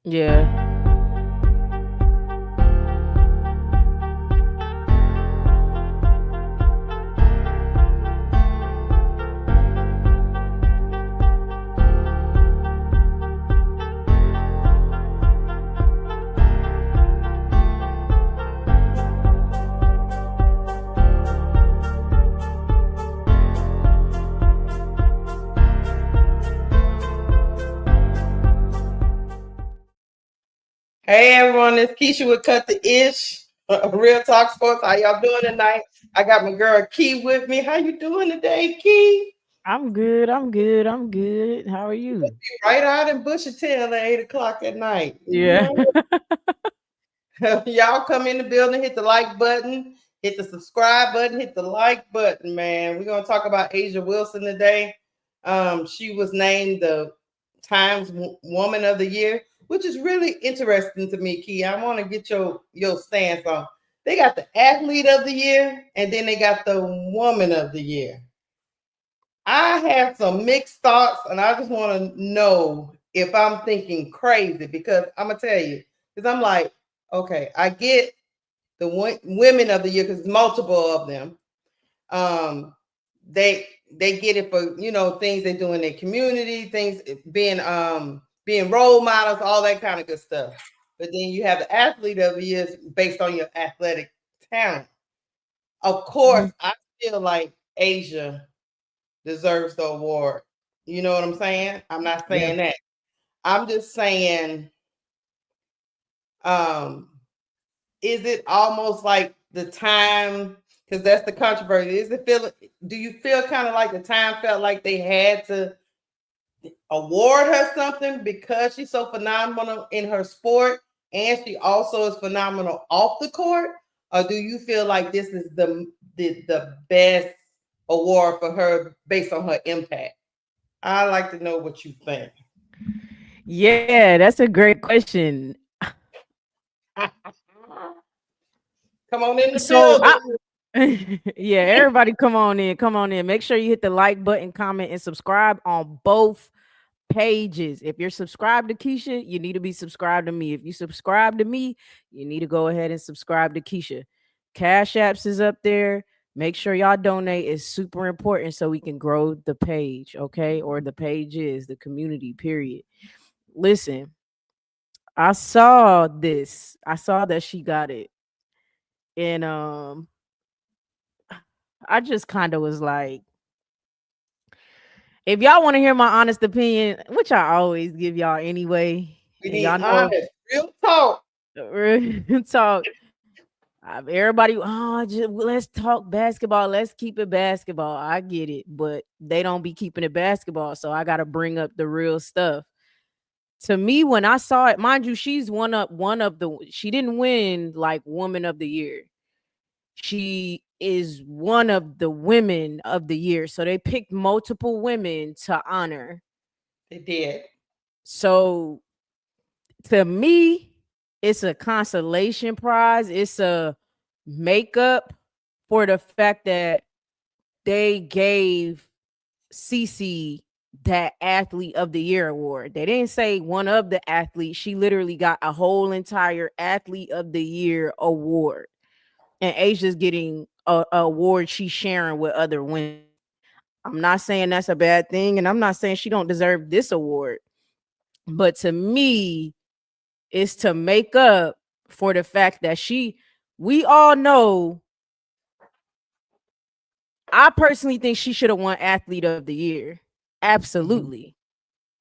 Yeah. Hey everyone, it's Keisha with Cut the Ish. Real Talk Sports. How y'all doing tonight? I got my girl Key with me. How you doing today, Key? I'm good. I'm good. I'm good. How are you? Right out in Bushy Tail at 8 o'clock at night. You Yeah. know, y'all come in the building, hit the like button, hit the subscribe button, hit the like button, man. We're gonna talk about Asia Wilson today. She was named the Times Woman of the Year, which is really interesting to me, Key. I want to get your stance on. They got the Athlete of the Year, and then they got the Woman of the Year. I have some mixed thoughts, and I just want to know if I'm thinking crazy because I'm gonna tell you, because I'm like, okay, I get the women of the year because multiple of them. Um, they get it for things they do in their community, things being role models, all that kind of good stuff. But then you have the athlete of the year based on your athletic talent. Of course, Mhm. I feel like Asia deserves the award. You know what I'm saying? I'm not Yeah. saying that. I'm just saying, um, is it almost like the time? Because that's the controversy. Is it feel? Do you feel kind of like the time felt like they had to award her something because she's so phenomenal in her sport and she also is phenomenal off the court? Or do you feel like this is the best award for her based on her impact? I'd like to know what you think. Yeah, that's a great question. Come on in the So I building. yeah, everybody come on in. Come on in. Make sure you hit the like button, comment, and subscribe on both pages. If you're subscribed to Keisha, you need to be subscribed to me. If you subscribe to me, you need to go ahead and subscribe to Keisha. Cash Apps is up there. Make sure y'all donate. It's super important so we can grow the page, okay? Or the page is the community, period. Listen, I saw this. I saw that she got it. And I just kind of was like, if y'all want to hear my honest opinion, which I always give y'all anyway, We and need y'all know honest, real talk. real talk. Everybody, let's talk basketball. Let's keep it basketball. I get it, but they don't be keeping it basketball, so I got to bring up the real stuff. To me, when I saw it, mind you, she's one of the. She didn't win like Woman of the Year. She is one of the Women of the Year, so they picked multiple women to honor. They did. So to me, it's a consolation prize. It's a makeup for the fact that they gave Cece that athlete of the year award. They didn't say one of the athletes. She literally got a whole entire athlete of the year award. And Asia's getting a award she's sharing with other women. I'm not saying that's a bad thing, and I'm not saying she don't deserve this award. But to me, it's to make up for the fact that we all know, I personally think she should have won athlete of the year. Mm-hmm. Absolutely.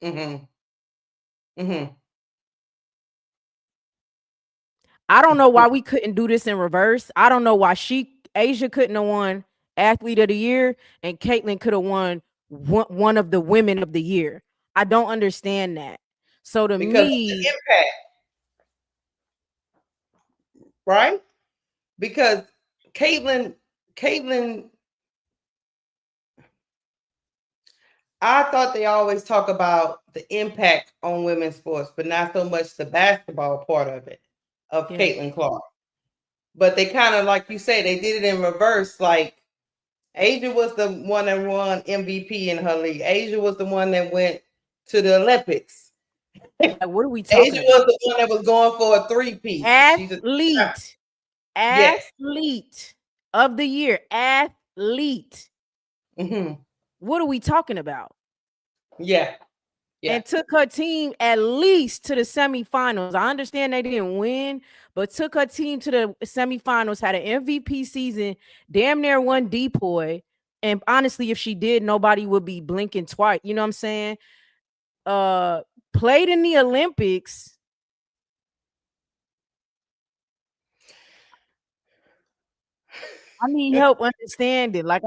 Mm-hmm. Mm-hmm. I don't know why we couldn't do this in reverse. I don't know why Asia couldn't have won athlete of the year and Caitlyn could have won one of the women of the year. I don't understand that. So to Because of the me, impact, right? Because Caitlin, Caitlin, I thought they always talk about the impact on women's sports, but not so much the basketball part of it, of yeah, Caitlin Clark. But they kind of, like you say, they did it in reverse. Like Asia was the one that won MVP in her league. Asia was the one that went to the Olympics. Like, what are we Asia talking about? was the one that was going for a three-peat. She's a Athlete, yes. athlete of the year, athlete. Mm-hmm. What are we talking about? Yeah. Yeah. And took her team at least to the semifinals. I understand they didn't win, but took her team to the semifinals, had an MVP season, damn near won depoy. And honestly, if she did, nobody would be blinking twice. You know what I'm saying? Uh Played in the Olympics. I need help understanding. Like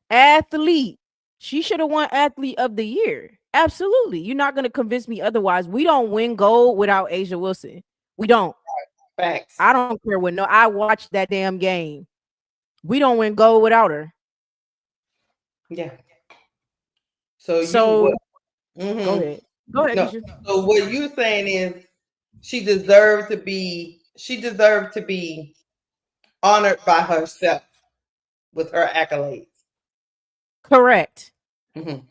athlete. She should have won athlete of the year. Absolutely. You're not going to convince me otherwise. We don't win gold without Asia Wilson. We don't. Facts. I don't care what. No, I watched that damn game. We don't win gold without her. Yeah. So you what? So go Mm-hmm. ahead. Go ahead, No. Keisha. So what you saying is she deserved to be. She deserved to be honored by herself with her accolades. Correct. Mm-hmm.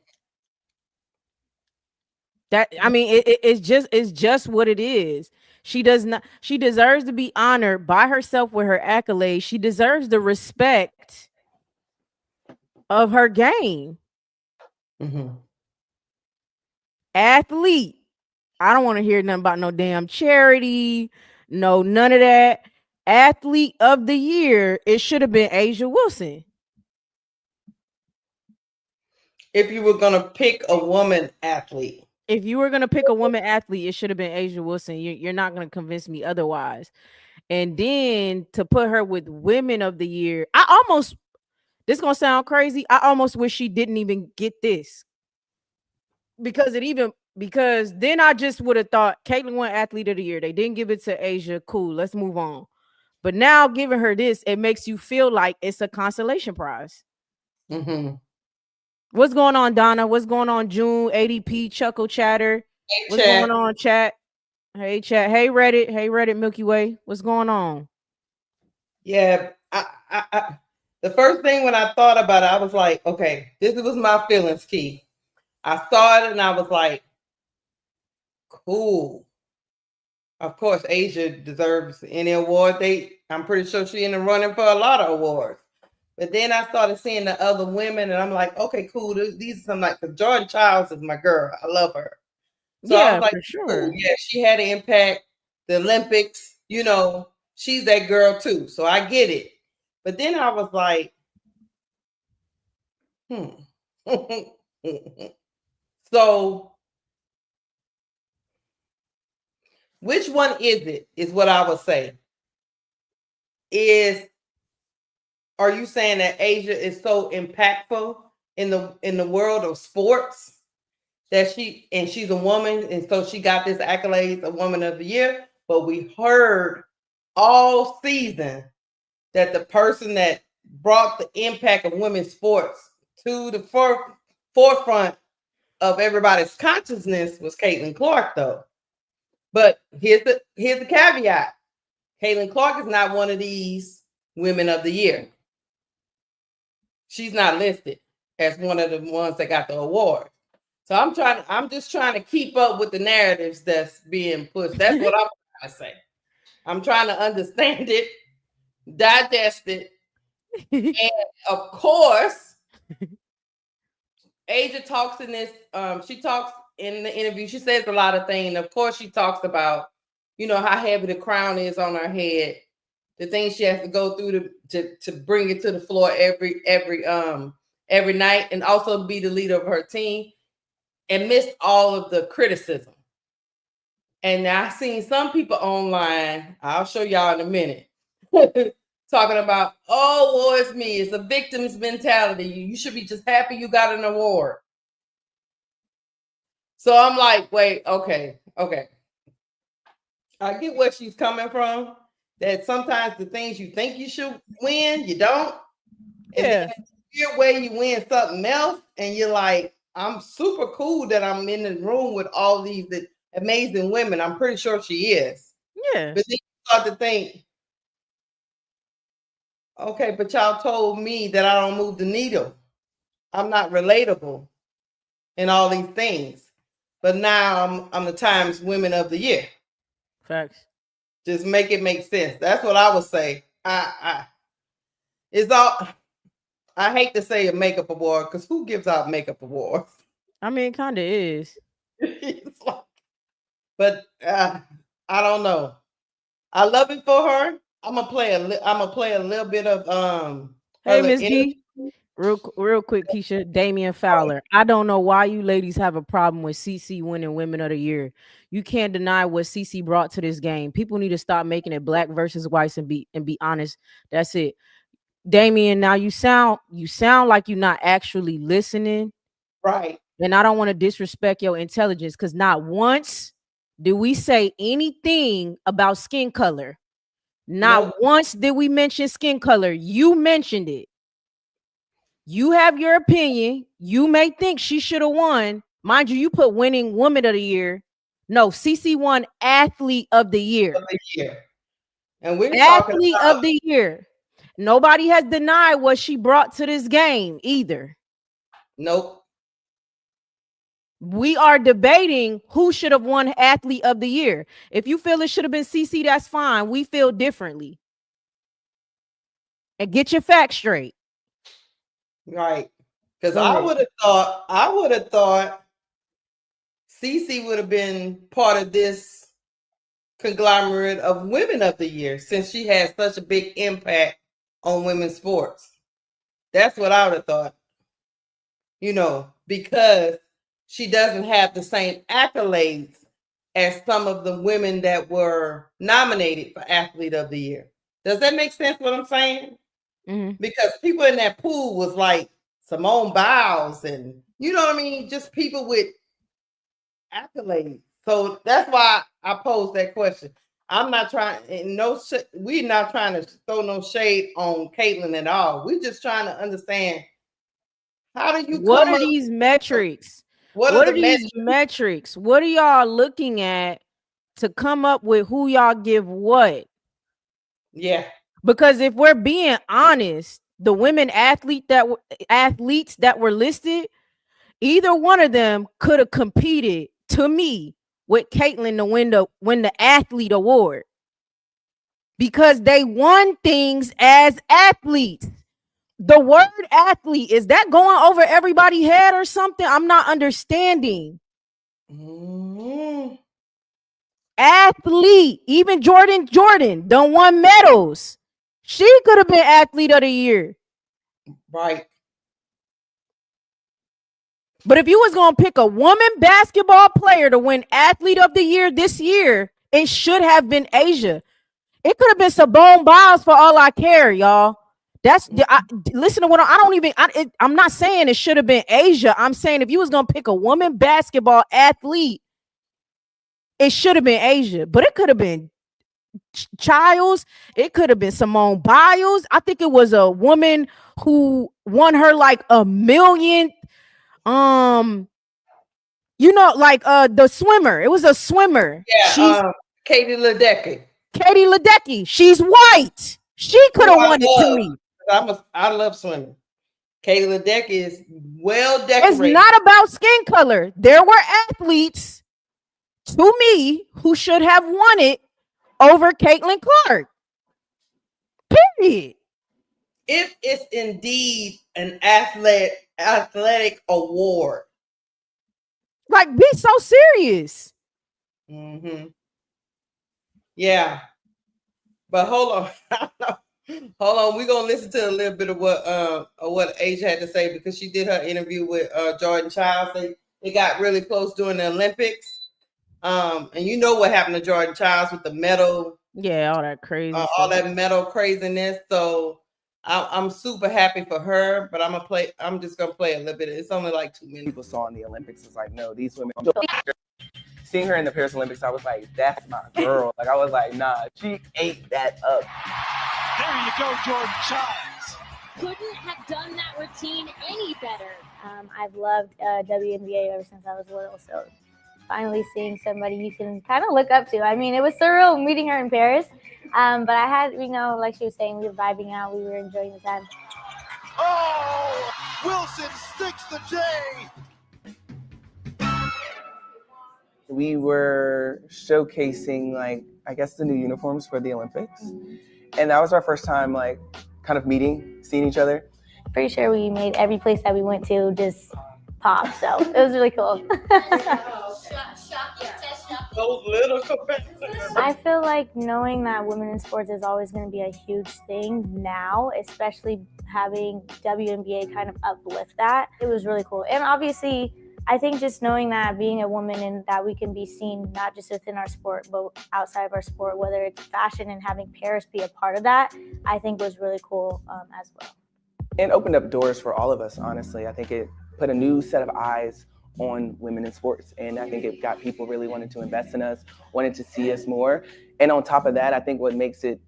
That I mean, it's just what it is. She does not. She deserves to be honored by herself with her accolades. She deserves the respect of her game. Mm-hmm. Athlete. I don't want to hear nothing about no damn charity. No, none of that. Athlete of the year. It should have been Asia Wilson. If you were gonna pick a woman athlete. If you were gonna pick a woman athlete, it should have been Asia Wilson. You're not gonna convince me otherwise. And then to put her with women of the year, I almost this gonna sound crazy. I almost wish she didn't even get this because then I just would have thought Caitlyn won athlete of the year. They didn't give it to Asia. Cool, let's move on. But now giving her this, it makes you feel like it's a consolation prize. Mm-hmm. What's going on, Donna? What's going on, June? ADP, Chuckle Chatter. Hey, What's going chat. on, chat? Hey, chat. Hey, Reddit. Hey, Reddit Milky Way. What's going on? Yeah. The first thing when I thought about it, I was like, okay, this was my feelings, Key. I saw it and I was like, cool. Of course, Asia deserves any award. I'm pretty sure she's in the running for a lot of awards. But then I started seeing the other women, and I'm like, okay, cool. These are some like, because Jordan Childs is my girl. I love her. So I was Yeah, like, for cool. sure. Yeah, she had an impact. The Olympics, she's that girl too. So I get it. But then I was like, So which one is it? Is what I would say. Are you saying that Asia is so impactful in the world of sports that she's a woman and so she got this accolade of Woman of the Year? But we heard all season that the person that brought the impact of women's sports to the forefront of everybody's consciousness was Caitlin Clark, though. But here's the caveat: Caitlin Clark is not one of these Women of the Year. She's not listed as one of the ones that got the award. So I'm just trying to keep up with the narratives that's being pushed. That's what I'm trying to say. I'm trying to understand it, digest it, and of course, Asia talks in this. She talks in the interview. She says a lot of things. Of course, she talks about how heavy the crown is on her head, the things she has to go through to bring it to the floor every night, and also be the leader of her team, and missed all of the criticism. And I've seen some people online. I'll show y'all in a minute. Talking about, oh, woe is me. It's a victim's mentality. You should be just happy you got an award. So I'm like, wait, okay. I get where she's coming from. That sometimes the things you think you should win, you don't. And Yeah. then your way you win something else, and you're like, I'm super cool that I'm in the room with all these amazing women. I'm pretty sure she is. Yeah. But then you start to think, okay, but y'all told me that I don't move the needle. I'm not relatable and all these things. but now I'm the Times Women of the Year. Facts. Just make it make sense. That's what I would say. It's all. I hate to say a makeup award because who gives out makeup awards? I mean, it kind of is. But I don't know. I love it for her. I'm gonna play a little bit of Hey, Miss D. Real quick, Keisha. Damian Fowler. I don't know why you ladies have a problem with CC winning Women of the Year. You can't deny what CC brought to this game. People need to stop making it black versus whites and be honest. That's it. Damian, now you sound like you're not actually listening. Right. And I don't want to disrespect your intelligence because not once did we say anything about skin color. Not once did we mention skin color. You mentioned it. You have your opinion. You may think she should have won. Mind you, you put winning Woman of the Year. No, CC won Athlete of the Year. And we're Athlete of the Year. Nobody has denied what she brought to this game either. Nope. We are debating who should have won Athlete of the Year. If you feel it should have been CC, that's fine. We feel differently. And get your facts straight. Right. Because I would have thought CC would have been part of this conglomerate of Women of the Year since she has such a big impact on women's sports. That's what I would have thought. Because she doesn't have the same accolades as some of the women that were nominated for Athlete of the Year. Does that make sense what I'm saying? Mm-hmm. Because people in that pool was like Simone Biles and you know what I mean? Just people with accolades. So that's why I posed that question. I'm not trying, we're not trying to throw no shade on Caitlin at all. We're just trying to understand how do you what are these metrics? What are these metrics? What are y'all looking at to come up with who y'all give what? Yeah. Because if we're being honest, the women athletes that were listed, either one of them could have competed to me with Caitlin to win the athlete award. Because they won things as athletes. The word athlete, is that going over everybody's head or something? I'm not understanding. Mm-hmm. Athlete, even Jordan done won medals. She could have been Athlete of the Year. Right. But if you was going to pick a woman basketball player to win Athlete of the Year this year, it should have been Asia. It could have been Simone Biles for all I care, y'all. Listen to what I'm not saying it should have been Asia. I'm saying if you was going to pick a woman basketball athlete, it should have been Asia. But it could have been Childs. It could have been Simone Biles. I think it was a woman who won her like a million. The swimmer. It was a swimmer. Yeah, Katie Ledecky. She's white. She could have won it to me. I love swimming. Katie Ledecky is well decorated. It's not about skin color. There were athletes to me who should have won it over Caitlin Clark. Period. If it's indeed an athletic award. Like, be so serious. Mm-hmm. Yeah. But hold on. Hold on. We're gonna listen to a little bit of what Asia had to say because she did her interview with Jordan Childs. They got really close during the Olympics. And you know what happened to Jordan Childs with the medal. Yeah, all that crazy. All that medal craziness. So I'm super happy for her, but I'm just gonna play a little bit. It's only like 2 minutes. People saw in the Olympics, it's like, no, these women. Seeing her in the Paris Olympics, I was like, that's my girl. Like, I was like, nah, she ate that up. There you go, Jordan Childs. Couldn't have done that routine any better. I've loved WNBA ever since I was little, so finally seeing somebody you can kind of look up to. I mean, it was surreal meeting her in Paris, but I had, like she was saying, we were vibing out, we were enjoying the time. Oh, Wilson sticks the J. we were showcasing, like, I guess the new uniforms for the Olympics. And that was our first time, like, kind of meeting, seeing each other. Pretty sure we made every place that we went to just pop. So it was really cool. Those little competitors. I feel like knowing that women in sports is always going to be a huge thing now, especially having WNBA kind of uplift that. It was really cool. And obviously, I think just knowing that being a woman and that we can be seen not just within our sport, but outside of our sport, whether it's fashion, and having Paris be a part of that, I think was really cool as well. And opened up doors for all of us, honestly. I think it put a new set of eyes on women in sports. And I think it got people really wanting to invest in us, wanting to see us more. And on top of that, I think what makes it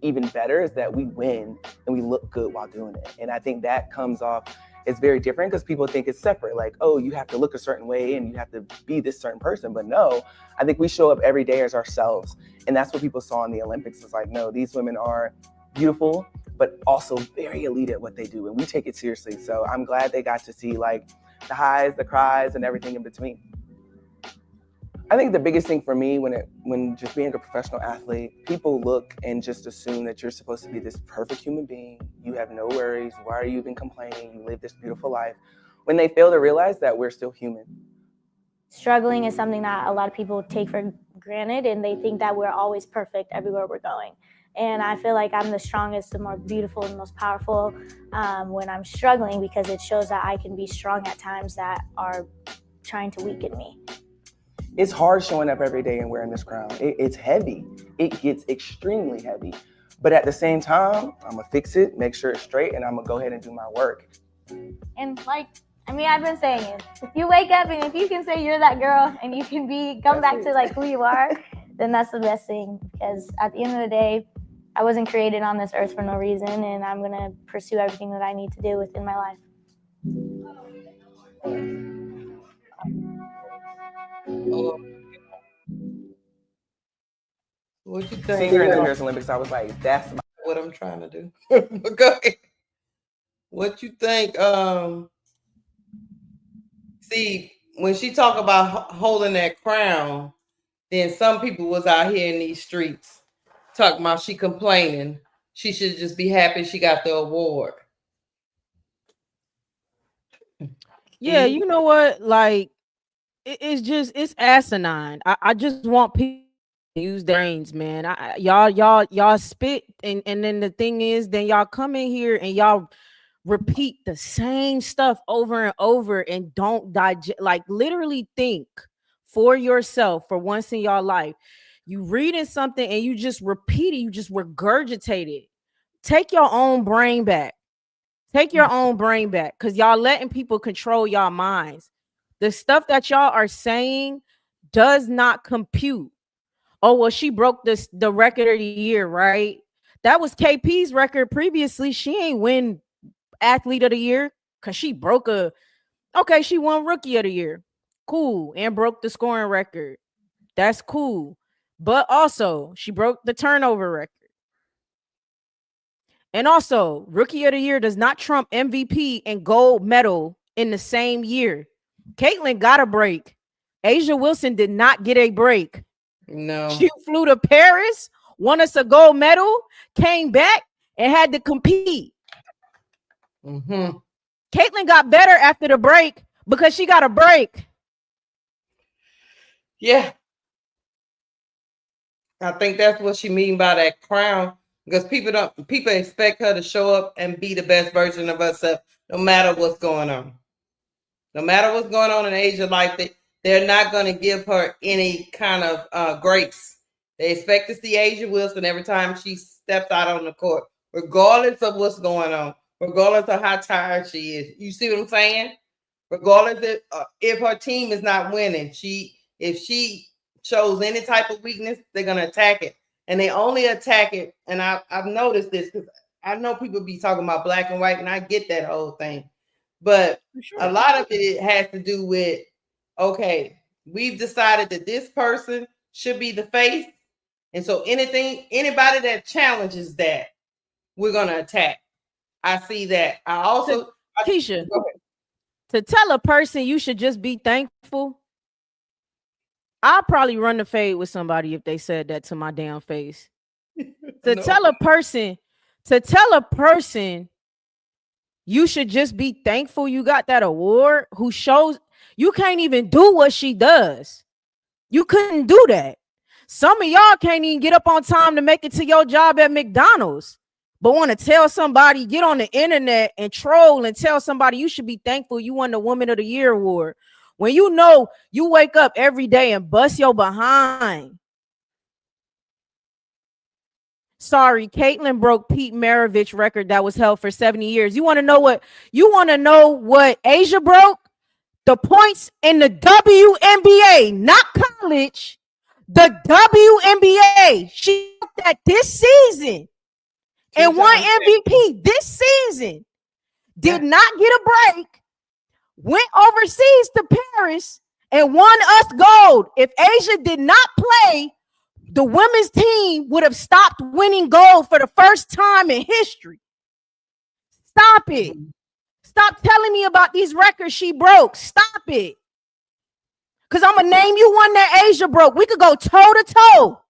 even better is that we win and we look good while doing it. And I think that comes off, it's very different because people think it's separate. Like, oh, you have to look a certain way and you have to be this certain person. But no, I think we show up every day as ourselves. And that's what people saw in the Olympics. It's like, no, these women are beautiful, but also very elite at what they do. And we take it seriously. So I'm glad they got to see, like, the highs, the cries, and everything in between. I think the biggest thing for me when just being a professional athlete, people look and just assume that you're supposed to be this perfect human being. You have no worries. Why are you even complaining? You live this beautiful life. When they fail to realize that we're still human. Struggling is something that a lot of people take for granted, and they think that we're always perfect everywhere we're going. And I feel like I'm the strongest, the more beautiful, and most powerful when I'm struggling, because it shows that I can be strong at times that are trying to weaken me. It's hard showing up every day and wearing this crown. It's heavy. It gets extremely heavy. But at the same time, I'm going to fix it, make sure it's straight, and I'm going to go ahead and do my work. And I've been saying it. If you wake up and if you can say you're that girl and you can come back to like who you are, then that's the best thing. Because at the end of the day, I wasn't created on this earth for no reason, and I'm going to pursue everything that I need to do within my life. What you think? Seeing her in the Paris Olympics, I was like, that's what I'm trying to do. Go ahead. What you think? See, when she talk about holding that crown, then some people was out here in these streets talking about she complaining. She should just be happy she got the award. Yeah, you know what? Like, it's asinine. I just want people to use their brains, man. Y'all spit, and then the thing is, then y'all come in here and y'all repeat the same stuff over and over and don't digest, like, literally think for yourself for once in your life. You reading something and you just repeat it, you just regurgitate it. Take your own brain back. Take your own brain back, because y'all letting people control y'all minds. The stuff that y'all are saying does not compute. Oh, well, she broke the record of the year, right? That was KP's record previously. She ain't win athlete of the year because she she won rookie of the year. Cool. And broke the scoring record. That's cool. But also, she broke the turnover record. And also, rookie of the year does not trump MVP and gold medal in the same year. Caitlin got a break. Asia Wilson did not get a break. No. She flew to Paris, won us a gold medal, came back, and had to compete. Mm-hmm. Caitlin got better after the break because she got a break. Yeah. I think that's what she mean by that crown. Because people expect her to show up and be the best version of herself, no matter what's going on. No matter what's going on in Asia's life, they're not going to give her any kind of grace. They expect to see Asia Wilson every time she steps out on the court, regardless of what's going on, regardless of how tired she is. You see what I'm saying? Regardless if her team is not winning, if she shows any type of weakness, they're going to attack it. And they only attack it. And I've noticed this because I know people be talking about black and white, and I get that whole thing. But a lot of it has to do with, okay, we've decided that this person should be the face. And so anybody that challenges that, we're going to attack. I see that. I also, Keisha, to tell a person you should just be thankful, I'll probably run the fade with somebody if they said that to my damn face. To No. tell a person you should just be thankful you got that award, who shows you can't even do what she does. You couldn't do that. Some of y'all can't even get up on time to make it to your job at McDonald's, but want to tell somebody, get on the internet and troll and tell somebody you should be thankful you won the Woman of the Year award. When you know you wake up every day and bust your behind. Sorry, Caitlin broke Pete Maravich's record that was held for 70 years. You want to know what Asia broke? The points in the WNBA, not college. The WNBA. She broke that this season and won MVP this season. Did not get a break. Went overseas to Paris and won us gold. If Asia did not play, the women's team would have stopped winning gold for the first time in history. Stop it. Stop telling me about these records she broke. Stop it. Because I'm going to name you one that Asia broke. We could go toe to toe.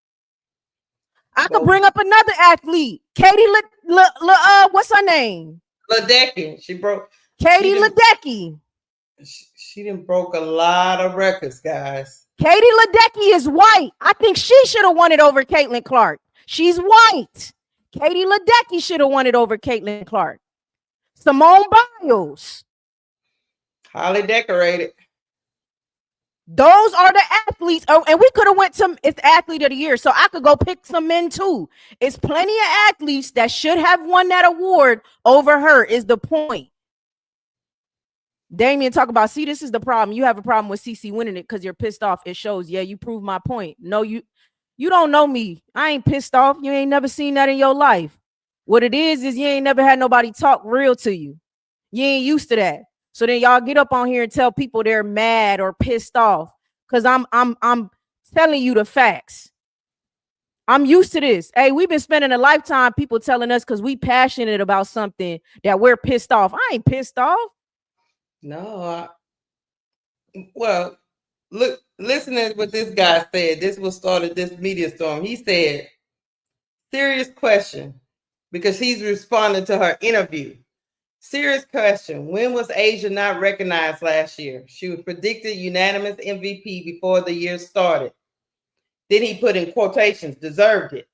I could bring up another athlete. Katie, what's her name? Ledecky. She broke. Katie Ledecky. She done broke a lot of records, guys. Katie Ledecky is white. I think she should have won it over Caitlin Clark. She's white. Katie Ledecky should have won it over Caitlin Clark. Simone Biles. Highly decorated. Those are the athletes. Oh, and we could have went to it's athlete of the year. So I could go pick some men too. It's plenty of athletes that should have won that award over her is the point. Damien talk about, see, this is the problem. You have a problem with CC winning it because you're pissed off. It shows. Yeah, you proved my point. No, you don't know me. I ain't pissed off. You ain't never seen that in your life. What it is you ain't never had nobody talk real to you. You ain't used to that. So then y'all get up on here and tell people they're mad or pissed off because I'm telling you the facts. I'm used to this. Hey, we've been spending a lifetime people telling us because we passionate about something that we're pissed off. I ain't pissed off. No, well, look, listen to what this guy said. This was started this media storm. He said, serious question, because he's responding to her interview. Serious question. When was Asia not recognized last year? She was predicted unanimous MVP before the year started. Then he put in quotations, deserved it.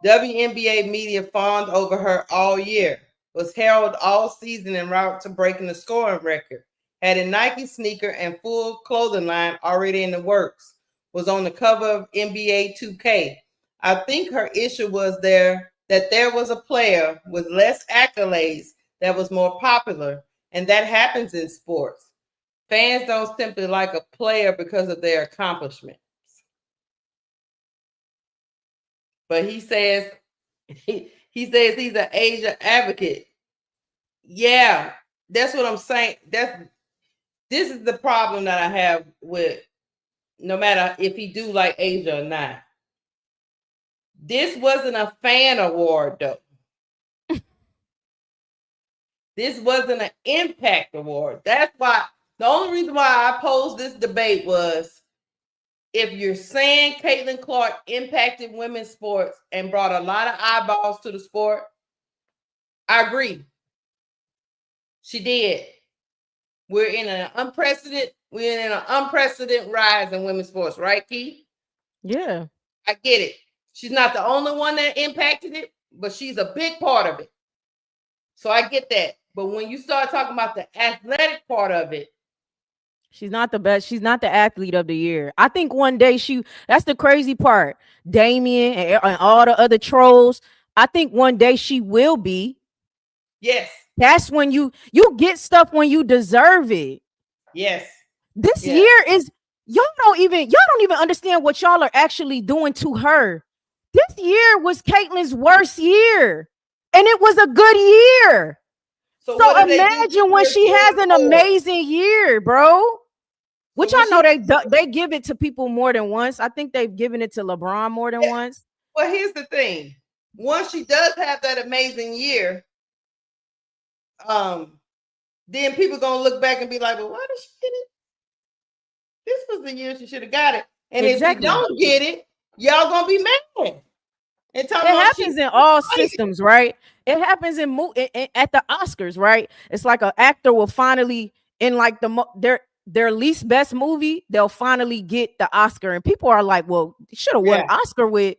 WNBA media fawned over her all year. Was heralded all season en route to breaking the scoring record. Had a Nike sneaker and full clothing line already in the works. Was on the cover of NBA 2K. I think her issue was that there was a player with less accolades that was more popular, and that happens in sports. Fans don't simply like a player because of their accomplishments. But he says he's an Asia advocate. Yeah, that's what I'm saying. This is the problem that I have with no matter if he do like Asia or not. This wasn't a fan award though. This wasn't an impact award. That's why the only reason why I posed this debate was if you're saying Caitlin Clark impacted women's sports and brought a lot of eyeballs to the sport, I agree. She did. We're in an unprecedented rise in women's sports, right, Keith? Yeah. I get it. She's not the only one that impacted it, but she's a big part of it. So I get that. But when you start talking about the athletic part of it, she's not the best. She's not the athlete of the year. I think one day that's the crazy part. Damien and all the other trolls. I think one day she will be. Yes. That's when you get stuff when you deserve it. Yes. This year is y'all don't even understand what y'all are actually doing to her. This year was Caitlin's worst year, and it was a good year. So imagine when she has an amazing year, bro. Which I know they give it to people more than once. I think they've given it to LeBron more than once. Well, here's the thing. Once she does have that amazing year, then people gonna look back and be like, well, why did she get it? This was the year she should have got it. And Exactly. if you don't get it, y'all gonna be mad. And It happens in all systems, right? It happens at the Oscars, right? It's like an actor will finally in like their least best movie, they'll finally get the Oscar, and people are like, "Well, should have won Oscar with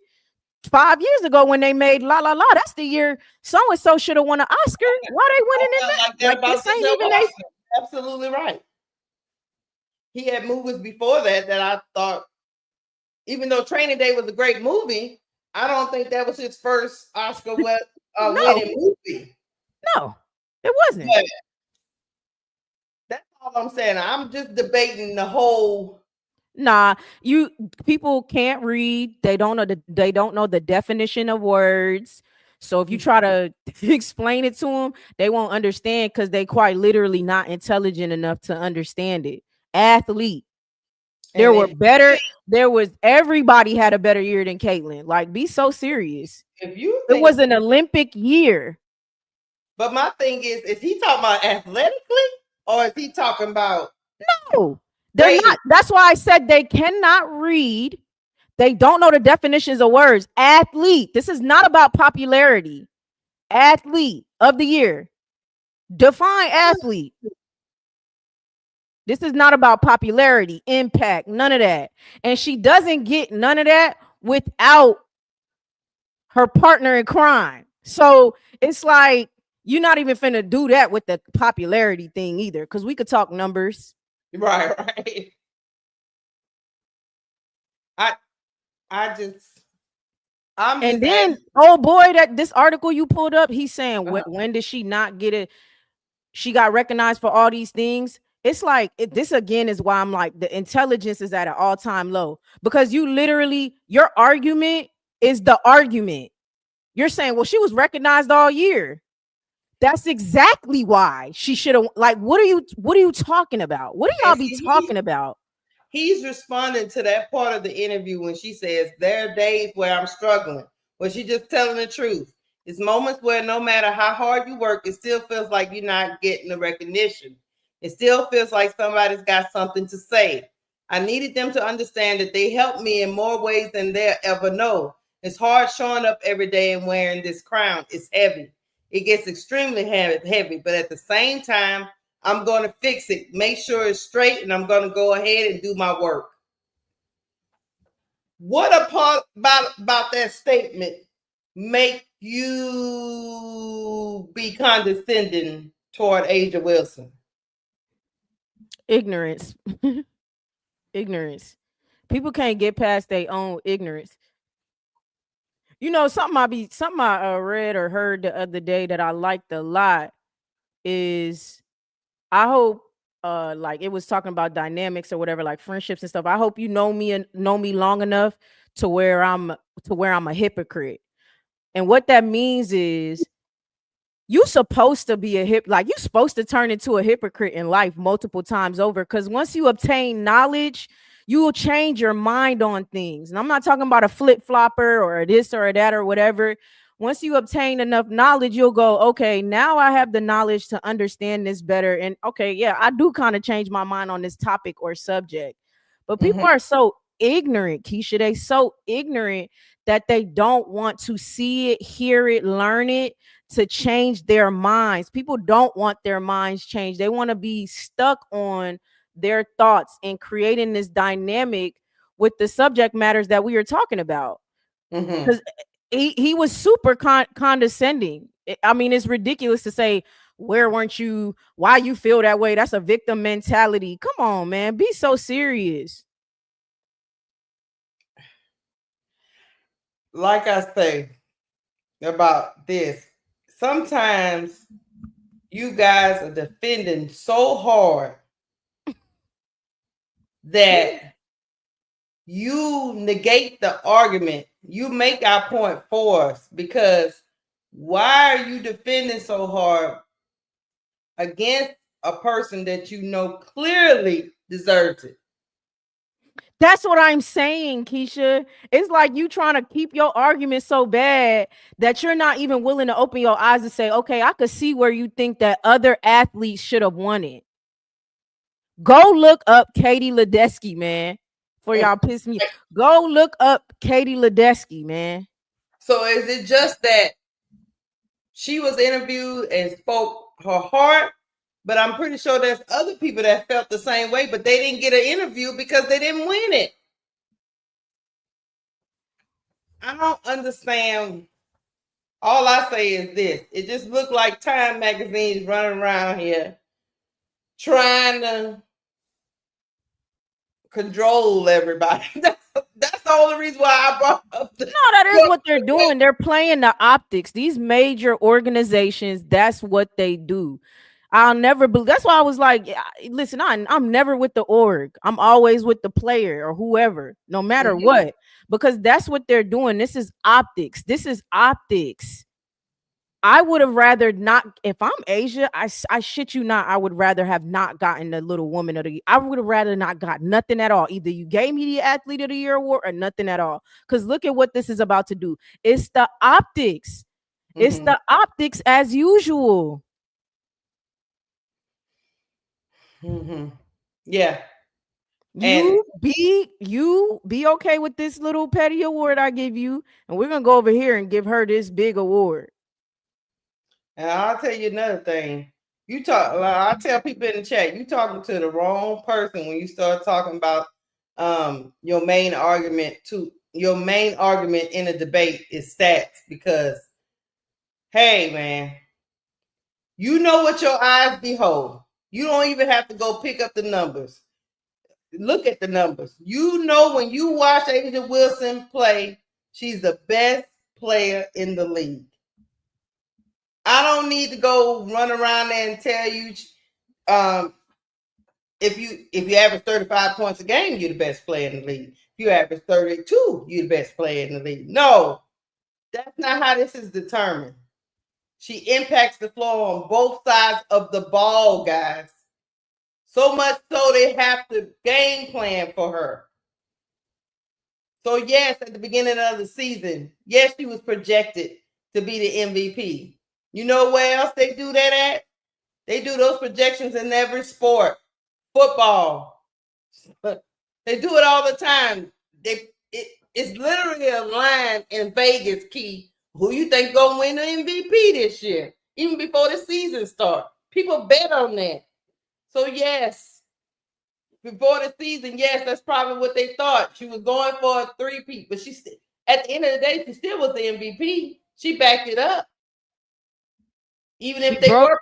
5 years ago when they made La La La. That's the year so and so should have won an Oscar. Why they winning in that? Like this ain't even they." Absolutely right. He had movies before that I thought, even though Training Day was a great movie, I don't think that was his first Oscar winning movie. No, it wasn't. But that's all I'm saying. I'm just debating the whole. Nah, people can't read. They don't know the definition of words. So if you try to explain it to them, they won't understand because they quite literally not intelligent enough to understand it. Athlete. Everybody had a better year than Caitlin. Like, be so serious. It was an Olympic year. But my thing is he talking about athletically or is he talking about? No, they're not. That's why I said they cannot read. They don't know the definitions of words. Athlete. This is not about popularity. Athlete of the year. Define athlete. This is not about popularity, impact, none of that. And she doesn't get none of that without her partner in crime. So it's like, you're not even finna do that with the popularity thing either, because we could talk numbers. Right. Oh boy, that this article you pulled up, he's saying when did she not get it? She got recognized for all these things. It's like this again is why I'm like, the intelligence is at an all-time low, because you literally, your argument is the argument. You're saying, well, she was recognized all year. That's exactly why she should have. Like, what are you talking about? What do y'all be talking about? He's responding to that part of the interview when she says, there are days where I'm struggling. Well, she's just telling the truth. It's moments where no matter how hard you work, it still feels like you're not getting the recognition. It still feels like somebody's got something to say. I needed them to understand that they helped me in more ways than they'll ever know. It's hard showing up every day and wearing this crown. It's heavy. It gets extremely heavy, but at the same time, I'm going to fix it, make sure it's straight, and I'm going to go ahead and do my work. What about that statement make you be condescending toward A'ja Wilson? Ignorance. Ignorance. People can't get past their own ignorance. You know, something I read or heard the other day that I liked a lot is, I hope like it was talking about dynamics or whatever, like friendships and stuff. I hope you know me long enough to where I'm a hypocrite. And what that means is, you supposed to be you're supposed to turn into a hypocrite in life multiple times over, because once you obtain knowledge, you will change your mind on things. And I'm not talking about a flip-flopper or this or that or whatever. Once you obtain enough knowledge, you'll go, okay, now I have the knowledge to understand this better. And okay, yeah, I do kind of change my mind on this topic or subject. But people are so ignorant, Keisha. They so ignorant that they don't want to see it, hear it, learn it to change their minds. People don't want their minds changed. They want to be stuck on their thoughts and creating this dynamic with the subject matters that we are talking about. Because he was super condescending. I mean, it's ridiculous to say, where weren't you? Why you feel that way? That's a victim mentality. Come on, man. Be so serious. Like I say about this, sometimes you guys are defending so hard that you negate the argument. You make our point for us, because why are you defending so hard against a person that you know clearly deserves it? That's what I'm saying, Keisha. It's like you trying to keep your argument so bad that you're not even willing to open your eyes and say, okay, I could see where you think that other athletes should have won it. Go look up Katie Ledecky, man. For y'all piss me. Go look up Katie Ledecky, man. So is it just that she was interviewed and spoke her heart? But I'm pretty sure there's other people that felt the same way, but they didn't get an interview because they didn't win it. I don't understand. All I say is this. It just looked like Time magazines running around here trying to control everybody. That's the only reason why I brought up the. No, that is what they're doing. They're playing the optics. These major organizations, that's what they do. I'll never believe. That's why I was like, listen, I'm never with the org. I'm always with the player or whoever, no matter what, because that's what they're doing. This is optics. This is optics. I would have rather not. If I'm Asia, I shit you not, I would rather have not gotten the little woman of the year. I would have rather not got nothing at all. Either you gave me the athlete of the year award or nothing at all. Because look at what this is about to do. It's the optics. It's the optics as usual. Yeah. You be okay with this little petty award I give you, and we're gonna go over here and give her this big award. And I'll tell you another thing. I tell people in the chat, you talking to the wrong person when you start talking about your main argument in a debate is stats, because hey man, you know what your eyes behold. You don't even have to go pick up the numbers. Look at the numbers. You know, when you watch A'ja Wilson play, she's the best player in the league. I don't need to go run around there and tell you if you average 35 points a game, you're the best player in the league. If you average 32, you're the best player in the league. No, that's not how this is determined. She impacts the floor on both sides of the ball, guys. So much so they have to game plan for her. So yes, at the beginning of the season, yes, she was projected to be the MVP. You know where else they do that at? They do those projections in every sport. Football. They do it all the time. It's literally a line in Vegas, Key. Who you think gonna win the MVP this year? Even before the season starts. People bet on that. So yes, before the season, yes, that's probably what they thought. She was going for a three-peat, but at the end of the day, she still was the MVP. She backed it up. Even if they were.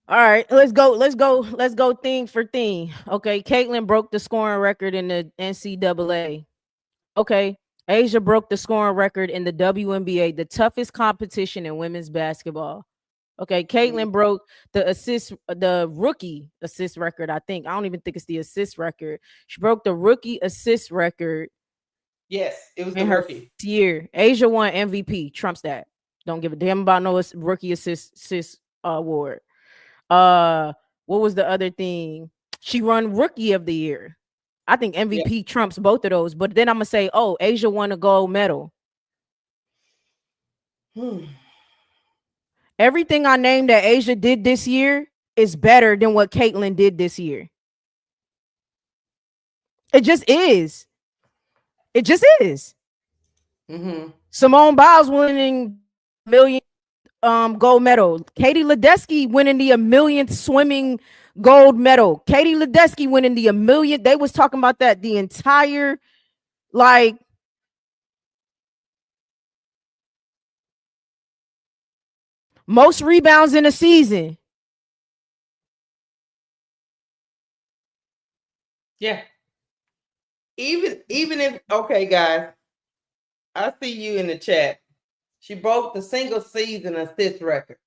All right, let's go thing for thing. Okay, Caitlin broke the scoring record in the NCAA. Okay, A'ja broke the scoring record in the WNBA, the toughest competition in women's basketball. Okay, Caitlin broke the rookie assist record. I don't even think it's the assist record. She broke the rookie assist record. Yes, it was the rookie year. A'ja won MVP. Trumps that. Don't give a damn about no rookie assist award. What was the other thing? She won rookie of the year. I think MVP trumps both of those. But then I'm gonna say, oh, A'ja won a gold medal. Everything I named that A'ja did this year is better than what Caitlin did this year. It just is. It just is. Simone Biles winning million gold medal. Katie Ledecky winning the 1,000,000th swimming gold medal. Katie Ledecky winning the 1,000,000. They was talking about that the entire most rebounds in a season. Yeah. Even if, okay, guys, I see you in the chat. She broke the single season assist record.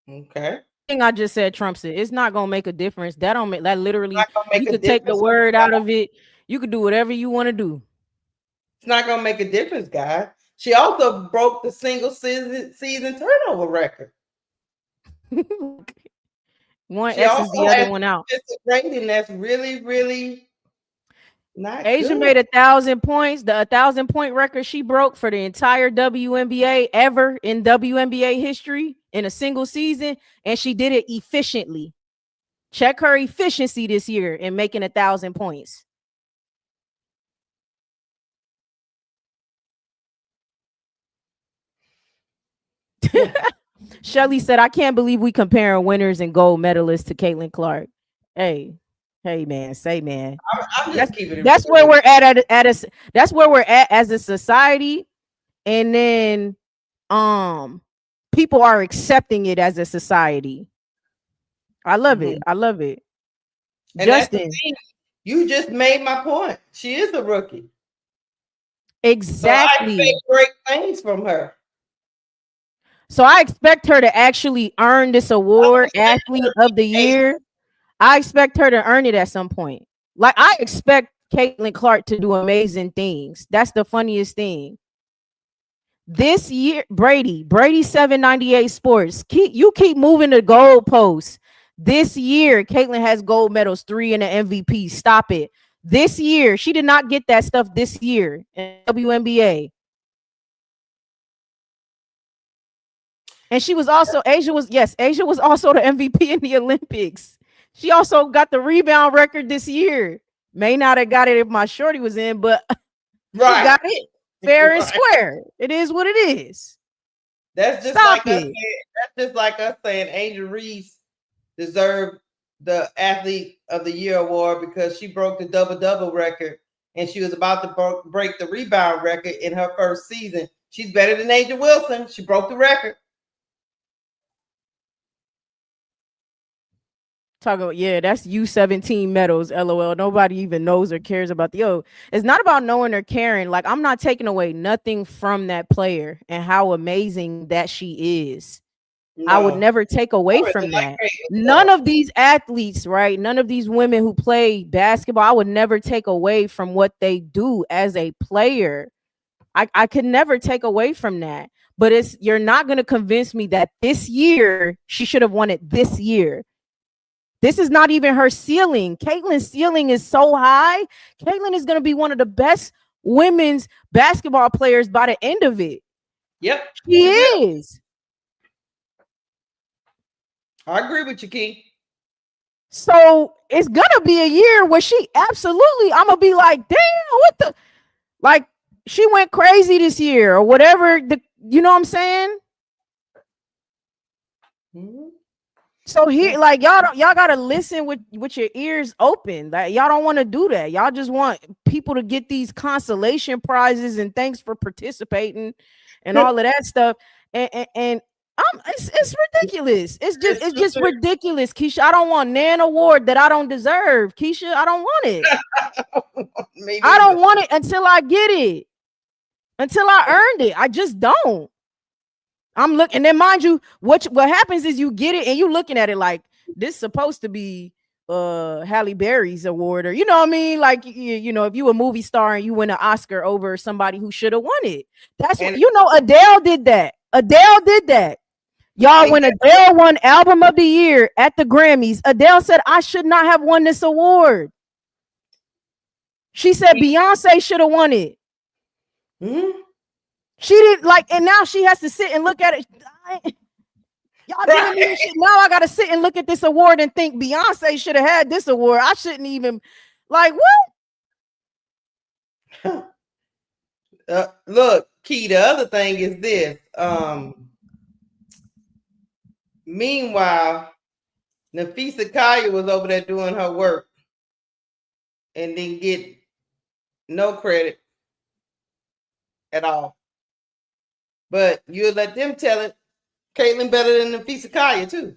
Okay. Thing I just said trumps it. It's not gonna make a difference. That don't make that literally. You could take the word out of it. You could do whatever you want to do. It's not gonna make a difference, guys. She also broke the single season turnover record. One X's the other one out. Rating that's really, really not A'ja good. made 1,000 points. The 1,000 point record she broke for the entire WNBA ever in WNBA history in a single season, and she did it efficiently. Check her efficiency this year in making 1,000 points. Shelly said, I can't believe we comparing winners and gold medalists to Caitlin Clark. Hey, man, say man. I'm just keeping it That's real. where we're at a that's where we're at as a society. And then people are accepting it as a society. I love it. I love it. And Justin, you just made my point. She is a rookie. exactly. So I expect great things from her. So I expect her to actually earn this award, Athlete of the Year. I expect her to earn it at some point. Like, I expect Caitlin Clark to do amazing things. That's the funniest thing. This year, Brady 798 Sports, you keep moving the goalposts. This year, Caitlin has gold medals, 3 in the MVP. Stop it. This year, she did not get that stuff this year in WNBA. And she was also, Asia was also the MVP in the Olympics. She also got the rebound record this year. May not have got it if my shorty was in, but she got it fair and square. It is what it is. That's just like us saying Angel Reese deserved the Athlete of the Year award because she broke the double-double record and she was about to break the rebound record in her first season. She's better than Angel Wilson. She broke the record. Talk about, yeah, that's U17 medals, LOL. Nobody even knows or cares about it's not about knowing or caring. Like, I'm not taking away nothing from that player and how amazing that she is. No. I would never take away from that. None of these athletes, right? None of these women who play basketball, I would never take away from what they do as a player. I could never take away from that. But you're not going to convince me that this year she should have won it this year. This is not even her ceiling. Caitlin's ceiling is so high. Caitlin is going to be one of the best women's basketball players by the end of it. Yep. She is. I agree with you, Key. So it's going to be a year where she absolutely, I'm going to be like, damn, what the, like, she went crazy this year or whatever. You know what I'm saying? Mm-hmm. So here, like, y'all gotta listen with your ears open. Like, y'all don't want to do that. Y'all just want people to get these consolation prizes and thanks for participating and all of that stuff. And it's ridiculous. It's just ridiculous, Keisha. I don't want an award that I don't deserve, Keisha. I don't want it. I don't want it until I get it. Until I earned it. I just don't. I'm looking, and then mind you, what happens is you get it and you looking at it like this is supposed to be Halle Berry's award, or you know what I mean? Like, you know, if you a movie star and you win an Oscar over somebody who should have won it. That's what, you know, Adele did that. Y'all, when Adele won Album of the Year at the Grammys, Adele said, I should not have won this award. She said Beyonce should have won it. Mm-hmm. She didn't like, and now she has to sit and look at it. Y'all didn't even shit. Now I gotta sit and look at this award and think Beyonce should have had this award. I shouldn't even, like, what? Look, Key, the other thing is this. Meanwhile, Nafisa Kaya was over there doing her work and didn't get no credit at all. But you let them tell it. Caitlin better than Nafisa Kaya too.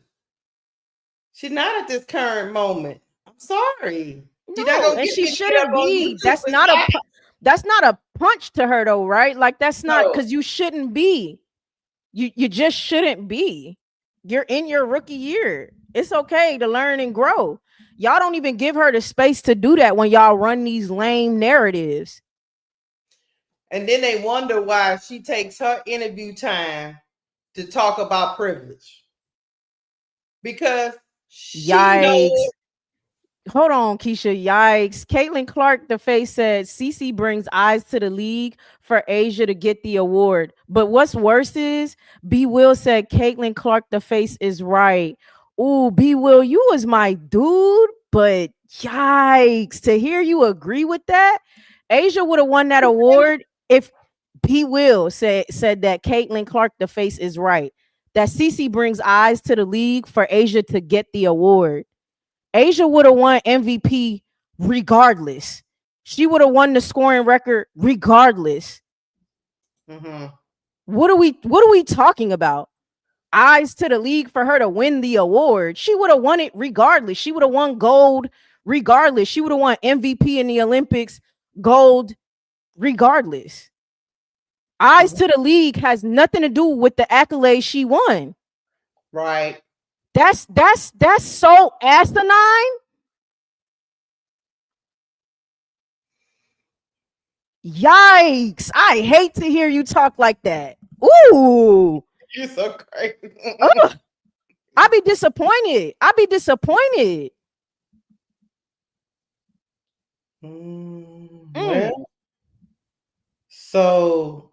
She's not at this current moment. I'm sorry. No, and she shouldn't be. That's not a punch to her though, right? Like, that's not, because you shouldn't be. You just shouldn't be. You're in your rookie year. It's okay to learn and grow. Y'all don't even give her the space to do that when y'all run these lame narratives. And then they wonder why she takes her interview time to talk about privilege. Because she knows. Hold on, Keisha. Yikes. Caitlin Clark, the face, said CC brings eyes to the league for Asia to get the award. But what's worse is B. Will said Caitlin Clark, the face, is right. Ooh, B. Will, you was my dude, but yikes. To hear you agree with that, Asia would have won that award if B. Will said that Caitlin Clark, the face, is right. that Cece brings eyes to the league for Asia to get the award. Asia would have won MVP regardless. She would have won the scoring record regardless. Mm-hmm. What are we talking about? Eyes to the league for her to win the award. She would have won it regardless. She would have won gold regardless. She would have won MVP in the Olympics, gold regardless. Eyes to the league has nothing to do with the accolades she won. Right. That's so asinine. Yikes. I hate to hear you talk like that. Ooh. You're so crazy. I be disappointed. Well, so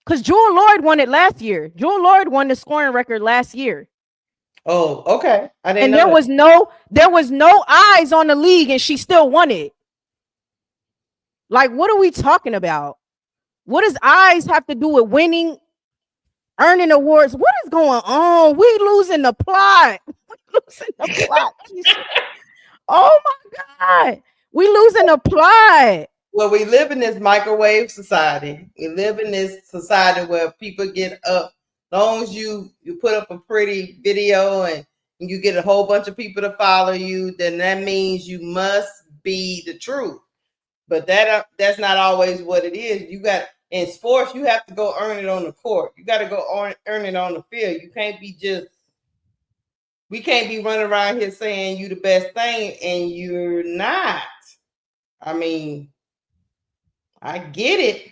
because Jewel Lloyd won it last year. Jewel Lloyd won the scoring record last year. Oh, okay. I didn't And know there was no eyes on the league, and she still won it. Like, what are we talking about? What does eyes have to do with winning, earning awards? What is going on? We losing the plot. Oh my God. We losing the plot. Well, we live in this microwave society. We live in this society where people get up. As long as you put up a pretty video and you get a whole bunch of people to follow you, then that means you must be the truth. But that's not always what it is. You got in sports, you have to go earn it on the court. You got to go earn it on the field. You can't be we can't be running around here saying you the best thing and you're not. I mean, I get it.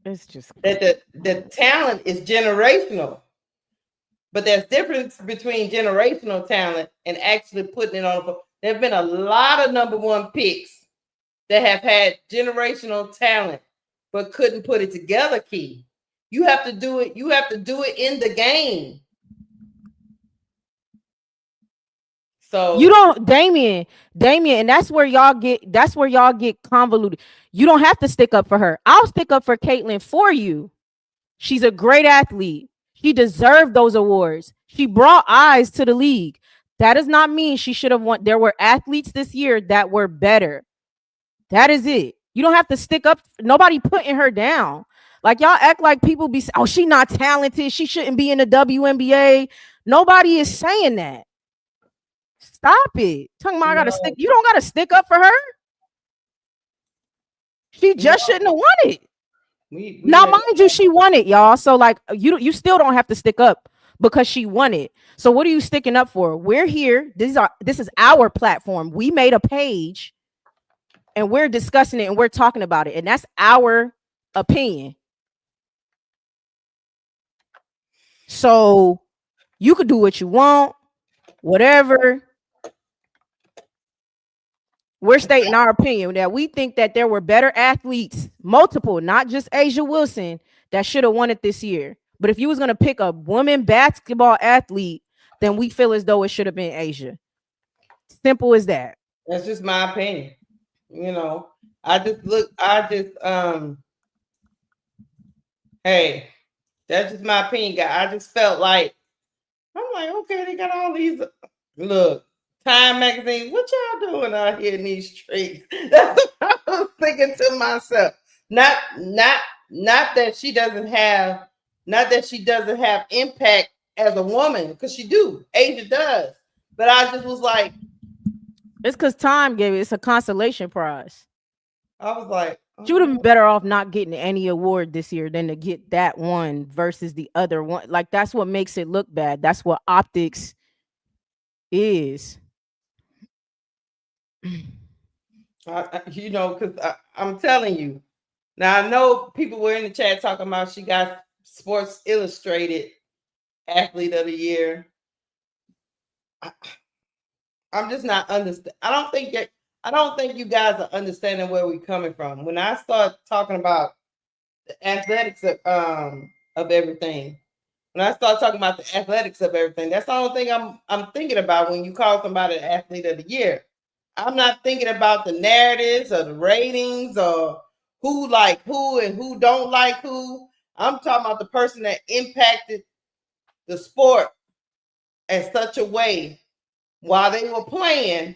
It's just that the talent is generational, but there's difference between generational talent and actually putting it on. There have been a lot of number one picks that have had generational talent but couldn't put it together. Key, you have to do it. You have to do it in the game. So you don't, Damian, and that's where y'all get convoluted. You don't have to stick up for her. I'll stick up for Caitlin for you. She's a great athlete. She deserved those awards. She brought eyes to the league. That does not mean she should have won. There were athletes this year that were better. That is it. You don't have to stick up. Nobody putting her down. Like, y'all act like people be, oh, she not talented. She shouldn't be in the WNBA. Nobody is saying that. Stop it. Talking about I gotta stick. You don't gotta stick up for her. She just shouldn't have won it. Now, mind you, she won it, y'all. So like you still don't have to stick up because she won it. So what are you sticking up for? We're here. This is our platform. We made a page and we're discussing it and we're talking about it. And that's our opinion. So you could do what you want, whatever. We're stating our opinion that we think that there were better athletes, multiple, not just Asia Wilson, that should have won it this year. But if you was going to pick a woman basketball athlete, then we feel as though it should have been Asia. Simple as that. That's just my opinion. You know, hey, that's just my opinion, guy. I just felt like, I'm like, okay, they got all these, look, Time magazine, what y'all doing out here in these streets? That's what I was thinking to myself. Not that she doesn't have impact as a woman, because she do. Asia does. But I just was like, it's because Time gave it. It's a consolation prize. I was like, she would have been better off not getting any award this year than to get that one versus the other one. Like, that's what makes it look bad. That's what optics is. You know, because I'm telling you. Now, I know people were in the chat talking about she got Sports Illustrated Athlete of the Year. I'm just not understand. I don't think you guys are understanding where we're coming from. When I start talking about the athletics of everything, when I start talking about the athletics of everything, that's the only thing I'm thinking about when you call somebody an Athlete of the Year. I'm not thinking about the narratives or the ratings or who like who and who don't like who. I'm talking about the person that impacted the sport in such a way while they were playing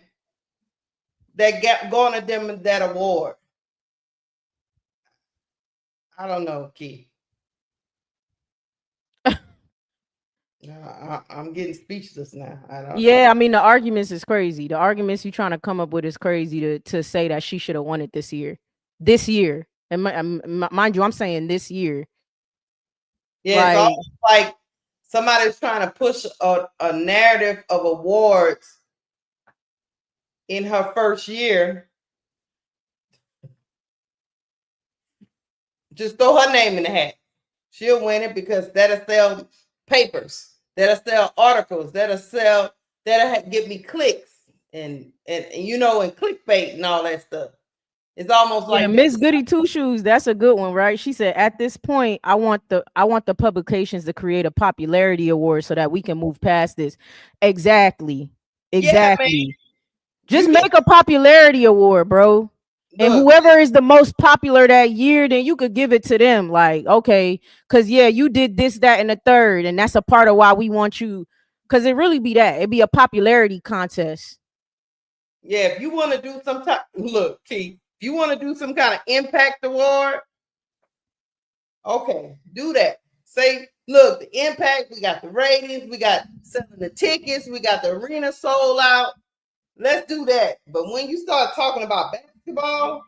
that garnered them that award. I don't know, Keith. I'm getting speechless now. Yeah, I mean the arguments is crazy. The arguments you trying to come up with is crazy to say that she should have won it this year. This year, and mind you, I'm saying this year. Yeah, it's almost like somebody's trying to push a narrative of awards in her first year. Just throw her name in the hat. She'll win it because that'll sell papers, that'll sell articles, that'll get me clicks and clickbait and all that stuff. It's almost like Miss Goody Two Shoes. That's a good one, right? She said, "At this point, I want the publications to create a popularity award so that we can move past this." Exactly. Yeah, just make a popularity award, bro. And whoever is the most popular that year, then you could give it to them. Like, okay, because you did this, that, and the third, and that's a part of why we want you. Because it really be that. It'd be a popularity contest. Yeah, if you want to do some type, look, Keith, if you want to do some kind of impact award, okay, do that. Say, look, the impact, we got the ratings, we got selling the tickets, we got the arena sold out. Let's do that. But when you start talking about basketball,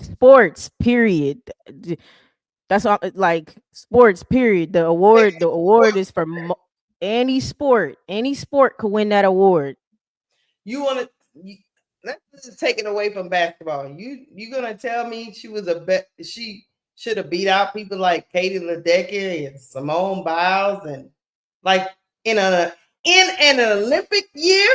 sports, period. That's all. Like sports, period. The award is for any sport. Any sport could win that award. You want to? Let's just take it away from basketball. You gonna tell me she should have beat out people like Katie Ledecky and Simone Biles and like in an Olympic year?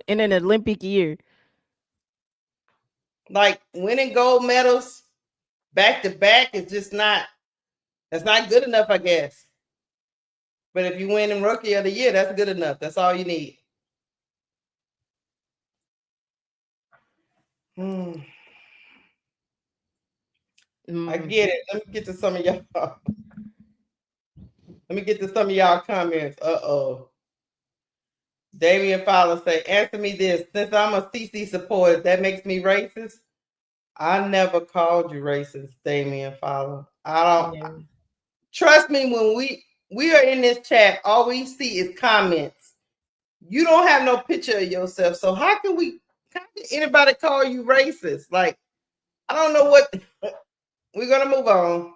In an Olympic year. Like winning gold medals back to back is just that's not good enough, I guess. But if you win in Rookie of the Year, that's good enough. That's all you need. I get it. Let me get to some of y'all. Let me get to some of y'all comments. Damian Fowler say, answer me this. Since I'm a CC supporter, that makes me racist? I never called you racist, Damian Fowler. I don't. Yeah. Trust me, when we are in this chat, all we see is comments. You don't have no picture of yourself. So how can anybody call you racist? Like, I don't know what. We're going to move on.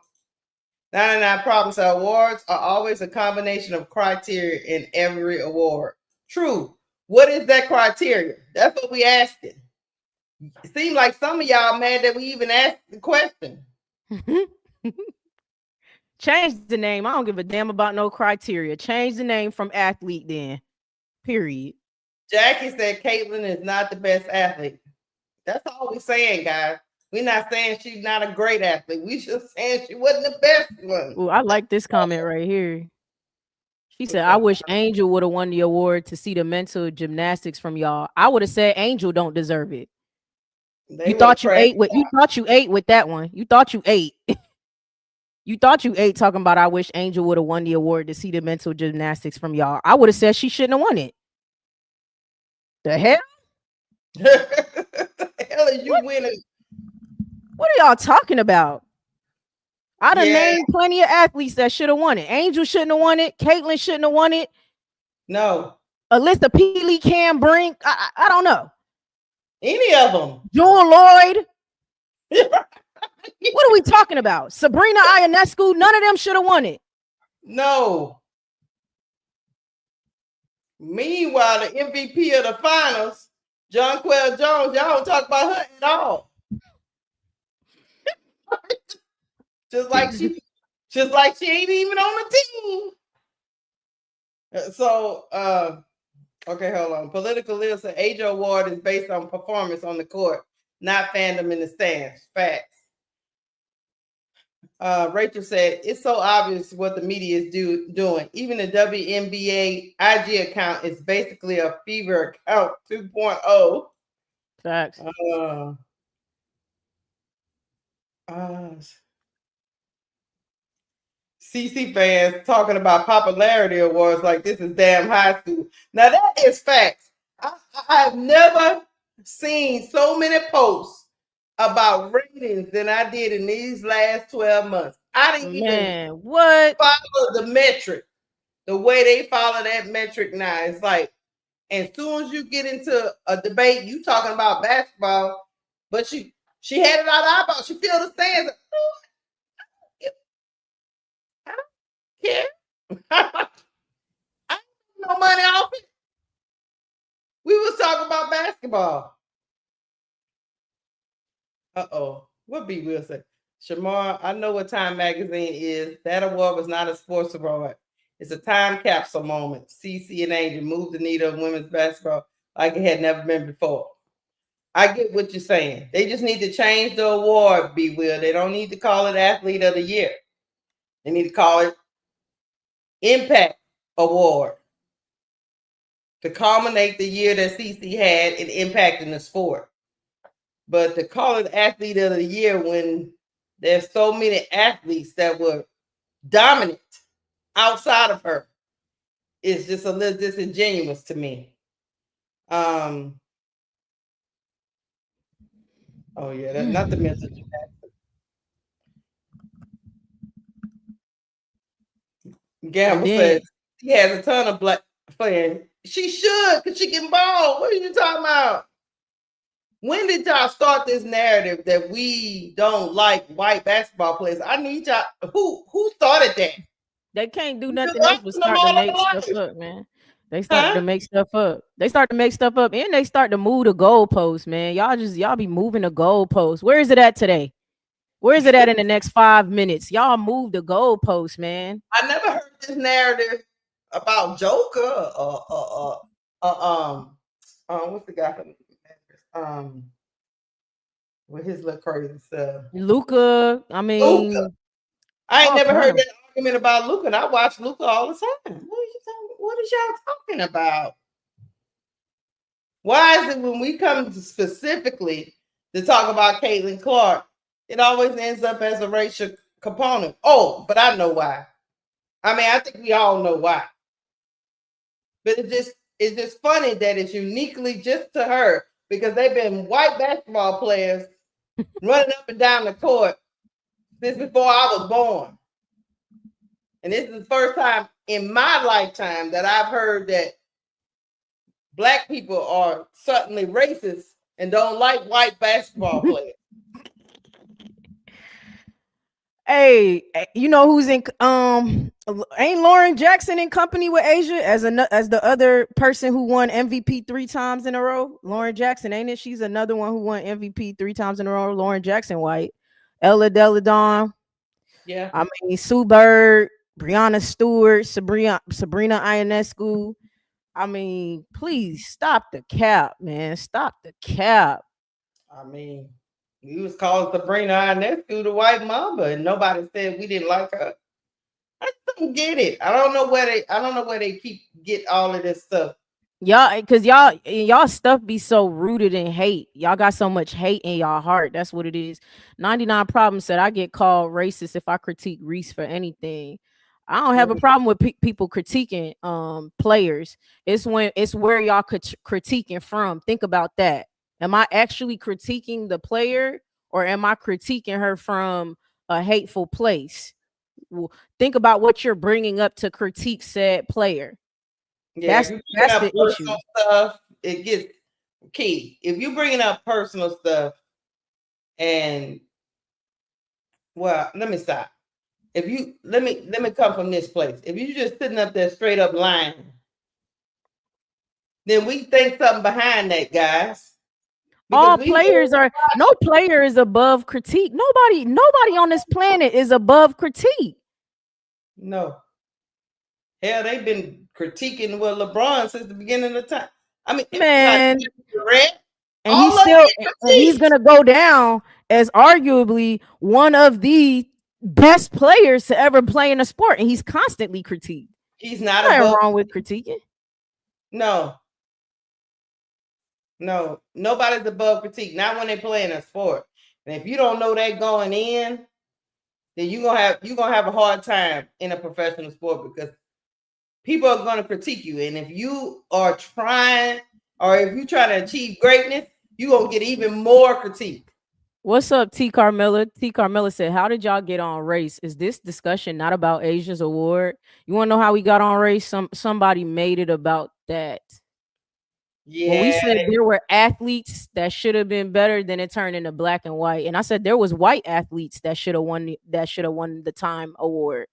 99 Problems. Awards are always a combination of criteria in every award. True. What is that criteria? That's what we asking. It seems like some of y'all mad that we even asked the question. Change the name. I don't give a damn about no criteria. Change the name from athlete then. Period. Jackie said Caitlin is not the best athlete. That's all we're saying, guys. We're not saying she's not a great athlete. We just saying she wasn't the best one. Ooh, I like this comment right here. She said, I wish Angel would have won the award to see the mental gymnastics from y'all. I would have said Angel don't deserve it. You thought you ate with that one. You thought you ate. You thought you ate talking about I wish Angel would have won the award to see the mental gymnastics from y'all. I would have said she shouldn't have won it. The hell? The hell are you winning? What are y'all talking about? I done named plenty of athletes that should have won it. Angel shouldn't have won it. Caitlin shouldn't have won it. No. Alyssa Peely, Cam Brink. I don't know. Any of them. Jewel Lloyd. What are we talking about? Sabrina Ionescu. None of them should have won it. No. Meanwhile, the MVP of the finals, Jonquel Jones, y'all don't talk about her at all. just like she ain't even on the team. So, okay, hold on. Political Lives an Age Award is based on performance on the court, not fandom in the stands. Facts. Rachel said, it's so obvious what the media is doing. Even the WNBA IG account is basically a fever account 2.0. Facts. CC fans talking about popularity awards like this is damn high school. Now that is facts. I have never seen so many posts about ratings than I did in these last 12 months. I didn't even follow the metric the way they follow that metric now. It's like, as soon as you get into a debate, you talking about basketball, but she had it out of eyeball. She filled the stands. I don't care. I ain't no money off it. We was talking about basketball. What B will say? Shamar, I know what Time Magazine is. That award was not a sports award. It's a time capsule moment. CC and Angel moved the needle of women's basketball like it had never been before. I get what you're saying. They just need to change the award, B Will. They don't need to call it Athlete of the Year. They need to call it Impact Award to culminate the year that CC had in impacting the sport. But to call it Athlete of the Year when there's so many athletes that were dominant outside of her is just a little disingenuous to me. Oh yeah, that's not the message. Gamble says he has a ton of black fans. She should, because she can ball. What are you talking about? When did y'all start this narrative that we don't like white basketball players? I need y'all. Who started that? They can't do nothing else but start to make stuff up, man. They start to make stuff up. They start to make stuff up, and they start to move the goalposts, man. Y'all be moving the goalposts. Where is it at today? Where is it at in the next 5 minutes? Y'all move the goalposts, man. I never heard this narrative about Joker. What's the guy from with his little crazy stuff? Luka. I mean, Luka. I ain't never heard that argument about Luka, and I watch Luka all the time. What is y'all talking about? Why is it when we come to specifically to talk about Caitlin Clark, it always ends up as a racial component? Oh, but I know why. I mean, I think we all know why. But it's just funny that it's uniquely just to her because they've been white basketball players running up and down the court since before I was born. And this is the first time in my lifetime that I've heard that black people are certainly racist and don't like white basketball players. Hey, you know who's in ain't Lauren Jackson in company with Asia as the other person who won MVP 3 times in a row? Lauren Jackson, ain't it? She's another one who won MVP 3 times in a row. Lauren Jackson White, Ella Deladon. Yeah. I mean, Sue Bird, Brianna Stewart, Sabrina Ionescu. I mean, please stop the cap, man. Stop the cap. I mean, we was calling Sabrina Ionescu the white mamba, and nobody said we didn't like her. I don't get it. I don't know where they get all of this stuff. Y'all, because y'all stuff be so rooted in hate. Y'all got so much hate in y'all heart. That's what it is. 99 Problems said I get called racist if I critique Reese for anything. I don't have a problem with people critiquing players. It's where y'all critiquing from. Think about that. Am I actually critiquing the player, or am I critiquing her from a hateful place? Well, think about what you're bringing up to critique said player. Yeah, that's the issue. Stuff, it gets key. If you're bringing up personal stuff, and well, let me stop. If you let me come from this place. If you just sitting up there straight up lying, then we think something behind that, guys. All players are no player is above critique. Nobody on this planet is above critique. No. Hell, they've been critiquing LeBron since the beginning of time. I mean, man, and he's gonna go down as arguably one of the best players to ever play in a sport, and he's constantly critiqued. He's not Nothing above. wrong with critiquing. No, nobody's above critique. Not when they play in a sport. And if you don't know that going in, then you're gonna have a hard time in a professional sport, because people are gonna critique you. And if you are trying, or if you're trying to achieve greatness, you're gonna get even more critique. What's up, T. Carmilla? T. Carmilla said, "How did y'all get on race? Is this discussion not about Asia's award? You want to know how we got on race? Somebody made it about that. When we said Yeah, there were athletes that should have been better, then it turned into black and white. And I said there was white athletes that should have won the time award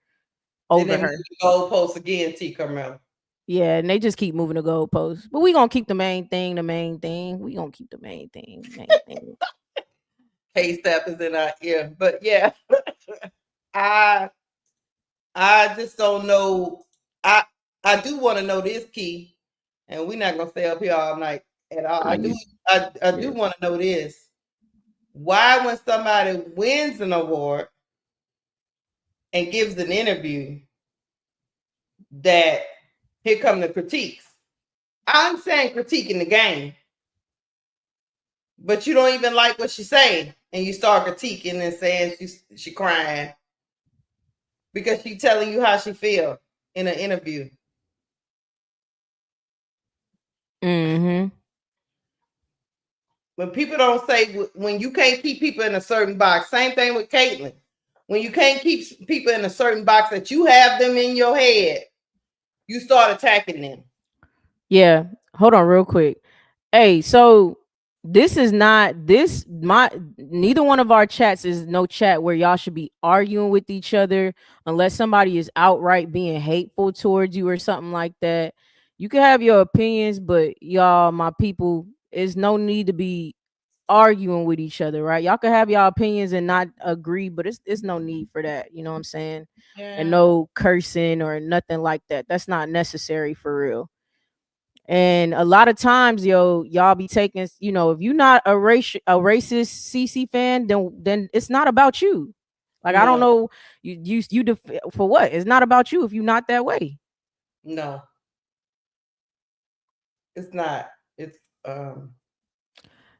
over then they her. move the goalposts again, T. Carmel. Yeah, and they just keep moving the goalposts. But we gonna keep the main thing, the main thing. We gonna keep the main thing, main thing. K-Step is in our ear. But yeah, I just don't know. I do want to know this, Key, and we're not gonna stay up here all night at all. I do want to know this. Why, when somebody wins an award and gives an interview, that here come the critiques? I'm saying critiquing the game, but you don't even like what she's saying, and you start critiquing and saying she crying because she's telling you how she feel in an interview. Mm-hmm. When people don't say, when you can't keep people in a certain box, same thing with Caitlin. When you can't keep people in a certain box that you have them in your head, you start attacking them. Yeah. Hold on real quick. Hey, so this is not neither one of our chats is no chat where y'all should be arguing with each other unless somebody is outright being hateful towards you or something like that. You can have your opinions, but y'all, my people, is no need to be arguing with each other, right? Y'all can have y'all opinions and not agree, but it's no need for that. You know what I'm saying? Yeah. And no cursing or nothing like that. That's not necessary for real. And a lot of times, y'all be taking, if you're not a racist CC fan, then it's not about you. Like, I don't know, for what? It's not about you if you're not that way. No, it's not. It's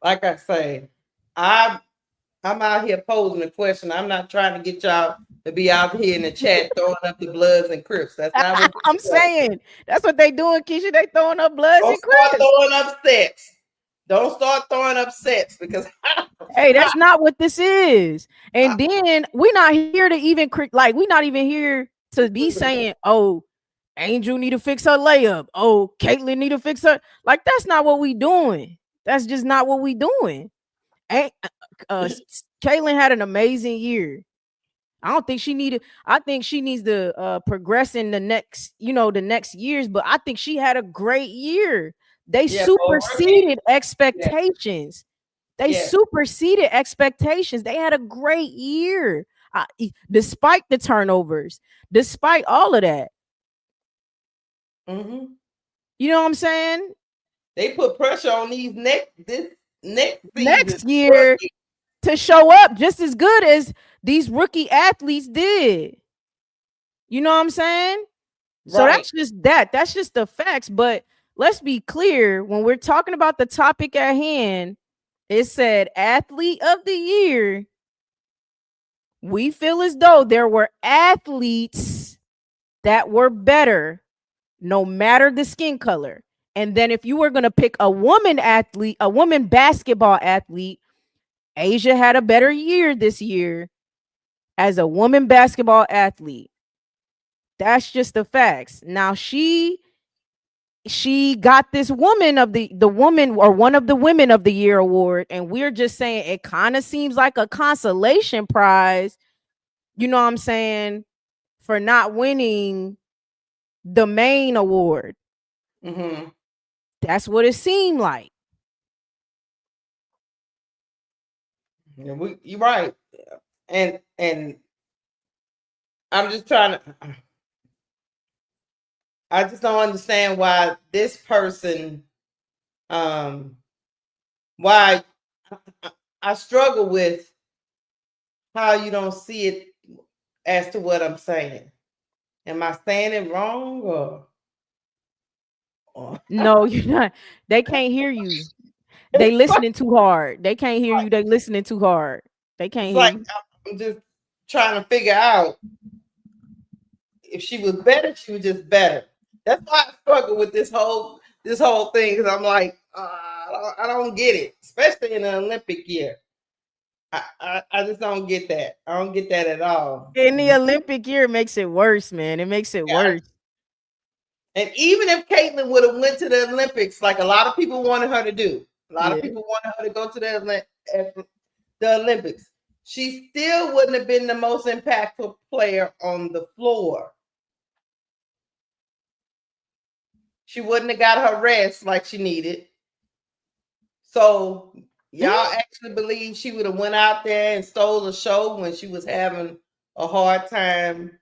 like I say, I'm out here posing a question. I'm not trying to get y'all to be out here in the chat throwing up the Bloods and Crips. That's not what I'm saying. That's what they doing, Keisha. They throwing up Bloods Don't and start Crips. throwing up sets. Don't start throwing up sets, because hey, that's not what this is. And then we're not here to even we're not even here to be saying, oh, Angel need to fix her layup. Oh, Caitlin need to fix her. Like, that's not what we doing. That's just not what we doing. Caitlin had an amazing year. I don't think she needed. I think she needs to progress in the next years. But I think she had a great year. They superseded expectations. They superseded expectations. They had a great year, despite the turnovers, despite all of that. Mm-hmm. You know what I'm saying? They put pressure on these next year to show up just as good as these rookie athletes did. You know what I'm saying? Right. So that's just that. That's just the facts. But let's be clear, when we're talking about the topic at hand, it said athlete of the year. We feel as though there were athletes that were better, no matter the skin color. And then if you were going to pick a woman basketball athlete, Asia had a better year this year as a woman basketball athlete. That's just the facts. Now she got this woman of the woman, or one of the women of the year award, and we're just saying it kind of seems like a consolation prize, you know what I'm saying, for not winning the main award. Mm-hmm. That's what it seemed like. Yeah, you're right. And I'm just trying to, I just don't understand why this person, why I struggle with how you don't see it. as to what I'm saying. Am I saying it wrong or No, you're not. They can't hear you. They listening too hard. They can't hear you. They listening too hard. They can't it's hear like you. I'm just trying to figure out if she was better, she was just better. That's why I struggle with this whole thing because I'm like, I don't get it, especially in the Olympic year. I just don't get that. I don't get that at all. In the Olympic year, it makes it worse, man. It makes it Yeah. worse. And even if Caitlin would have went to the Olympics, like a lot of people wanted her to do, a lot of Yeah. people wanted her to go to the Olympics, she still wouldn't have been the most impactful player on the floor. She wouldn't have got her rest like she needed. So y'all actually believe she would have went out there and stole the show when she was having a hard time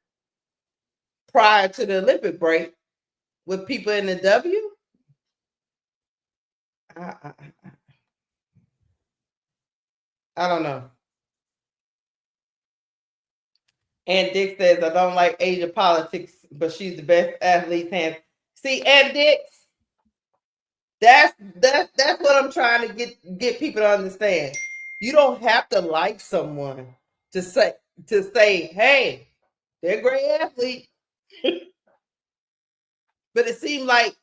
prior to the Olympic break with people in the W? I don't know. Aunt Dick says, I don't like Asia politics, but she's the best athlete. See, Aunt Dix, that's what I'm trying to get people to understand. You don't have to like someone to say, hey, they're a great athlete. But it seemed like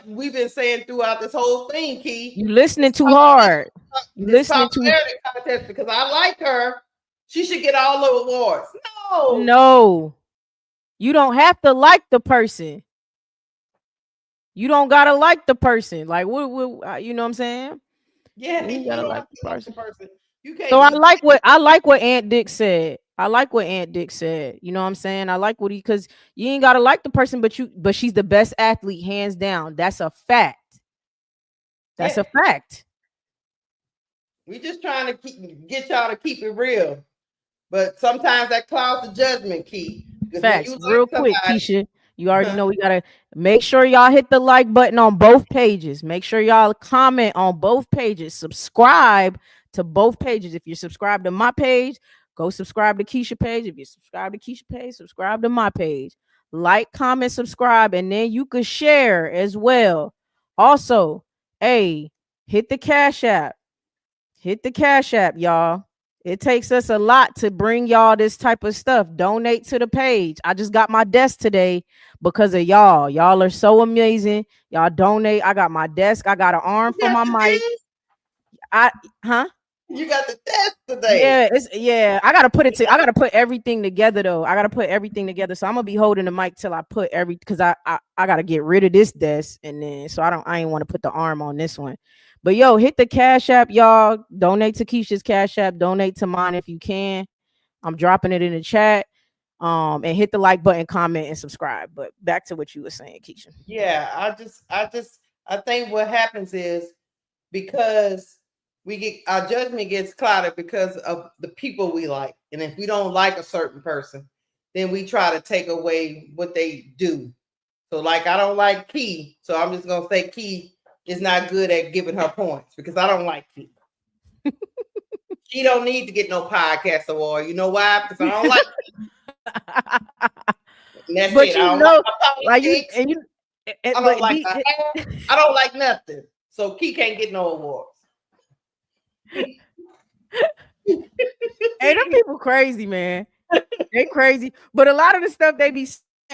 we've been saying throughout this whole thing, Key. You listening too hard. You listening too. Contest because I like her. She should get all the awards. No, you don't have to like the person. You don't gotta like the person. Like what you know what I'm saying? Yeah, you gotta like the person. You can't. So I like what Aunt Dick said. I like what Aunt Dick said. You know what I'm saying? I like what because you ain't gotta like the person, but she's the best athlete, hands down. That's a fact. That's a fact. We just trying to get y'all to keep it real. But sometimes that clouds the judgment, Key. Facts. Real quick, Keisha. You already know we gotta make sure y'all hit the like button on both pages. Make sure y'all comment on both pages. Subscribe to both pages. If you're subscribed to my page, go subscribe to Keisha page. If you subscribe to Keisha page, subscribe to my page. Like, comment, subscribe, and then you could share as well. Also, hey, hit the Cash App. Hit the Cash App, y'all. It takes us a lot to bring y'all this type of stuff. Donate to the page. I just got my desk today because of y'all. Y'all are so amazing. Y'all donate. I got my desk. I got an arm for my mic. You got the desk today. I gotta put everything together though. I gotta put everything together. So I'm gonna be holding the mic till I put because I gotta get rid of this desk and then so I ain't want to put the arm on this one. But yo, hit the Cash App, y'all. Donate to Keisha's Cash App. Donate to mine if you can. I'm dropping it in the chat. And hit the like button, comment, and subscribe. But back to what you were saying, Keisha. Yeah, I think what happens is because our judgment gets clouded because of the people we like. And if we don't like a certain person, then we try to take away what they do. So like I don't like Key, so I'm just gonna say Key is not good at giving her points because I don't like Key. She don't need to get no podcast award. You know why? Because I don't like That's but it. You know, like I don't like her hair. I don't like nothing. So Key can't get no awards. Hey, them people crazy, man. They crazy. But a lot of the stuff they be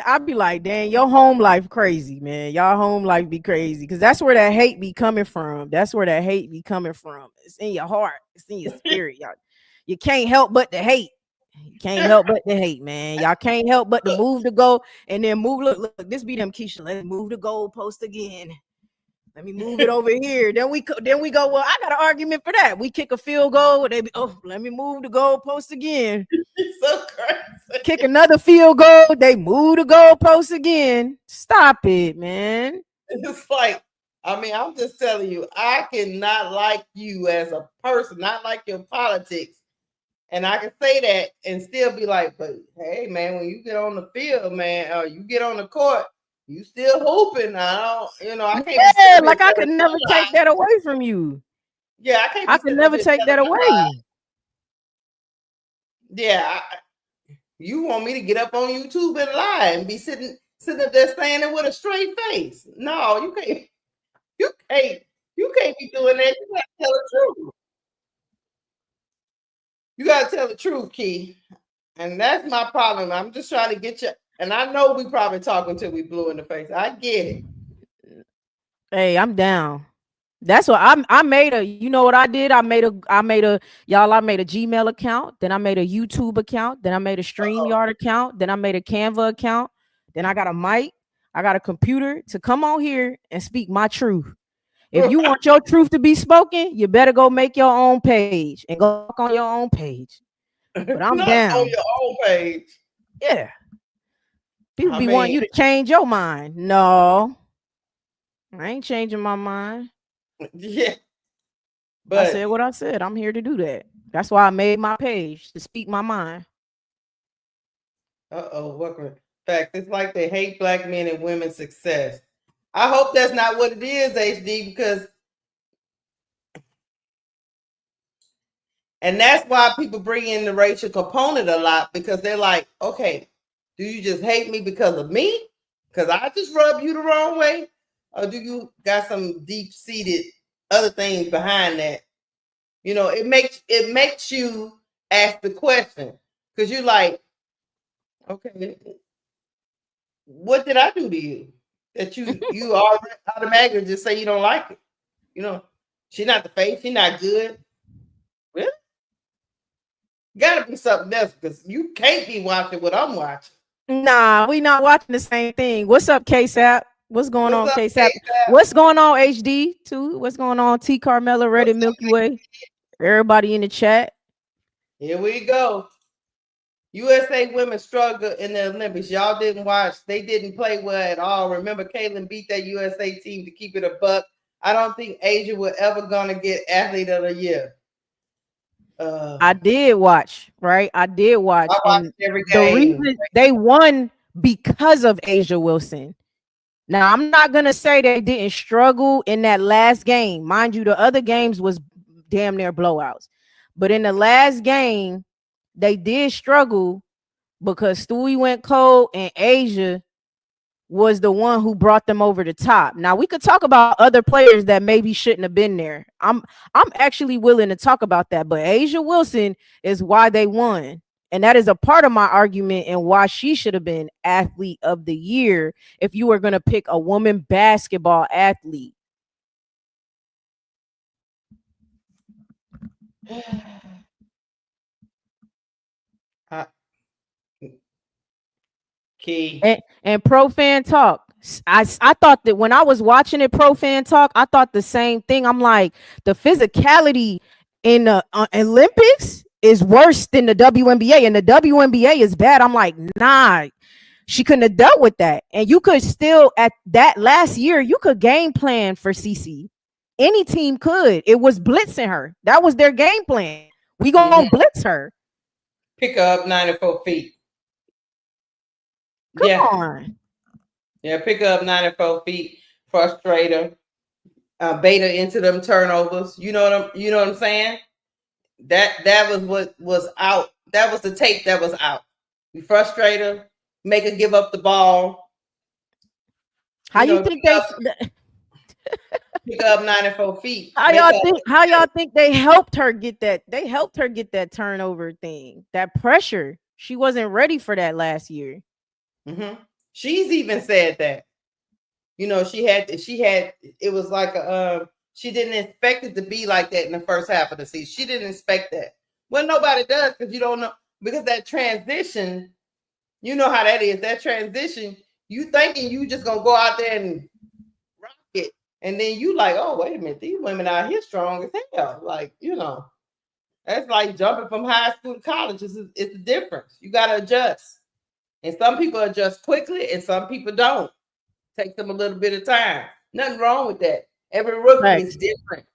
I'd be like, dang, your home life crazy, man. Y'all home life be crazy. Because that's where that hate be coming from. That's where that hate be coming from. It's in your heart. It's in your spirit, y'all. You can't help but to hate. You can't help but to hate, man. Y'all can't help but to move to go and then move. Look, this be them Keisha. Let's move the goalpost again. Let me move it over here. Then we go. Well, I got an argument for that. We kick a field goal. They be, let me move the goalpost again. It's so crazy. Kick another field goal. They move the goalpost again. Stop it, man. It's like, I mean, I'm just telling you, I cannot like you as a person, not like your politics. And I can say that and still be like, but hey, man, when you get on the field, man, you get on the court, you still hooping. I can't. Yeah, like I could never take that away from you. Yeah, I could never take that away. Yeah, You want me to get up on YouTube and lie and be sitting up there standing with a straight face? No, you can't. You can't be doing that. You gotta tell the truth. You gotta tell the truth, Key. And that's my problem. I'm just trying to get you. And I know we probably talking till we blue in the face. I get it. Hey, I'm down. That's what I made a, you know what I did? I made a Gmail account, then I made a YouTube account, then I made a StreamYard account, then I made a Canva account, then I got a mic, I got a computer to come on here and speak my truth. If you want your truth to be spoken, you better go make your own page and go on your own page. But I'm Not down. on your own page. Yeah. People wanting you to change your mind. No. I ain't changing my mind. Yeah. But I said what I said. I'm here to do that. That's why I made my page, to speak my mind. Welcome. In fact, it's like they hate Black men and women's success. I hope that's not what it is, HD, because and that's why people bring in the racial component a lot, because they're like, okay, do you just hate me because of me? Because I just rubbed you the wrong way? Or do you got some deep-seated other things behind that? You know, it makes you ask the question, because you're like, okay, what did I do to you that you automatically just say you don't like it? You know, she's not the face, she's not good. Really? Gotta be something else, because you can't be watching what I'm watching. Nah, we not watching the same thing. What's up, K-Sap? What's going on, K-Sap? What's going on, HD too? What's going on, T Carmella, Reddit Milky Way? Everybody in the chat. Here we go. USA women struggled in the Olympics. Y'all didn't watch. They didn't play well at all. Remember, Caitlin beat that USA team to keep it a buck. I don't think Asia will ever gonna get athlete of the year. I did watch, right? I did watch. I watched every game. The reason they won because of Asia Wilson. Now, I'm not gonna say they didn't struggle in that last game. Mind you, the other games was damn near blowouts. But in the last game, they did struggle because Stewie went cold and Asia was the one who brought them over the top. Now, we could talk about other players that maybe shouldn't have been there. I'm actually willing to talk about that, but Asia Wilson is why they won. And that is a part of my argument and why she should have been athlete of the year if you were going to pick a woman basketball athlete. Key. And Pro Fan Talk. I thought that when I was watching it, Pro Fan Talk, I thought the same thing. I'm like, the physicality in the Olympics is worse than the WNBA, and the WNBA is bad. I'm like, nah, she couldn't have dealt with that. And you could still, at that last year, you could game plan for CC. Any team could. It was blitzing her. That was their game plan. We gonna blitz her. Pick her up 94 feet. Come on. Yeah, pick her up 94 feet, frustrate her, bait her into them turnovers. You know what I'm saying? That was what was out. That was the tape that was out. We frustrate her, make her give up the ball. How you think they pick up 94 feet? How y'all think they helped her get that? They helped her get that turnover thing, that pressure. She wasn't ready for that last year. Mm-hmm. She's even said that. You know, she had. It was like she didn't expect it to be like that in the first half of the season. She didn't expect that. Well, nobody does, because you don't know, because that transition, you know how that is. That transition, you thinking you just gonna go out there and rock it, and then you like, oh, wait a minute, these women out here strong as hell. Like, you know, that's like jumping from high school to college. It's the difference. You got to adjust. And some people adjust quickly and some people don't. Take them a little bit of time. Nothing wrong with that. Every rookie is different.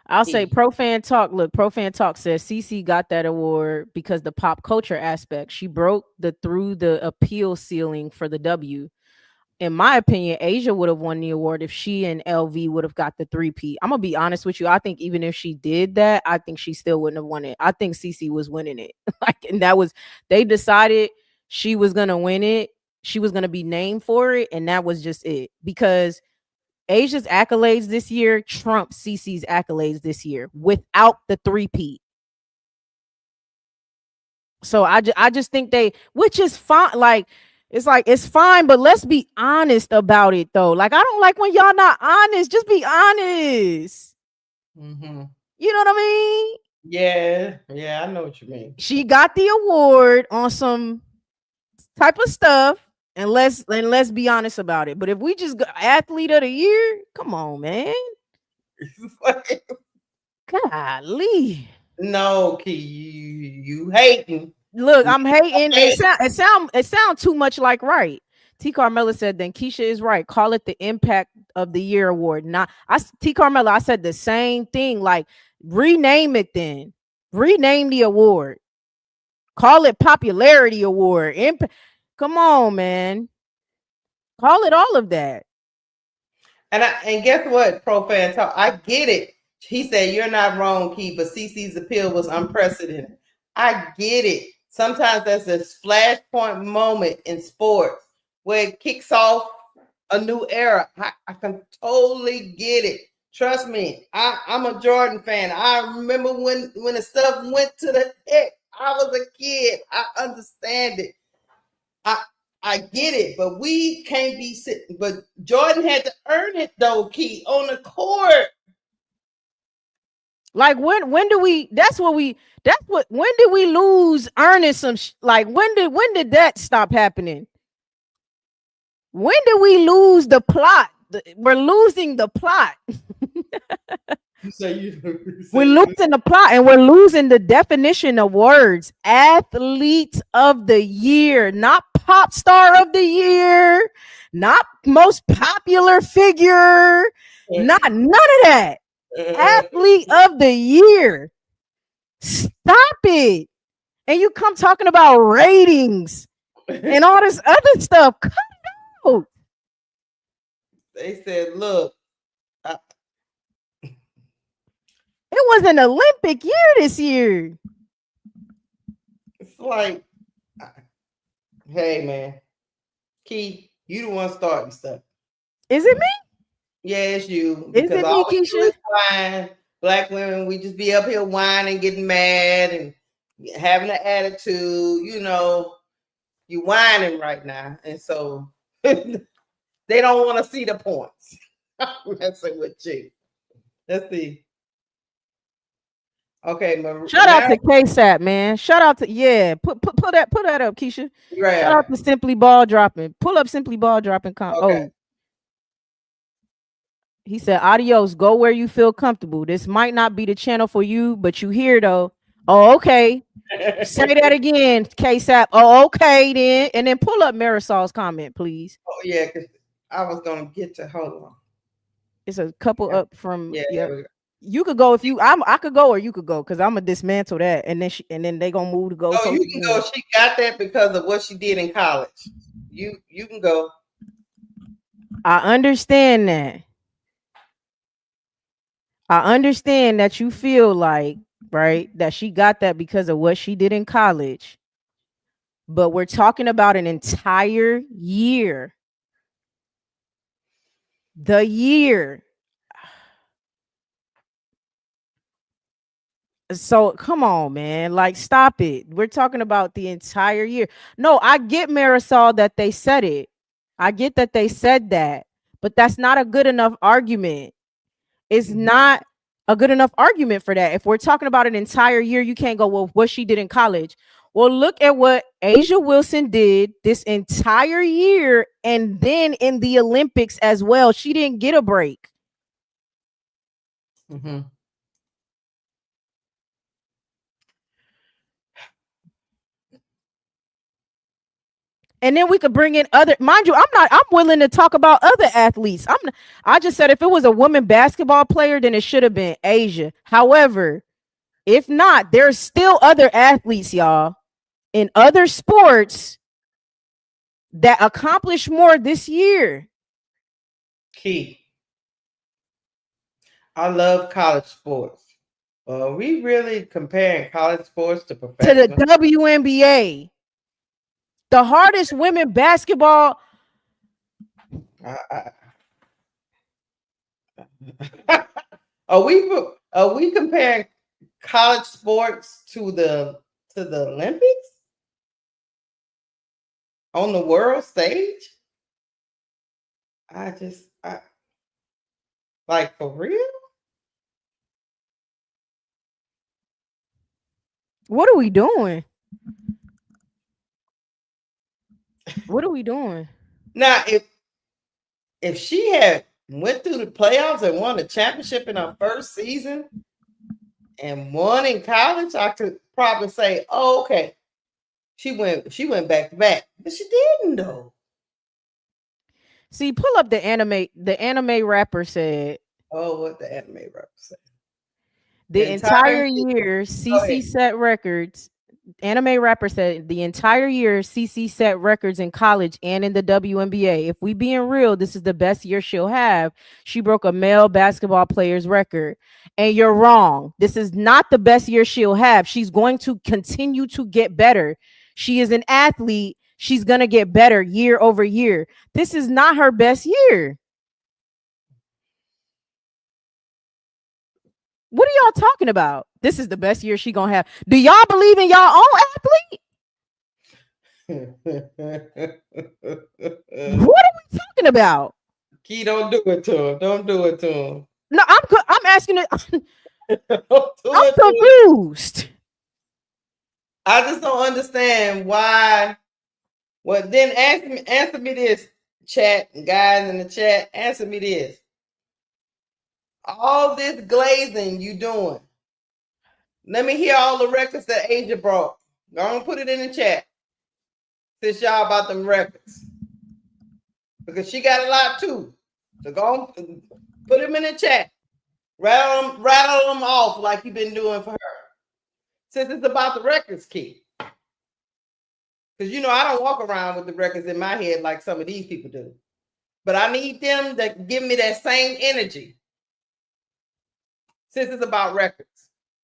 I'll say Pro Fan Talk. Look, Pro Fan Talk says CC got that award because the pop culture aspect. She broke through the appeal ceiling for the W. In my opinion, Asia would have won the award if she and LV would have got the 3-peat. I'm gonna be honest with you. I think even if she did that, I think she still wouldn't have won it. I think CC was winning it. And that was, they decided she was gonna win it. She was gonna be named for it, and that was just it. Because Asia's accolades this year trump CeCe's accolades this year without the three-peat. So I just think they, which is fine. Like it's fine, but let's be honest about it though. Like I don't like when y'all not honest. Just be honest. Mm-hmm. You know what I mean? Yeah, I know what you mean. She got the award on some type of stuff, and let's be honest about it. But if we just go athlete of the year, come on, man. Golly. No, Key, you hating. Look, I'm hating. It sound too much like right. T. Carmela said, then Keisha is right. Call it the impact of the year award. Not T. Carmela, I said the same thing. Like, rename it then. Rename the award. Call it popularity award. Come on, man. Call it all of that. And guess what, Pro Fan Talk? I get it. He said, you're not wrong, Key, but CeCe's appeal was unprecedented. I get it. Sometimes that's a flashpoint moment in sports where it kicks off a new era. I can totally get it. Trust me, I'm a Jordan fan. I remember when the stuff went to the heck. I was a kid. I understand it. I get it, but we can't be sitting. But Jordan had to earn it though, Key, on the court. Like when do we? When did we lose earning some? Like when did that stop happening? When did we lose the plot? We're losing the plot. We're losing the plot, and we're losing the definition of words. Athlete of the year, not pop star of the year, not most popular figure, not none of that. Athlete of the year. Stop it. And you come talking about ratings and all this other stuff. Cut it out. They said, look, it was an Olympic year this year. It's like, hey, man. Key, you the one starting stuff. Is it me? Yeah, it's you. Is it me, Keisha? Whine. Black women, we just be up here whining, getting mad, and having an attitude. You know, you whining right now, and so they don't want to see the points. I'm messing with you. Let's see. Okay, shout out to KSAP, man. Shout out to put that up, Keisha. Right. Shout out to Simply Ball Dropping. Pull up Simply Ball Dropping. Okay. Oh. He said, adios, go where you feel comfortable. This might not be the channel for you, but you here though. Oh, okay. Say that again, KSAP. Oh, okay then. And then pull up Marisol's comment, please. Oh, yeah, because I was gonna get to hold on. It's a couple up from yeah. You could go if you I could go or you could go because I'm gonna dismantle that and then they gonna move to go. Oh, you can go. She got that because of what she did in college. You can go. I understand that. I understand that you feel like, right, that she got that because of what she did in college. But we're talking about an entire year. The year. So come on, man. Like, stop it. We're talking about the entire year. No, I get, Marisol, that they said it. I get that they said that, but that's not a good enough argument. It's not a good enough argument for that. If we're talking about an entire year, you can't go, well, what she did in college. Well, look at what A'ja Wilson did this entire year, and then in the Olympics as well. She didn't get a break. Mm-hmm. And then we could bring in other, mind you, I'm willing to talk about other athletes. I just said if it was a woman basketball player, then it should have been A'ja. However, if not, there's still other athletes, y'all, in other sports that accomplished more this year. Key. I love college sports. Are we really comparing college sports to professional? To the WNBA. The hardest women basketball. Are we comparing college sports to the Olympics on the world stage? I like, for real? What are we doing? What are we doing? Now, if she had went through the playoffs and won a championship in her first season and won in college, I could probably say, oh, okay, she went back to back. But she didn't, though. See, pull up the anime. The anime rapper said Oh, what the anime rapper said. the entire year CC set records. Anime rapper said the entire year CC set records in college and in the WNBA. If we being real, this is the best year she'll have. She broke a male basketball player's record. And you're wrong. This is not the best year she'll have. She's going to continue to get better. She is an athlete. She's going to get better year over year. This is not her best year. What are y'all talking about? This is the best year she gonna have. Do y'all believe in y'all own athlete? What are we talking about? Key, don't do it to him. Don't do it to him. No, I'm asking it. I'm confused. I just don't understand why. Well, then answer me this, chat, guys in the chat. Answer me this. All this glazing you doing. Let me hear all the records that Asia brought. Go on, put it in the chat. Since y'all about them records. Because she got a lot too. So go on, put them in the chat. Rattle them off like you've been doing for her. Since it's about the records, Key. Because I don't walk around with the records in my head like some of these people do. But I need them to give me that same energy. Since it's about records.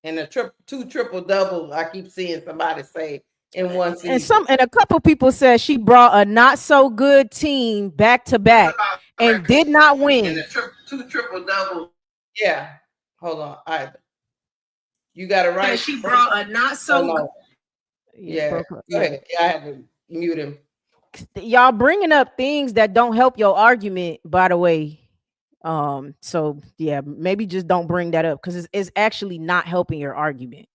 And a two triple-double, I keep seeing somebody say in one season. And a couple people said she brought a not so good team back to back and did not win. And two triple-double. Yeah. Hold on. You got it right. She brought a not so good. Yeah. Go ahead. Yeah, I had to mute him. Y'all bringing up things that don't help your argument, by the way. So yeah, maybe just don't bring that up because it's actually not helping your argument.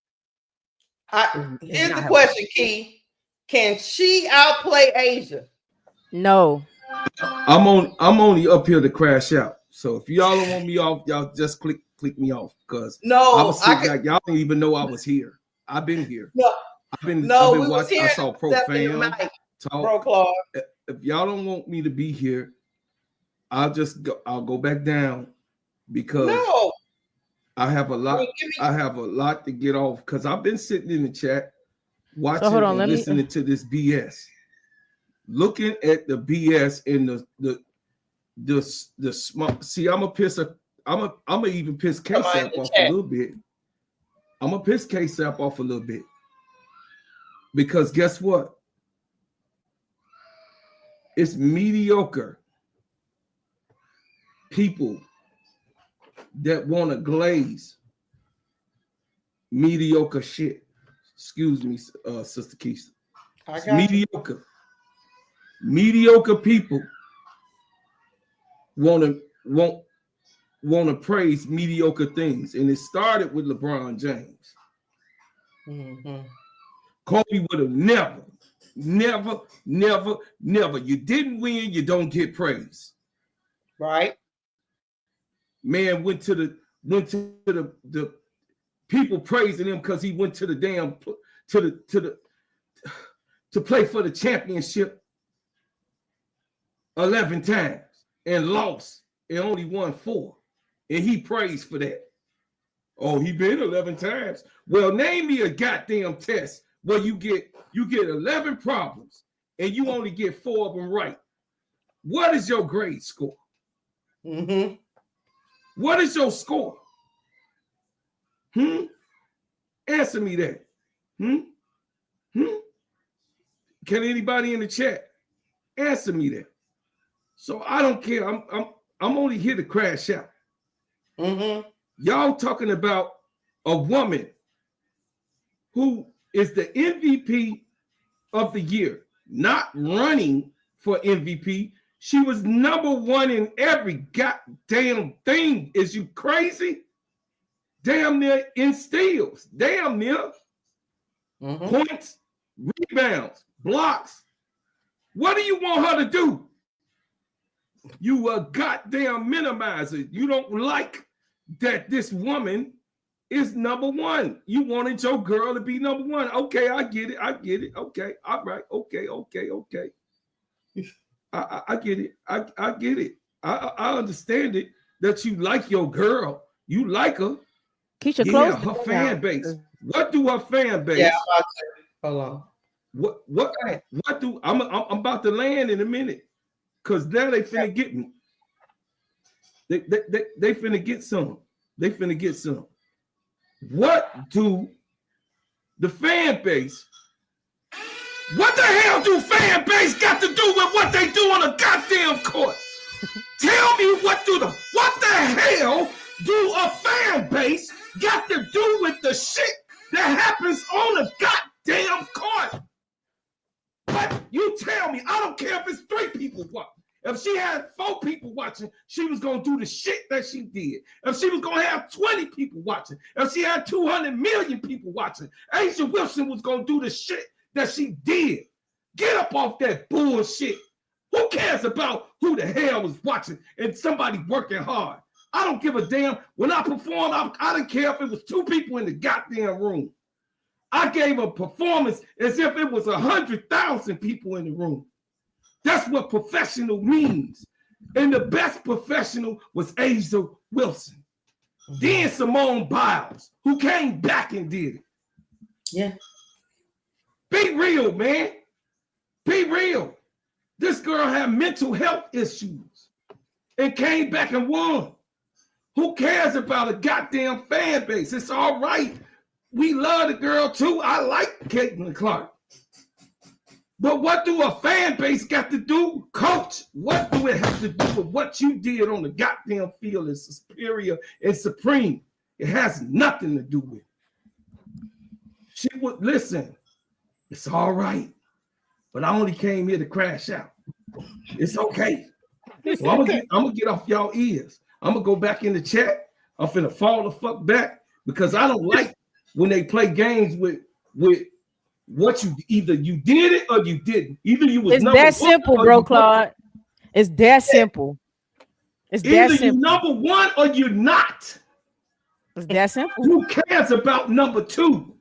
Here's the question, Key. Can she outplay Asia? No. I'm only up here to crash out. So if y'all don't want me off, y'all just click me off because I was sitting like y'all didn't even know I was here. I've been here. No, I've been we watching. I saw Profam talk. Claude. If y'all don't want me to be here, I'll go back down because I have a lot. I have a lot to get off because I've been sitting in the chat watching and listening to this BS, looking at the BS and the smart. See, I'm gonna even piss K-Sap off a little bit. I'm gonna piss K-Sap off a little bit because guess what? It's mediocre people that want to glaze mediocre shit. Excuse me, Sister Keisha. It's mediocre. Mediocre people want to praise mediocre things, and it started with LeBron James. Mm-hmm. Kobe would have never. You didn't win, you don't get praise. Right. Man went to the people praising him because he went to the damn to play for the championship 11 times and lost and only won 4. And he praised for that. Oh, he been 11 times. Well, name me a goddamn test where you get 11 problems and you only get 4 of them right. What is your grade score? Mm-hmm. What is your score? Answer me that. Can anybody in the chat answer me that? So I don't care. I'm only here to crash out. Mm-hmm. Y'all talking about a woman who is the MVP of the year, not running for MVP. She was number one in every goddamn thing. Is you crazy? Damn near in steals. Damn near points, rebounds, blocks. What do you want her to do? You a goddamn minimizer. You don't like that this woman is number one. You wanted your girl to be number one. Okay, I get it. Okay, all right. Okay. I get it. I get it. I understand it that you like your girl. You like her. Keisha, yeah, her fan base. What do her fan base? Yeah, hold on. What do I'm about to land in a minute, because now they finna get me. They finna get some. They finna get some. What do the fan base? What the hell do fan base got to do with what they do on a goddamn court? Tell me what the hell do a fan base got to do with the shit that happens on a goddamn court? What? You tell me. I don't care if it's 3 people watching. If she had 4 people watching, she was going to do the shit that she did. If she was going to have 20 people watching, if she had 200 million people watching, Asia Wilson was going to do the shit that she did. Get up off that bullshit. Who cares about who the hell was watching and somebody working hard? I don't give a damn. When I performed, I didn't care if it was 2 people in the goddamn room. I gave a performance as if it was 100,000 people in the room. That's what professional means. And the best professional was Asia Wilson. Then Simone Biles, who came back and did it. Yeah. Be real, man. Be real. This girl had mental health issues and came back and won. Who cares about a goddamn fan base? It's all right. We love the girl too. I like Caitlin Clark. But what do a fan base got to do? Coach, what do it have to do with what you did on the goddamn field is superior and supreme? It has nothing to do with it. She would listen. It's all right. But I only came here to crash out. It's okay. So I'm gonna get off y'all ears. I'm gonna go back in the chat. I'm finna fall the fuck back because I don't like when they play games with what you either you did it or you didn't. Either you was it's that simple, bro, Claude. It's that simple. It's either that simple. You number one or you're not. It's that simple. Who cares about number 2?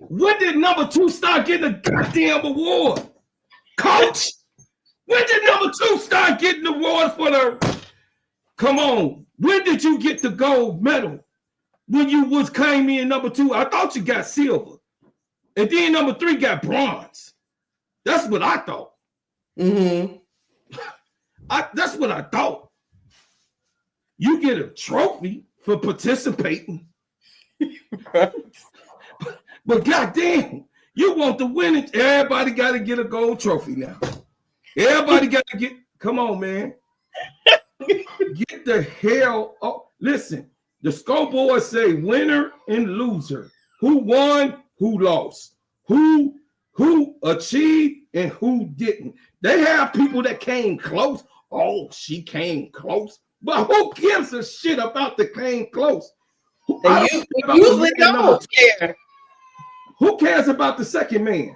When did number 2 start getting a goddamn award? Coach, when did number 2 start getting the award for the? Come on, when did you get the gold medal? When you came in number 2, I thought you got silver. And then number 3 got bronze. That's what I thought. Mm-hmm. That's what I thought. You get a trophy for participating. But goddamn, you want to win it. Everybody got to get a gold trophy now. Everybody got to get, come on, man. Get the hell up. Listen, the scoreboard say winner and loser. Who won? Who lost? Who achieved and who didn't? They have people that came close. Oh, she came close. But who gives a shit about the came close? They usually don't care. Who cares about the second man?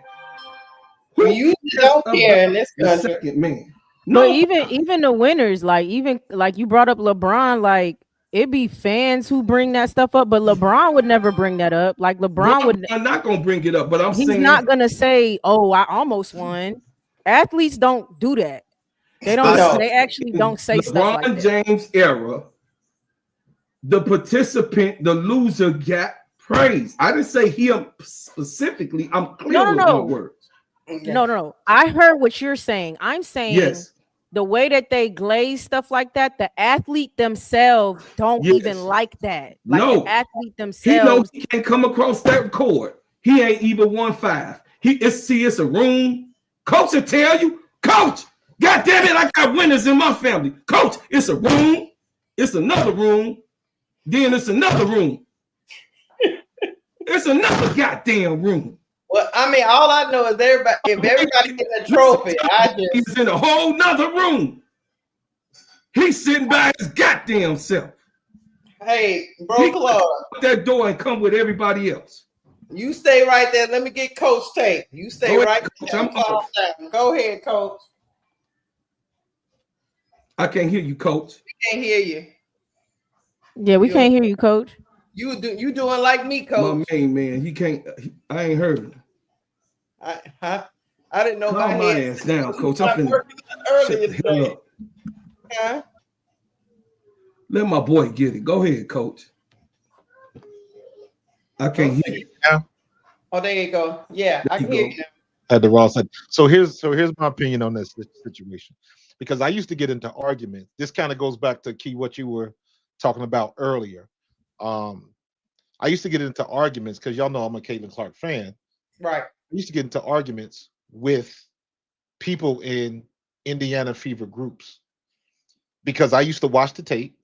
Who usually don't care in this country. The second man. No, but even the winners, like you brought up LeBron, like it be fans who bring that stuff up, but LeBron would never bring that up. Like I'm not gonna bring it up, but he's not gonna say, "Oh, I almost won." Athletes don't do that. They don't. They actually don't say stuff like that. LeBron James era, the participant, the loser got praise. I didn't say him specifically. I'm clear with my words. No. I heard what you're saying. I'm saying the way that they glaze stuff like that, the athlete themselves don't even like that. Like the athlete themselves. He knows he can't come across that court. He ain't even 1-5. It's a room. Coach will tell you, Coach, God damn it, I got winners in my family. Coach, it's a room, it's another room, then it's another room. It's another goddamn room. Well, I mean, all I know is if everybody getting a trophy, he's in a whole nother room. He's sitting by his goddamn self. Hey, bro, Claude, that door and come with everybody else. You stay right there. Let me get Coach tape. You stay right there. Go ahead, Coach. I can't hear you, Coach. We can't hear you. Yeah, we can't hear you, Coach. You doing like me, Coach. My main man, he can't. I ain't heard him. I didn't know. Calm my ass down, Coach. I'm finna earlier shut the hell up. Huh? Let my boy get it. Go ahead, Coach. I can't hear you. Oh, there you go. Yeah, I can hear you now. At the raw side. So here's my opinion on this situation, because I used to get into arguments. This kind of goes back to Key what you were talking about earlier. I used to get into arguments because y'all know I'm a Caitlin Clark fan. Right. I used to get into arguments with people in Indiana Fever groups because I used to watch the tape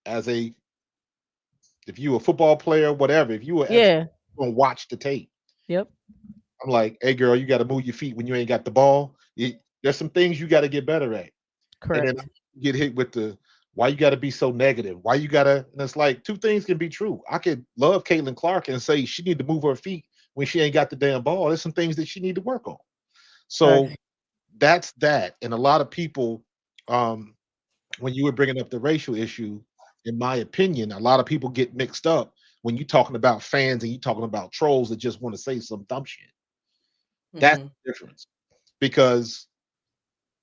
if you were a football player, whatever, if you were going to watch the tape. Yep. I'm like, hey girl, you got to move your feet when you ain't got the ball. There's some things you got to get better at. Correct. And then I get hit with the why you got to be so negative. Why you got to? And it's like two things can be true. I could love Caitlin Clark and say she need to move her feet when she ain't got the damn ball. There's some things that she need to work on. So that's that. And a lot of people, when you were bringing up the racial issue, in my opinion, a lot of people get mixed up when you're talking about fans and you're talking about trolls that just want to say some dumb shit. That's the difference. Because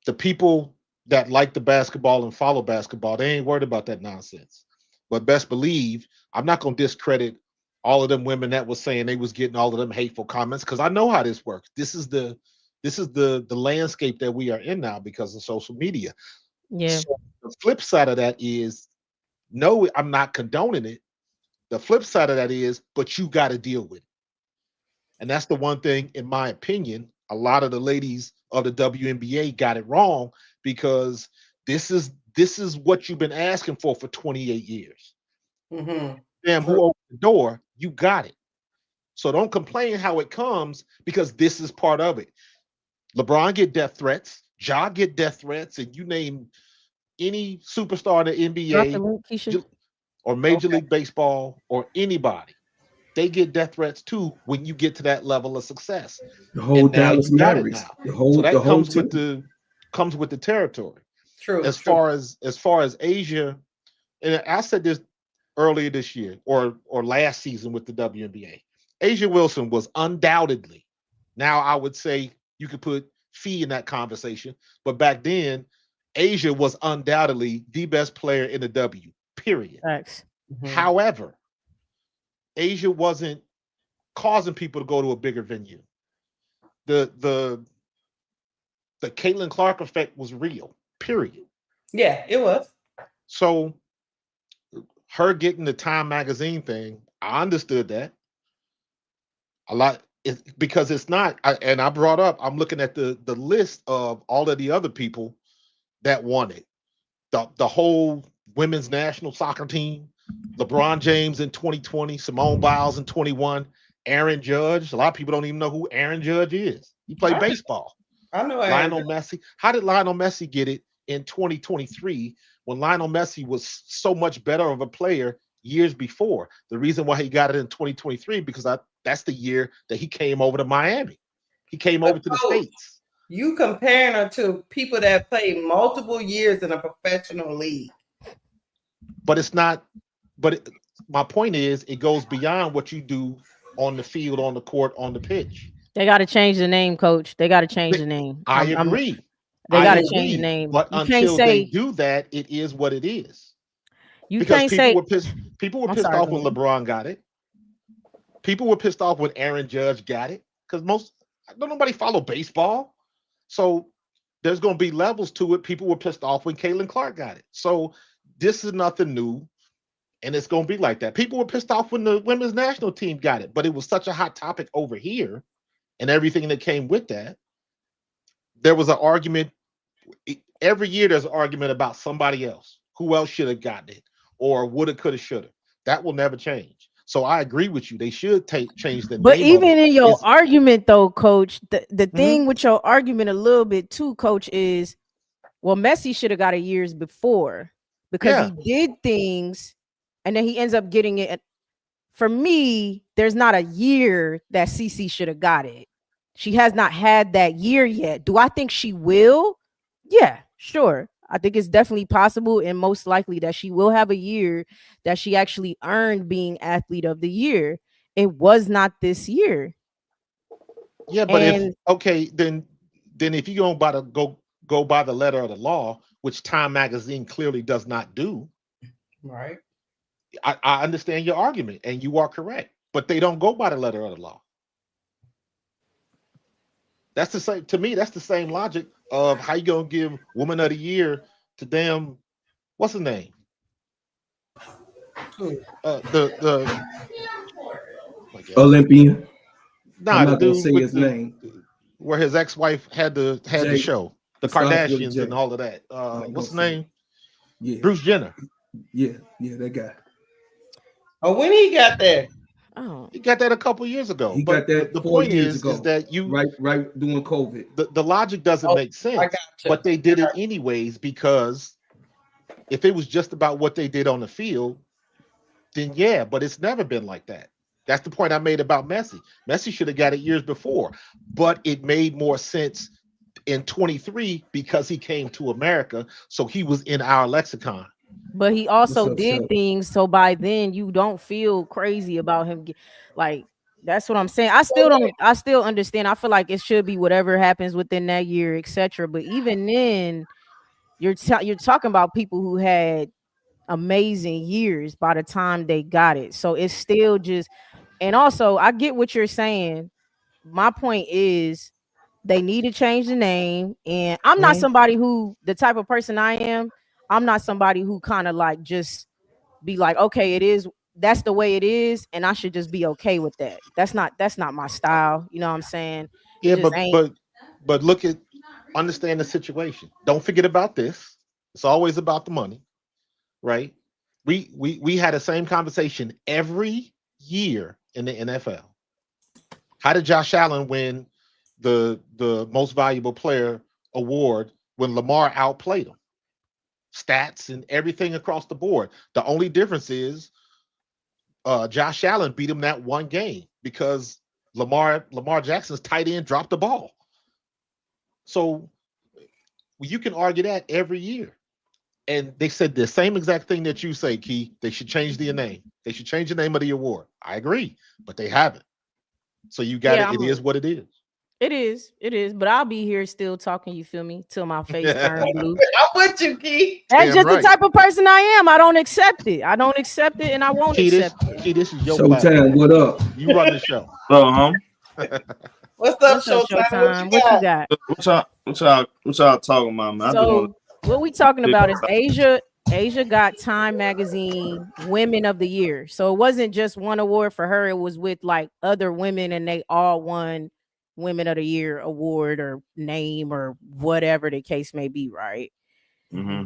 the people that like the basketball and follow basketball, they ain't worried about that nonsense. But best believe, I'm not going to discredit all of them women that was saying they was getting all of them hateful comments, because I know how this works. This is the landscape that we are in now because of social media. Yeah. So the flip side of that is, no, I'm not condoning it. The flip side of that is, but you got to deal with it. And that's the one thing, in my opinion, a lot of the ladies of the WNBA got it wrong, because this is what you've been asking for 28 years. Damn, who opened the door? You got it. So don't complain how it comes, because this is part of it. LeBron get death threats, Ja get death threats, and you name any superstar in the NBA or Major League Baseball or anybody, they get death threats too when you get to that level of success. The whole Dallas Mavericks. So that comes with the territory. True. As far as Asia, and I said this earlier this year or last season with the WNBA, Asia Wilson was undoubtedly, now I would say you could put Fee in that conversation, but back then, Asia was undoubtedly the best player in the W, period. Thanks. However, Asia wasn't causing people to go to a bigger venue. The Caitlin Clark effect was real, period. Yeah, it was. So her getting the Time magazine thing, I understood that a lot, because it's not, and I brought up, I'm looking at the list of all of the other people that won it. The whole women's national soccer team, LeBron James in 2020, Simone Biles in 21, Aaron Judge. A lot of people don't even know who Aaron Judge is. He played baseball. I know Lionel Messi. How did Lionel Messi get it in 2023 when Lionel Messi was so much better of a player years before? The reason why he got it in 2023 because that's the year that he came over to Miami. He came over to the States. You comparing her to people that played multiple years in a professional league. But it's not, my point is, it goes beyond what you do on the field, on the court, on the pitch. They got to change the name, Coach. They got to change the name. I agree. They got to change the name. But until they do that, it is what it is. You can't say people were pissed off when LeBron got it. People were pissed off when Aaron Judge got it, because nobody follow baseball. So there's going to be levels to it. People were pissed off when Caitlin Clark got it. So this is nothing new, and it's going to be like that. People were pissed off when the women's national team got it, but it was such a hot topic over here and everything that came with that. there was an argument. Every year there's an argument about somebody else. Who else should have gotten it? Or woulda, coulda, shoulda. That will never change. So I agree with you. They should change the But name even of it. in your argument, though, Coach, the thing Mhm. with your argument a little bit too, Coach, is well, Messi should have got it years before because Yeah. he did things and then he ends up getting it. For me, there's not a year that CC should have got it. She has not had that year yet. Do I think she will? Yeah, sure. I think it's definitely possible and most likely that she will have a year that she actually earned being athlete of the year. It was not this year. Yeah, but And then if you go by the letter of the law, which Time Magazine clearly does not do, right? I understand your argument, and you are correct, but they don't go by the letter of the law. That's the same to me. That's the same logic of how you gonna give Woman of the Year to damn what's his name? The Olympian. Nah, I'm the not gonna dude say with his name. Where his ex-wife had the show, the Kardashians and all of that. What's his name? Yeah, Bruce Jenner. Yeah, that guy. Oh, when he got there? Oh, he got that a couple years ago. He but got that the 4 point years is ago. that you right during COVID. The logic doesn't make sense, but they did it anyways because if it was just about what they did on the field, then yeah, but it's never been like that. That's the point I made about Messi. Messi should have got it years before, but it made more sense in 23 because he came to America, so he was in our lexicon. But he also did things, so by then you don't feel crazy about him. Like that's what I'm saying. I still don't. I still understand. I feel like it should be whatever happens within that year, etc. But even then, you're talking about people who had amazing years by the time they got it. So it's still just. And also, I get what you're saying. My point is, they need to change the name. And I'm not somebody who, the type of person I am, I'm not somebody who kind of like just be like, okay, that's the way it is, and I should just be okay with that. That's not my style. You know what I'm saying? It Yeah, just ain't. but understand the situation. Don't forget about this. It's always about the money, right? We had the same conversation every year in the NFL. How did Josh Allen win the most valuable player award when Lamar outplayed him? Stats and everything across the board. The only difference is Josh Allen beat him that one game because Lamar Jackson's tight end dropped the ball. So you can argue that every year. And they said the same exact thing that you say, Key. They should change the name. They should change the name of the award. I agree, but they haven't. So you got it. It is what it is. It is. But I'll be here still talking. You feel me? Till my face turns blue. I'm with you, Key. That's just the type of person I am. I don't accept it. I don't accept it, and I won't accept it. Key, this is your Showtime. What up? You run the show. What's up, Showtime? What you got? What y'all talking about, man? So what we talking about is Asia. Asia got Time Magazine Women of the Year. So it wasn't just one award for her. It was with like other women, and they all won Women of the Year award or name or whatever the case may be, right? Mm-hmm.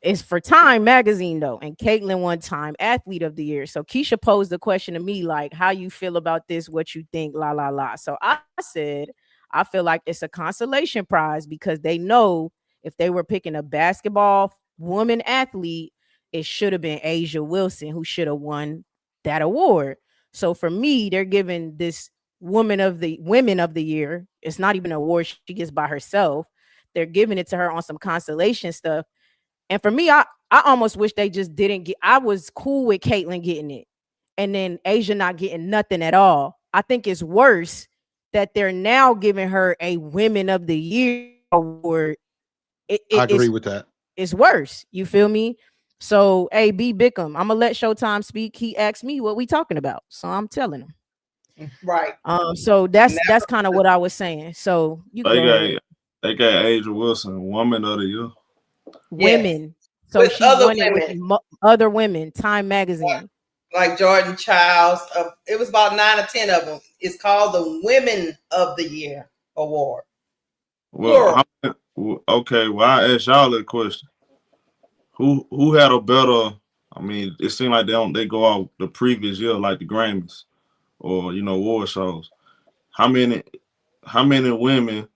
It's for Time Magazine though, and Caitlin won Time Athlete of the Year. So Keisha posed the question to me like, how you feel about this, what you think, la la la. So I said I feel like it's a consolation prize because they know if they were picking a basketball woman athlete, it should have been Asia Wilson who should have won that award. So for me, they're giving this Women of the Year. It's not even an award she gets by herself. They're giving it to her on some consolation stuff. And for me, I almost wish they just didn't get. I was cool with Caitlin getting it, and then Asia not getting nothing at all. I think it's worse that they're now giving her a Women of the Year award. I agree with that. It's worse. You feel me? So, hey, B Bickham, I'm gonna let Showtime speak. He asked me what we talking about, so I'm telling him. Right. So that's kind of what I was saying. So you they got Asia Wilson Woman of the Year. Women. So with she other won women. it with other women. Time Magazine. Like Jordan Childs. It was about 9 or 10 of them. It's called the Women of the Year Award. Well, okay. Well, I asked y'all a question. Who had a better? I mean, it seemed like they go out the previous year, like the Grammys or award shows. How many women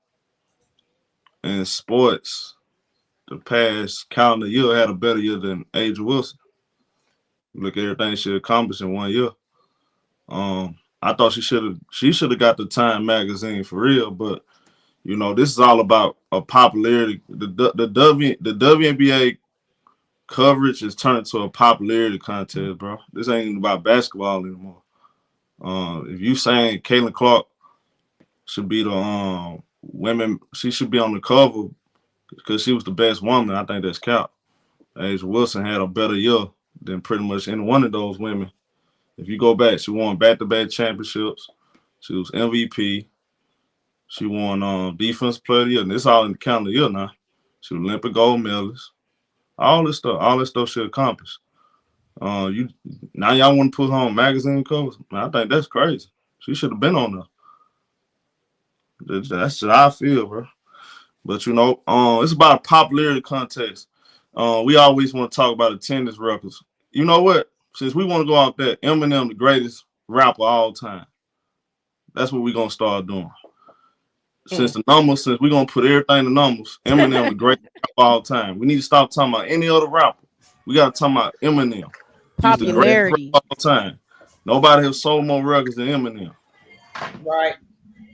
in sports the past calendar year had a better year than A'ja Wilson? Look at everything she accomplished in 1 year. I thought she should have got the Time magazine for real, but this is all about a popularity. The WNBA coverage is turning into a popularity contest, bro. This ain't even about basketball anymore. If you saying Caitlin Clark should be the women, she should be on the cover because she was the best woman. I think that's cap. A'ja Wilson had a better year than pretty much any one of those women. If you go back, she won back-to-back championships. She was MVP. She won Defense Player of the Year, and it's all in the calendar year now. She was Olympic gold medalist. All this stuff she accomplished. Now y'all want to put her on magazine covers? Man, I think that's crazy. She should have been on there. That's how I feel, bro. But it's about a popularity contest. We always want to talk about attendance records. You know what? Since we want to go out there, Eminem, the greatest rapper of all time. That's what we're gonna start doing. Since we're gonna put everything in numbers, Eminem, the greatest rapper of all time. We need to stop talking about any other rapper. We gotta talk about Eminem. He's the greatest rapper of all time. Nobody has sold more records than Eminem. Right.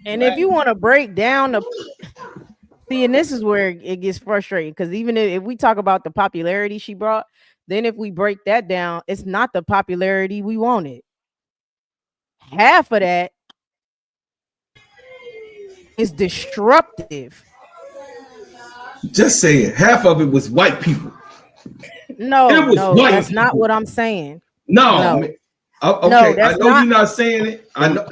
And if you want to break down and this is where it gets frustrating, because even if we talk about the popularity she brought, then if we break that down, it's not the popularity we wanted. Half of that is destructive. Just say it. Half of it was white people. No, that's people. Not what I'm saying. No. Okay, no, I know you're not saying it. No.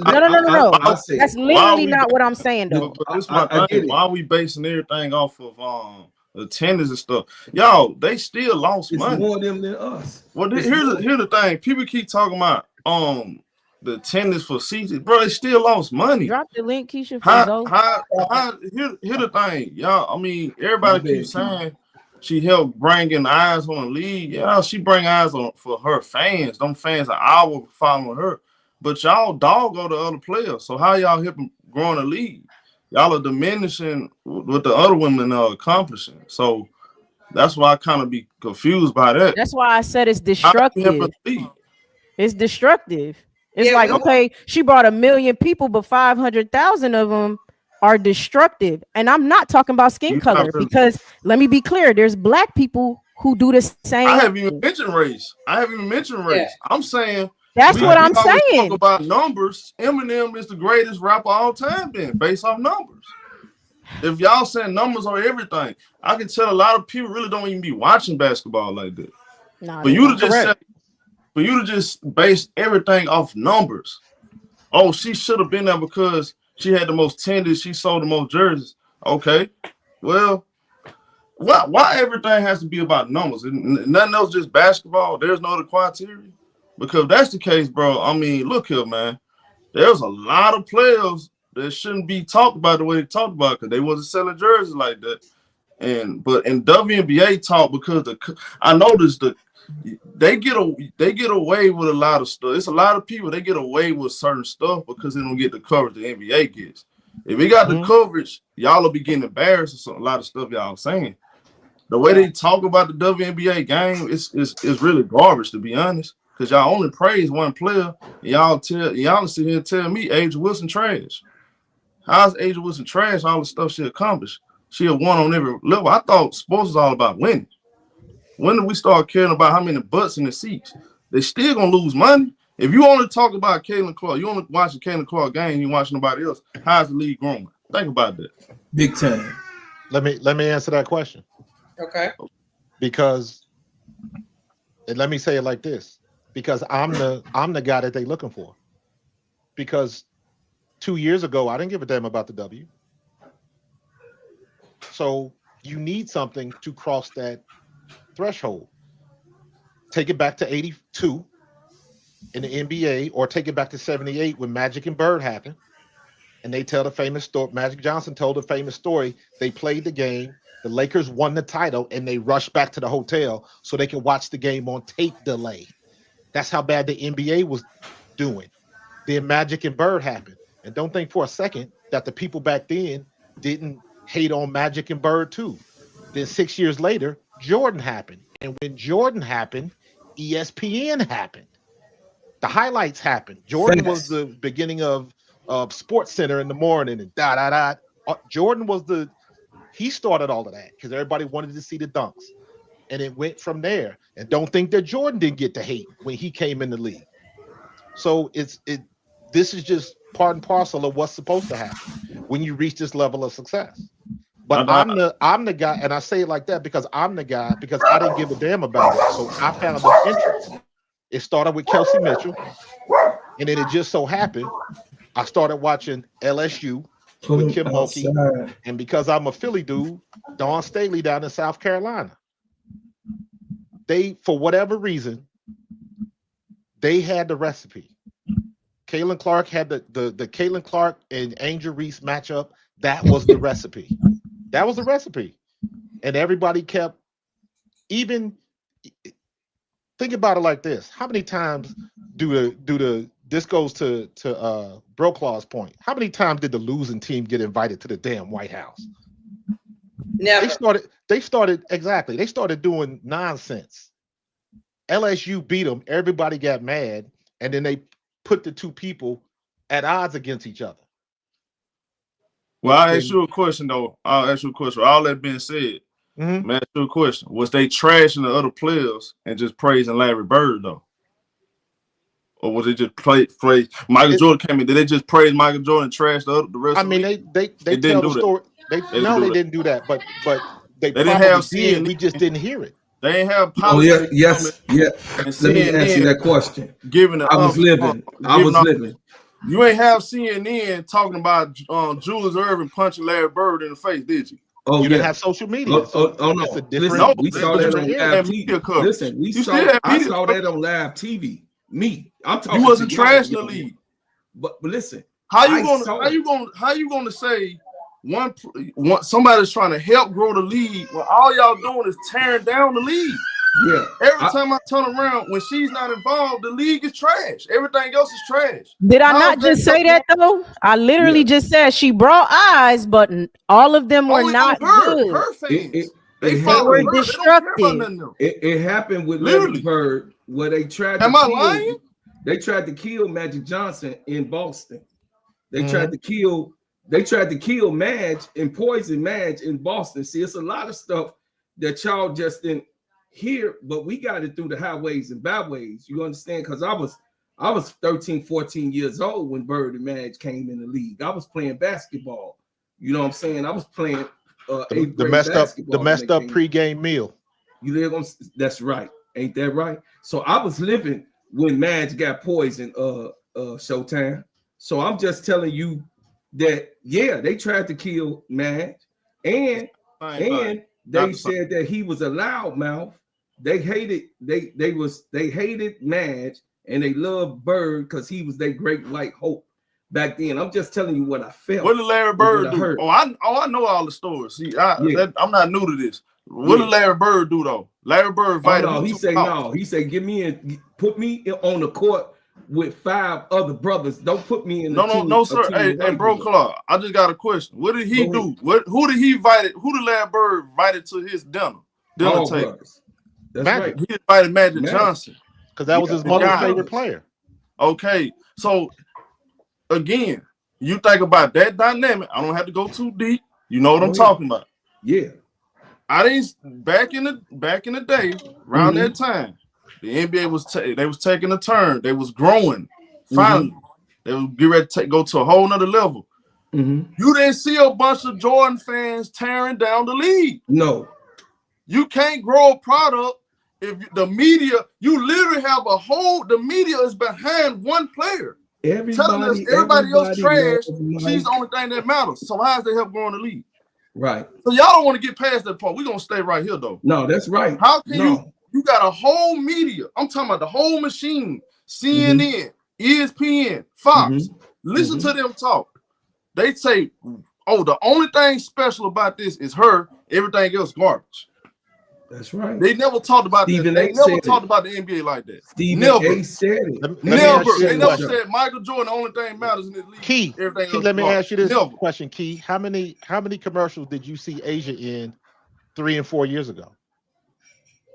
That's literally not what I'm saying, though. This is my thing. Why are we basing everything off of attendance and stuff? Y'all, they still lost money. It's more of them than us. Well, here's the thing. People keep talking about the attendance for seasons, bro. They still lost money. Drop the link, Keisha. Here's the thing, y'all. I mean, everybody keeps saying she helped bring in eyes on the league. Yeah, she bring eyes on for her fans. Them fans are our following her. But y'all dog go to other players. So how y'all helping growing the league? Y'all are diminishing what the other women are accomplishing. So that's why I kind of be confused by that. That's why I said it's destructive. It's destructive. It's okay, she brought 1 million people, but 500,000 of them are destructive. And I'm not talking about skin color, because let me be clear, there's black people who do the same. I haven't even mentioned race. Yeah. I'm saying that's what I'm saying. Talk about numbers. Eminem is the greatest rapper of all time, then, based off numbers. If y'all saying numbers are everything, I can tell a lot of people really don't even be watching basketball like that. No, for you to just base everything off numbers. Oh, she should have been there because she had the most tenders, she sold the most jerseys. Okay, well, why everything has to be about numbers? Nothing else, just basketball. There's no other criteria. Because if that's the case, bro, I mean, look here, man. There's a lot of players that shouldn't be talked about the way they talked about because they wasn't selling jerseys like that. But in WNBA talk, because I noticed they get away with a lot of stuff. It's a lot of people, they get away with certain stuff because they don't get the coverage the NBA gets. If we got the coverage, y'all will be getting embarrassed or a lot of stuff y'all saying. The way they talk about the WNBA game is really garbage, to be honest. Because y'all only praise one player, and y'all sit here and tell me A'ja Wilson trash. How's A'ja Wilson trash? All the stuff she accomplished. She a won on every level. I thought sports was all about winning. When did we start caring about how many butts in the seats? They still gonna lose money. If you only talk about Caitlin Clark, you only watch the Caitlin Clark game, you watch nobody else. How's the league growing? Think about that. Big time. Let me answer that question. Okay. Because, and let me say it like this. Because I'm the guy that they looking for. Because 2 years ago, I didn't give a damn about the W. So you need something to cross that threshold. Take it back to 82 in the NBA, or take it back to 78 when Magic and Bird happened. And they tell the famous story. Magic Johnson told the famous story. They played the game. The Lakers won the title, and they rushed back to the hotel so they could watch the game on tape delay. That's how bad the NBA was doing. Then Magic and Bird happened. And don't think for a second that the people back then didn't hate on Magic and Bird too. Then 6 years later, Jordan happened. And when Jordan happened, ESPN happened. The highlights happened. Jordan was the beginning of Sports Center in the morning and Jordan was he started all of that because everybody wanted to see the dunks. And it went from there. And don't think that Jordan didn't get the hate when he came in the league. So this is just part and parcel of what's supposed to happen when you reach this level of success. But I'm the guy, and I say it like that because I'm the guy, because I didn't give a damn about it. So I found an interest. It started with Kelsey Mitchell, and then it just so happened I started watching LSU with Kim Mulkey, and because I'm a Philly dude, Dawn Staley down in South Carolina. They, for whatever reason, they had the recipe. Caitlin Clark had the Caitlin Clark and Angel Reese matchup. That was the recipe. That was the recipe. And everybody kept, even think about it like this. How many times this goes to Broclaw's point. How many times did the losing team get invited to the damn White House? Never. They started doing nonsense. LSU beat them, everybody got mad, and then they put the two people at odds against each other. Well, I'll ask you a question, though. All that being said, let me ask you a question. Was they trashing the other players and just praising Larry Bird, though? Or was it just praise Michael Jordan came in? Did they just praise Michael Jordan and trash the rest of the league? They tell the story. They didn't do that, but they didn't have CNN. We just didn't hear it. They ain't have politics. Let me answer that question. I was living. You ain't have CNN talking about Julius Erving punching Larry Bird in the face, did you? Oh, you didn't have social media. No. Listen, we saw that on live TV. Listen, I saw that on live TV. Me, I'm talking. You wasn't trashing the league. But listen, how you gonna say one somebody's trying to help grow the league when all y'all doing is tearing down the league? Yeah. Every time I turn around, when she's not involved, the league is trash. Everything else is trash. Did I not just say that though? I literally just said she brought eyes, but all of them were not good. Her fans. They were destructive. It happened with Larry Bird where they tried. Am I lying? They tried to kill Magic Johnson in Boston. They tried to kill. They tried to kill Madge and poison Madge in Boston. See, it's a lot of stuff that y'all just didn't hear, but we got it through the highways and byways. You understand? Because I was 13, 14 years old when Bird and Madge came in the league. I was playing basketball. You know what I'm saying? I was playing the messed up pregame meal. That's right. Ain't that right? So I was living when Madge got poisoned, Showtime. So I'm just telling you that they tried to kill Madge, and they said that he was a loudmouth. They hated Madge, and they loved Bird because he was their great white hope back then. I'm just telling you what I felt. What did Larry Bird do? I know all the stories. See, I'm not new to this. What did Larry Bird do though? Larry Bird invited him. He said, "Give me in, put me on the court with 5 other brothers. Don't put me in." No, sir. Hey, bro, Clark, I just got a question. What did he do? Who did Larry Bird invited to his dinner table? That's right. He invited Magic Johnson because that was his mother's favorite player. Okay, so again, you think about that dynamic. I don't have to go too deep. You know what I'm talking about? Yeah. I didn't back in the day, around that time, the NBA was taking a turn. They was growing. Finally, they was getting ready to go to a whole nother level. You didn't see a bunch of Jordan fans tearing down the league. No, you can't grow a product if the media. You literally have the media is behind one player. Telling us everybody else trash. She's the only thing that matters. So how does they help growing the league? Right. So y'all don't want to get past that point. We're gonna stay right here though. No, that's right. How can you got a whole media? I'm talking about the whole machine. CNN, ESPN, Fox. Listen to them talk. they say, oh, the only thing special about this is her. Everything else garbage. That's right. They never talked about that. They never talked about the NBA like that. Stephen A. said it. Never. They never said Michael Jordan, the only thing matters in this league. Key, let me ask you this question, Key. How many commercials did you see Asia in 3 and 4 years ago?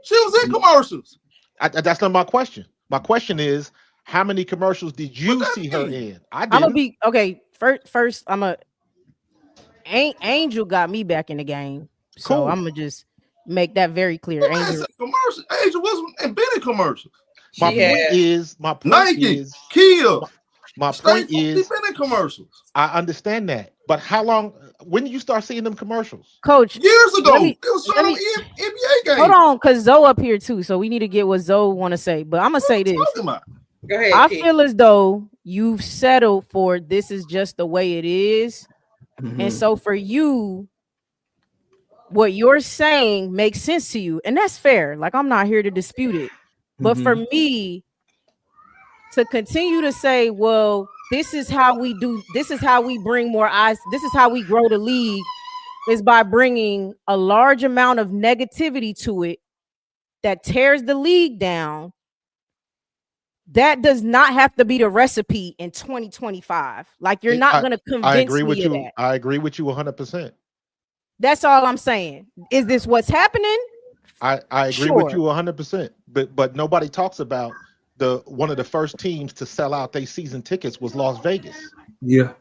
She was in commercials. That's not my question. My question is, how many commercials did you see her in? I'm gonna be okay. First, Angel got me back in the game, so cool. I'm gonna just make that very clear. Angel wasn't been in commercials. My point is, Kia. My point is, been in commercials. I understand that, but how long? When did you start seeing them commercials? Coach, years ago. It was shown on NBA games. Hold on, because Zoe up here too, so we need to get what Zoe want to say. But I'm gonna say this. Go ahead. I feel as though you've settled for this is just the way it is, and so for you, what you're saying makes sense to you, and that's fair. Like, I'm not here to dispute it, but for me to continue to say, well, this is how we do, this is how we bring more eyes, this is how we grow the league, is by bringing a large amount of negativity to it that tears the league down. That does not have to be the recipe in 2025. Like, you're not going to convince me of that. I agree with you 100%. That's all I'm saying. Is this what's happening? I agree with you 100%. But nobody talks about one of the first teams to sell out their season tickets was Las Vegas. Yeah.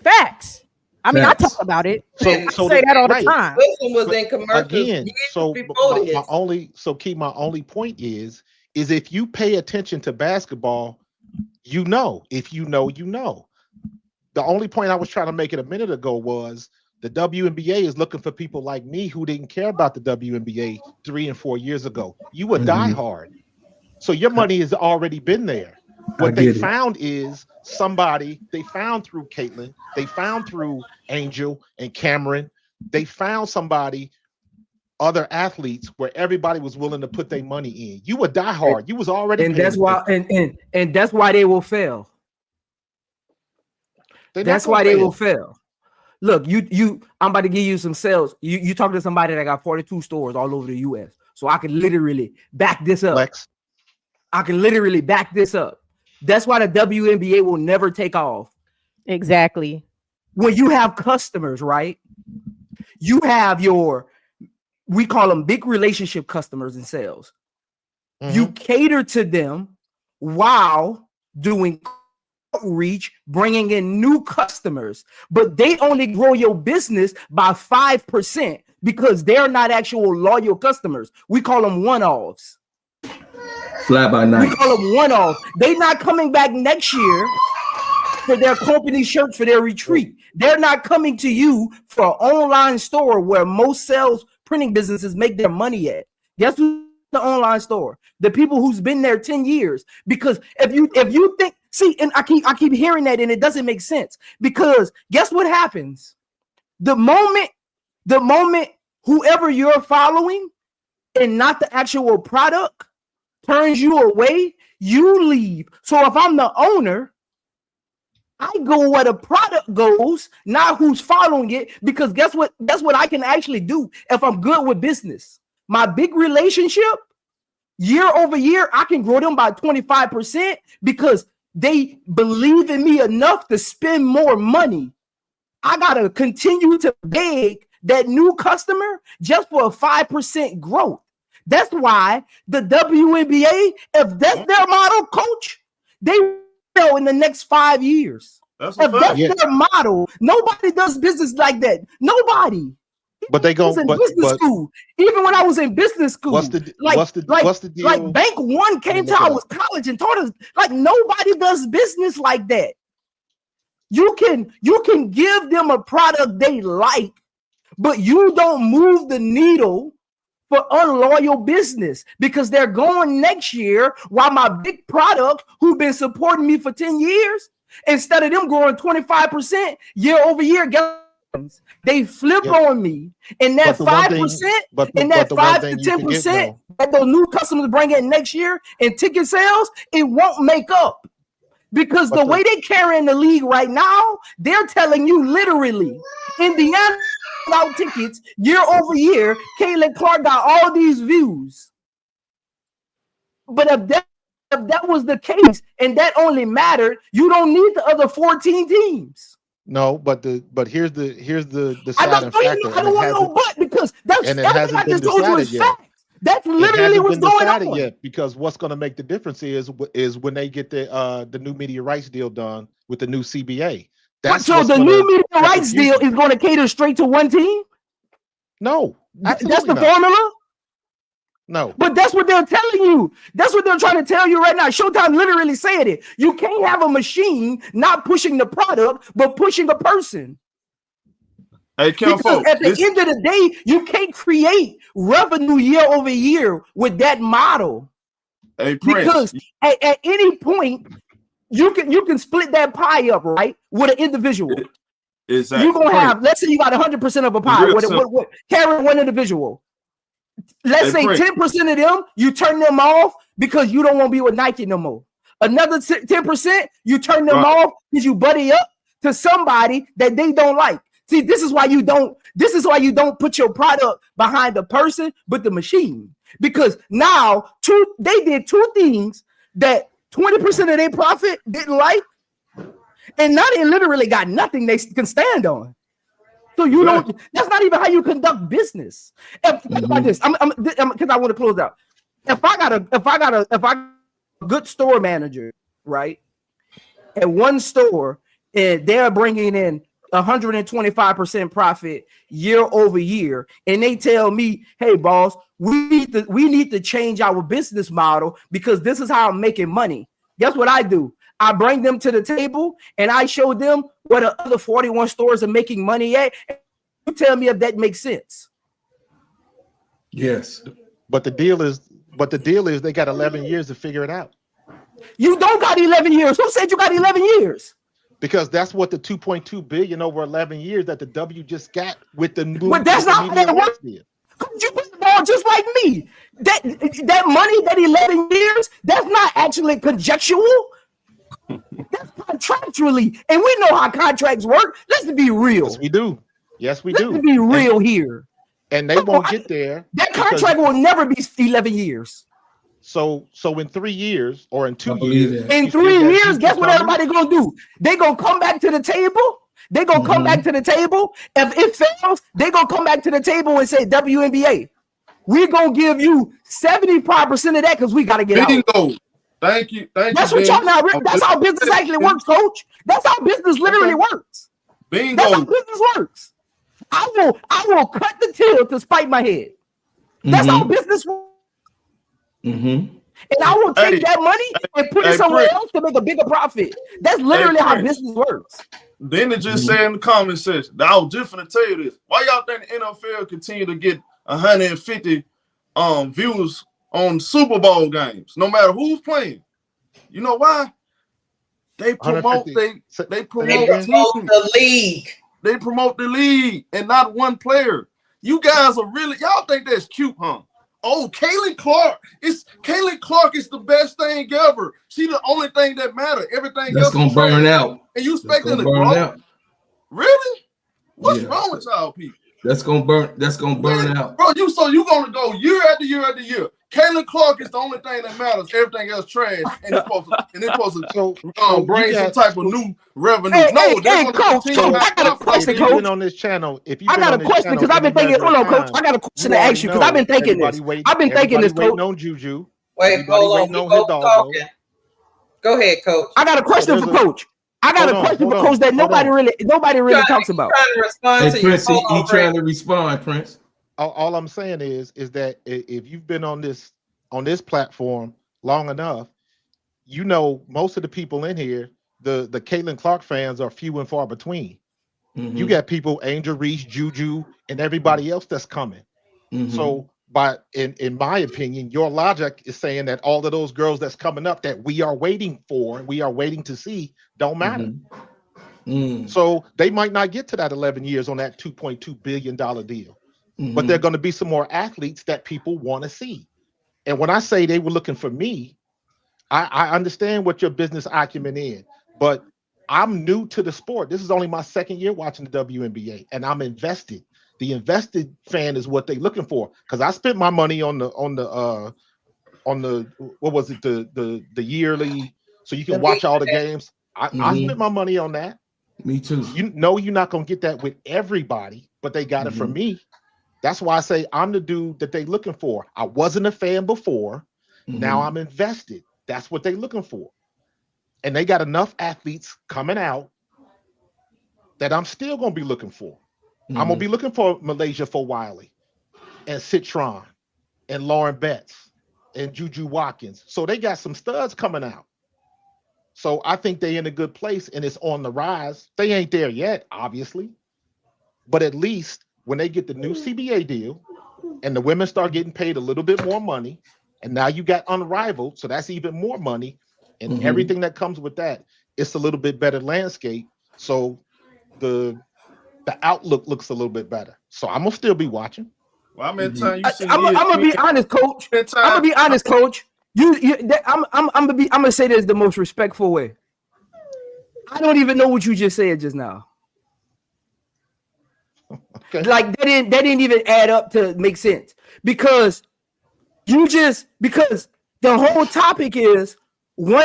Facts. I mean, I talk about it. So I say that all the time. Wilson was in commercials again. So my only point is if you pay attention to basketball, you know. If you know, you know. The only point I was trying to make it a minute ago was the WNBA is looking for people like me who didn't care about the WNBA 3 and 4 years ago. You were diehard. So your money has already been there. What they found is somebody they found through Caitlin, they found through Angel and Cameron, they found somebody, other athletes where everybody was willing to put their money in. You were diehard. You was already, and that's why, and that's why they will fail. That's why they will fail. Look, I'm about to give you some sales. You talk to somebody that got 42 stores all over the US. So I can literally back this up. I can literally back this up. That's why the WNBA will never take off. Exactly. When you have customers, right? You have we call them big relationship customers in sales. You cater to them while doing outreach, bringing in new customers, but they only grow your business by 5% because they're not actual loyal customers. We call them one-offs. Fly by night. We call them one-offs. They're not coming back next year for their company shirts for their retreat. They're not coming to you for an online store where most sales printing businesses make their money at. Guess who's the online store? The people who's been there 10 years. Because if you think, see, and I keep hearing that and it doesn't make sense, because guess what happens? The moment whoever you're following and not the actual product turns you away, you leave. So if I'm the owner, I go where the product goes, not who's following it, because guess what? That's what I can actually do if I'm good with business. My big relationship, year over year, I can grow them by 25% because they believe in me enough to spend more money. I gotta continue to beg that new customer just for a 5% growth. That's why the WNBA, if that's their model, coach, they will in the next 5 years. If that's their model, nobody does business like that. Nobody. But they go business school. Even when I was in business school, what's the deal? Like Bank One came to our college and taught us like nobody does business like that. You can give them a product they like, but you don't move the needle for unloyal business because they're going next year while my big product who've been supporting me for 10 years, instead of them growing 25% year over year, they flip on me, and that 5%, and that 5 to 10% that those new customers bring in next year in ticket sales, it won't make up. Because the way they carrying the league right now, they're telling you literally, Indiana out tickets year over year, Caitlin Clark got all these views. But if that was the case and that only mattered, you don't need the other 14 teams. No, but here's the I deciding factor. I don't want no but, because that's everything I just told you is fact. That's literally what's going on yet, because what's going to make the difference is when they get the new media rights deal done with the new CBA. That's so the new media rights deal is going to cater straight to one team? No, that's the formula? No. But that's what they're telling you. That's what they're trying to tell you right now. Showtime literally said it. You can't have a machine not pushing the product, but pushing a person. Hey, because at the end of the day, you can't create revenue year over year with that model. Hey, because at any point, you can split that pie up, right, with an individual. Exactly. You're gonna have, let's say you got 100% of a pie. What carry one individual. Let's say 10% of them, you turn them off because you don't want to be with Nike no more. Another 10%, you turn them off because you buddy up to somebody that they don't like. See, this is why you don't put your product behind the person, but the machine. Because now they did two things that 20% of their profit didn't like, and now they literally got nothing they can stand on. So you don't. That's not even how you conduct business. Think about this. Because I want to close out. If I got a good store manager, right, at one store, and they're bringing in 125% profit year over year, and they tell me, "Hey, boss, we need to change our business model because this is how I'm making money." Guess what I do? I bring them to the table and I show them where the other 41 stores are making money at. You tell me if that makes sense. Yes. But the deal is they got 11 years to figure it out. You don't got 11 years. Who said you got 11 years? Because that's what the 2.2 billion over 11 years that the W just got with the new. But that's not how that works. You put the ball just like me. That money, that 11 years, that's not actually conjectural. That's contractually, and we know how contracts work. Let's be real. Yes, we do. Yes, we do. Let's be real here. And they won't get there. That contract will never be 11 years. So in 3 years or in 2 years. In 3 years, guess what everybody gonna do? They gonna come back to the table. They gonna come back to the table. If it fails, they gonna come back to the table and say, WNBA, we're gonna give you 75% of that because we gotta get out. Thank you. That's what y'all now. That's how business actually works, coach. That's how business literally works. Bingo. That's how business works. I will cut the till to spite my head. That's how business works. And I will take that money and put it somewhere else to make a bigger profit. That's literally how business works. Then it just said in the comment section, I was just gonna tell you this. Why y'all think the NFL continue to get 150 views on Super Bowl games, no matter who's playing? You know why? They promote they promote the league. They promote the league and not one player. You guys are really, y'all think that's cute, huh? Oh, Caitlin Clark is the best thing ever. She the only thing that matters. Everything that's else gonna burn out. And you expecting to grow? Really? What's wrong with y'all people? That's gonna burn out. Bro, you gonna go year after year after year. Caitlin Clark is the only thing that matters. Everything else trash, and it's supposed to bring some type of new revenue. Coach, I got a question, coach. On this channel, I got a question because I've been thinking. Hold on, coach. I got a question to ask you because I've been thinking this. I've been thinking this, coach. On Juju. Wait, hold on. We both talking. Go ahead, coach. I got a question for coach. I got a question for coach that nobody really talks about. Trying to respond to Prince, he trying to respond, Prince. All I'm saying is that if you've been on this platform long enough, you know most of the people in here, the Caitlin Clark fans are few and far between. You got people, Angel Reese, Juju, and everybody else that's coming. So, in my opinion, your logic is saying that all of those girls that's coming up that we are waiting for and we are waiting to see don't matter. So they might not get to that 11 years on that $2.2 billion deal. But there are going to be some more athletes that people want to see. And when I say they were looking for me, I understand what your business acumen is, but I'm new to the sport. This is only my second year watching the WNBA, and I'm invested. The invested fan is what they're looking for, because I spent my money on the what was it, the yearly, so you can watch all the games. I spent my money on that. Me too. You know you're not gonna get that with everybody, but they got it from me. That's why I say I'm the dude that they looking for. I wasn't a fan before. Now I'm invested. That's what they're looking for. And they got enough athletes coming out that I'm still gonna be looking for. I'm gonna be looking for Malaysia for Wiley and Citron and Lauren Betts and Juju Watkins. So they got some studs coming out. So I think they're in a good place and it's on the rise. They ain't there yet, obviously. But at least when they get the new CBA deal and the women start getting paid a little bit more money, and now you got Unrivaled, so that's even more money, and everything that comes with that, it's a little bit better landscape. So the outlook looks a little bit better. So I'm gonna still be watching. Well, I mean, time you see I'm gonna be honest, coach. I'm gonna be honest, coach. I'm gonna say this the most respectful way. I don't even know what you just said just now. Okay. Like that didn't even add up to make sense, because the whole topic is one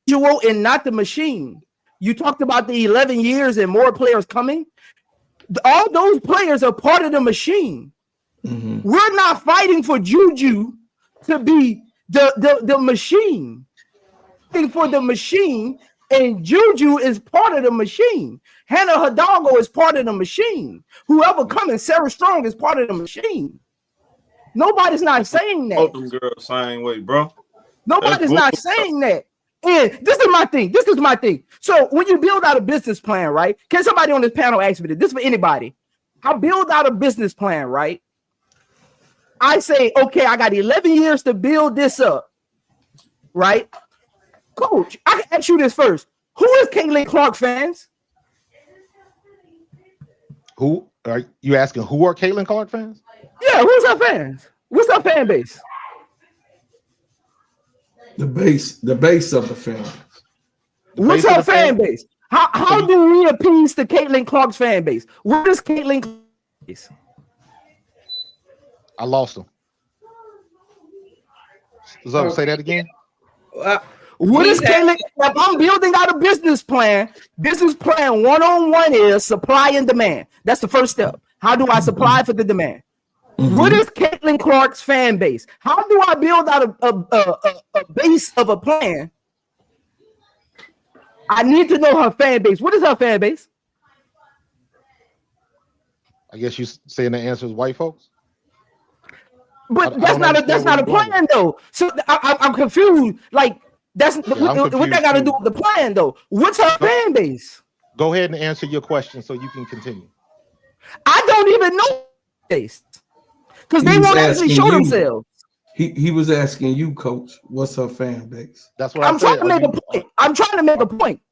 individual and not the machine. You talked about the 11 years and more players coming. All those players are part of the machine. We're not fighting for Juju to be the machine. Fighting for the machine, and Juju is part of the machine. Hannah Hidalgo is part of the machine. Whoever coming, Sarah Strong is part of the machine. Nobody's not saying that. Both them girls same way, bro. Nobody's not saying that. And this is my thing. This is my thing. So when you build out a business plan, right? Can somebody on this panel ask me this? This is for anybody. I build out a business plan, right? I say, okay, I got 11 years to build this up, right? Coach, I can ask you this first. Who is Caitlin Clark fans? Who are you asking? Who are Caitlin Clark fans? Yeah, who's her fans? What's her fan base? The base of the fan. What's her fan base? How do we appease to Caitlin Clark's fan base? What is Caitlin Clark's base? I lost him. So say that again. What is Caitlin? If I'm building out a business plan one-on-one is supply and demand. That's the first step. How do I supply for the demand? What is Caitlin Clark's fan base? How do I build out a base of a plan? I need to know her fan base. What is her fan base? I guess you saying the answer is white folks. But that's not a plan though. So I'm confused. Like what that got to do with the plan though? What's her fan base? Go ahead and answer your question so you can continue. I don't even know base because they won't actually show themselves. He was asking you, Coach, what's her fan base? That's what I'm trying to make a point. I'm trying to make a point.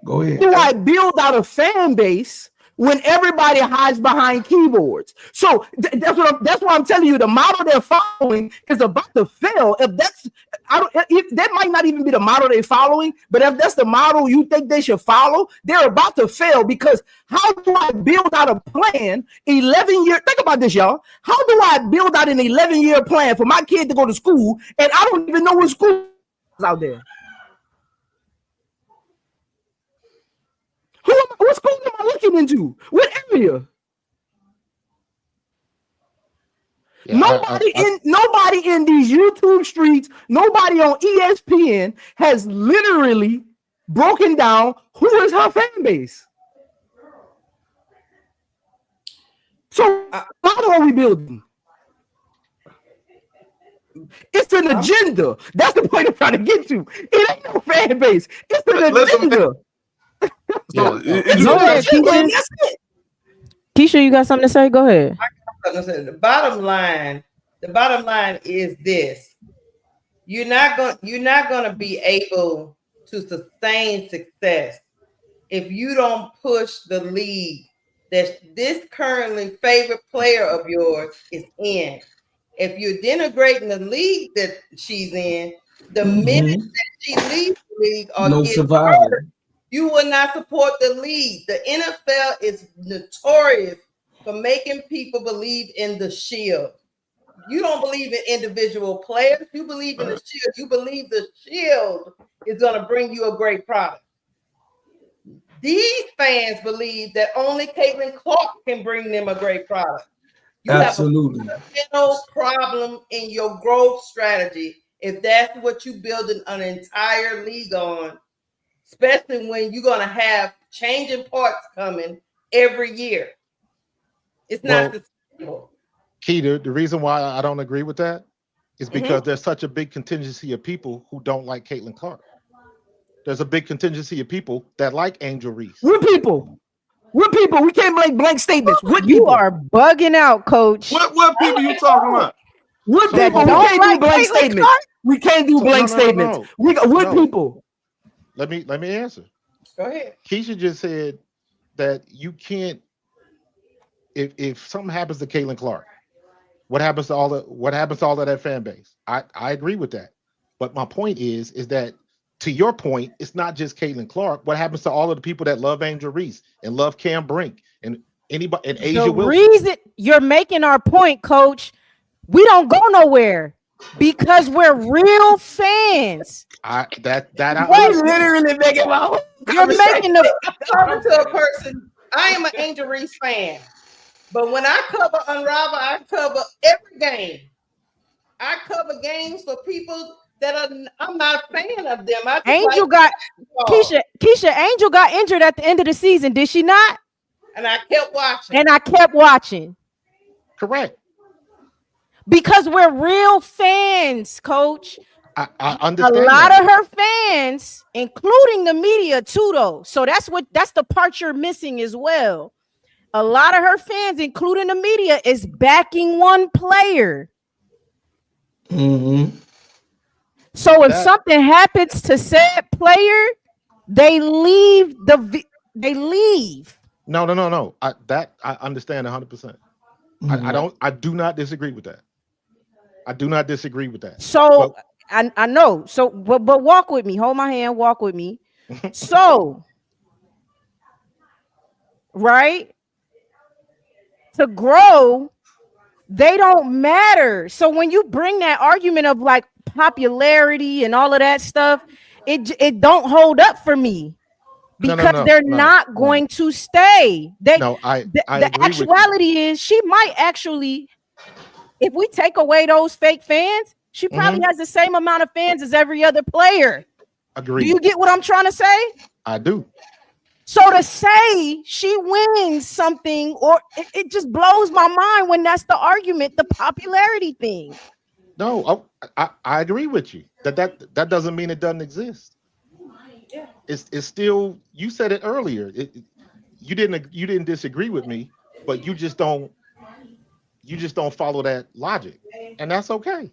Go ahead. Do I build out a fan base when everybody hides behind keyboards? So that's why I'm telling you the model they're following is about to fail. If that might not even be the model they're following, but if that's the model you think they should follow, they're about to fail. Because how do I build out a plan 11 years? Think about this, y'all. How do I build out an 11-year plan for my kid to go to school and I don't even know what school is out there? What school am I looking into? What area? Yeah, nobody in these YouTube streets, nobody on ESPN has literally broken down who is her fan base. So how are we building? It's an agenda. That's the point I'm trying to get to. It ain't no fan base. It's an agenda. Keisha, you got something to say? Go ahead. The bottom line is this: you're not gonna be able to sustain success if you don't push the league that this currently favorite player of yours is in. If you're denigrating the league that she's in, The minute that she leaves the league or No gets surviving. hurt, you will not support the league. The NFL is notorious for making people believe in the shield. You don't believe in individual players. You believe in the shield. You believe the shield is going to bring you a great product. These fans believe that only Caitlin Clark can bring them a great product. You Absolutely. have a problem in your growth strategy if that's what you building an entire league on, especially when you're going to have changing parts coming every year. It's not sustainable. Keita, the reason why I don't agree with that is because there's such a big contingency of people who don't like Caitlin Clark. There's a big contingency of people that like Angel Reese. What people? What people? We can't make blank statements. What you people? are bugging out, coach. What people you talking about? What That people? We don't can't like do blank Caitlin statements. Clark? We can't do blank statements. No. What people? Let me answer. Go ahead. Keisha just said that you can't. If something happens to Caitlin Clark, what happens to all of that fan base? I agree with that. But my point is that, to your point, it's not just Caitlin Clark. What happens to all of the people that love Angel Reese and love Cam Brink and anybody and Asia Wilson? The reason you're making our point, coach, we don't go nowhere because we're real fans. I literally making my You're making the talking to a person. I am an Angel Reese fan, but when I cover Unravel, I cover every game. I cover games for people that I'm not a fan of them. Angel Keisha Angel got injured at the end of the season, did she not? And I kept watching. Correct. Because we're real fans, coach. I understand. A lot of her fans, including the media too, though. So that's the part you're missing as well. A lot of her fans, including the media, is backing one player. So if something happens to said player, they leave. No. I understand 100%. I do not disagree with that. So I know. So but walk with me. Hold my hand. Walk with me. So right, to grow, they don't matter. So when you bring that argument of like popularity and all of that stuff, it don't hold up for me because they're not going to stay. The actuality is she might actually, if we take away those fake fans, she probably has the same amount of fans as every other player. Agreed. Do you get what I'm trying to say? I do. So to say she wins something, or it just blows my mind when that's the argument, the popularity thing. No, I agree with you. That doesn't mean it doesn't exist. Yeah. It's still, you said it earlier. You didn't disagree with me, but you just don't follow that logic, and that's okay.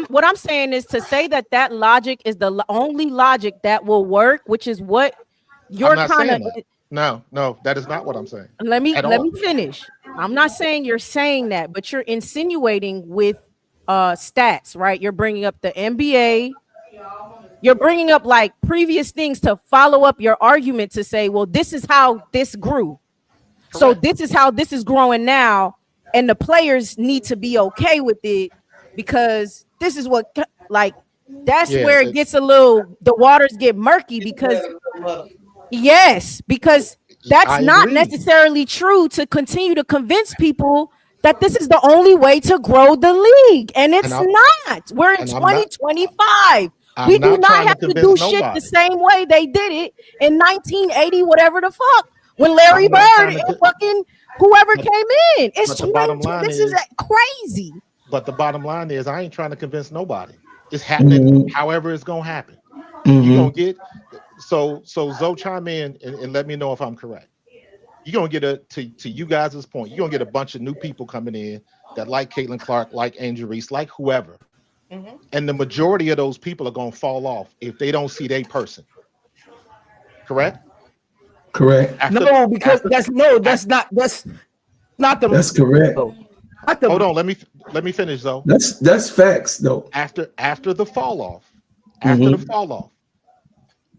What I'm saying is to say that logic is the only logic that will work, which is what you're kind of. No, that is not what I'm saying. Let me finish. I'm not saying you're saying that, but you're insinuating with stats, right? You're bringing up the NBA. You're bringing up like previous things to follow up your argument to say, well, this is how this grew. Correct. So this is how this is growing now, and the players need to be okay with it because this is what that's where it gets the waters get murky because because that's not necessarily true to continue to convince people that this is the only way to grow the league, and it's not. We're in 2025. We do not have to do shit the same way they did it in 1980, whatever the fuck, when Larry Bird and fucking whoever came in. It's 2020. This is crazy. But the bottom line is, I ain't trying to convince nobody. It's happening however it's gonna happen. You're gonna get so Zoe, chime in and let me know if I'm correct. You're gonna get to you guys' point, you're gonna get a bunch of new people coming in that like Caitlin Clark, like Angel Reese, like whoever. And the majority of those people are gonna fall off if they don't see their person. Correct? Correct. That's not the. That's correct. Hold on, let me finish though. That's facts though. After the fall off,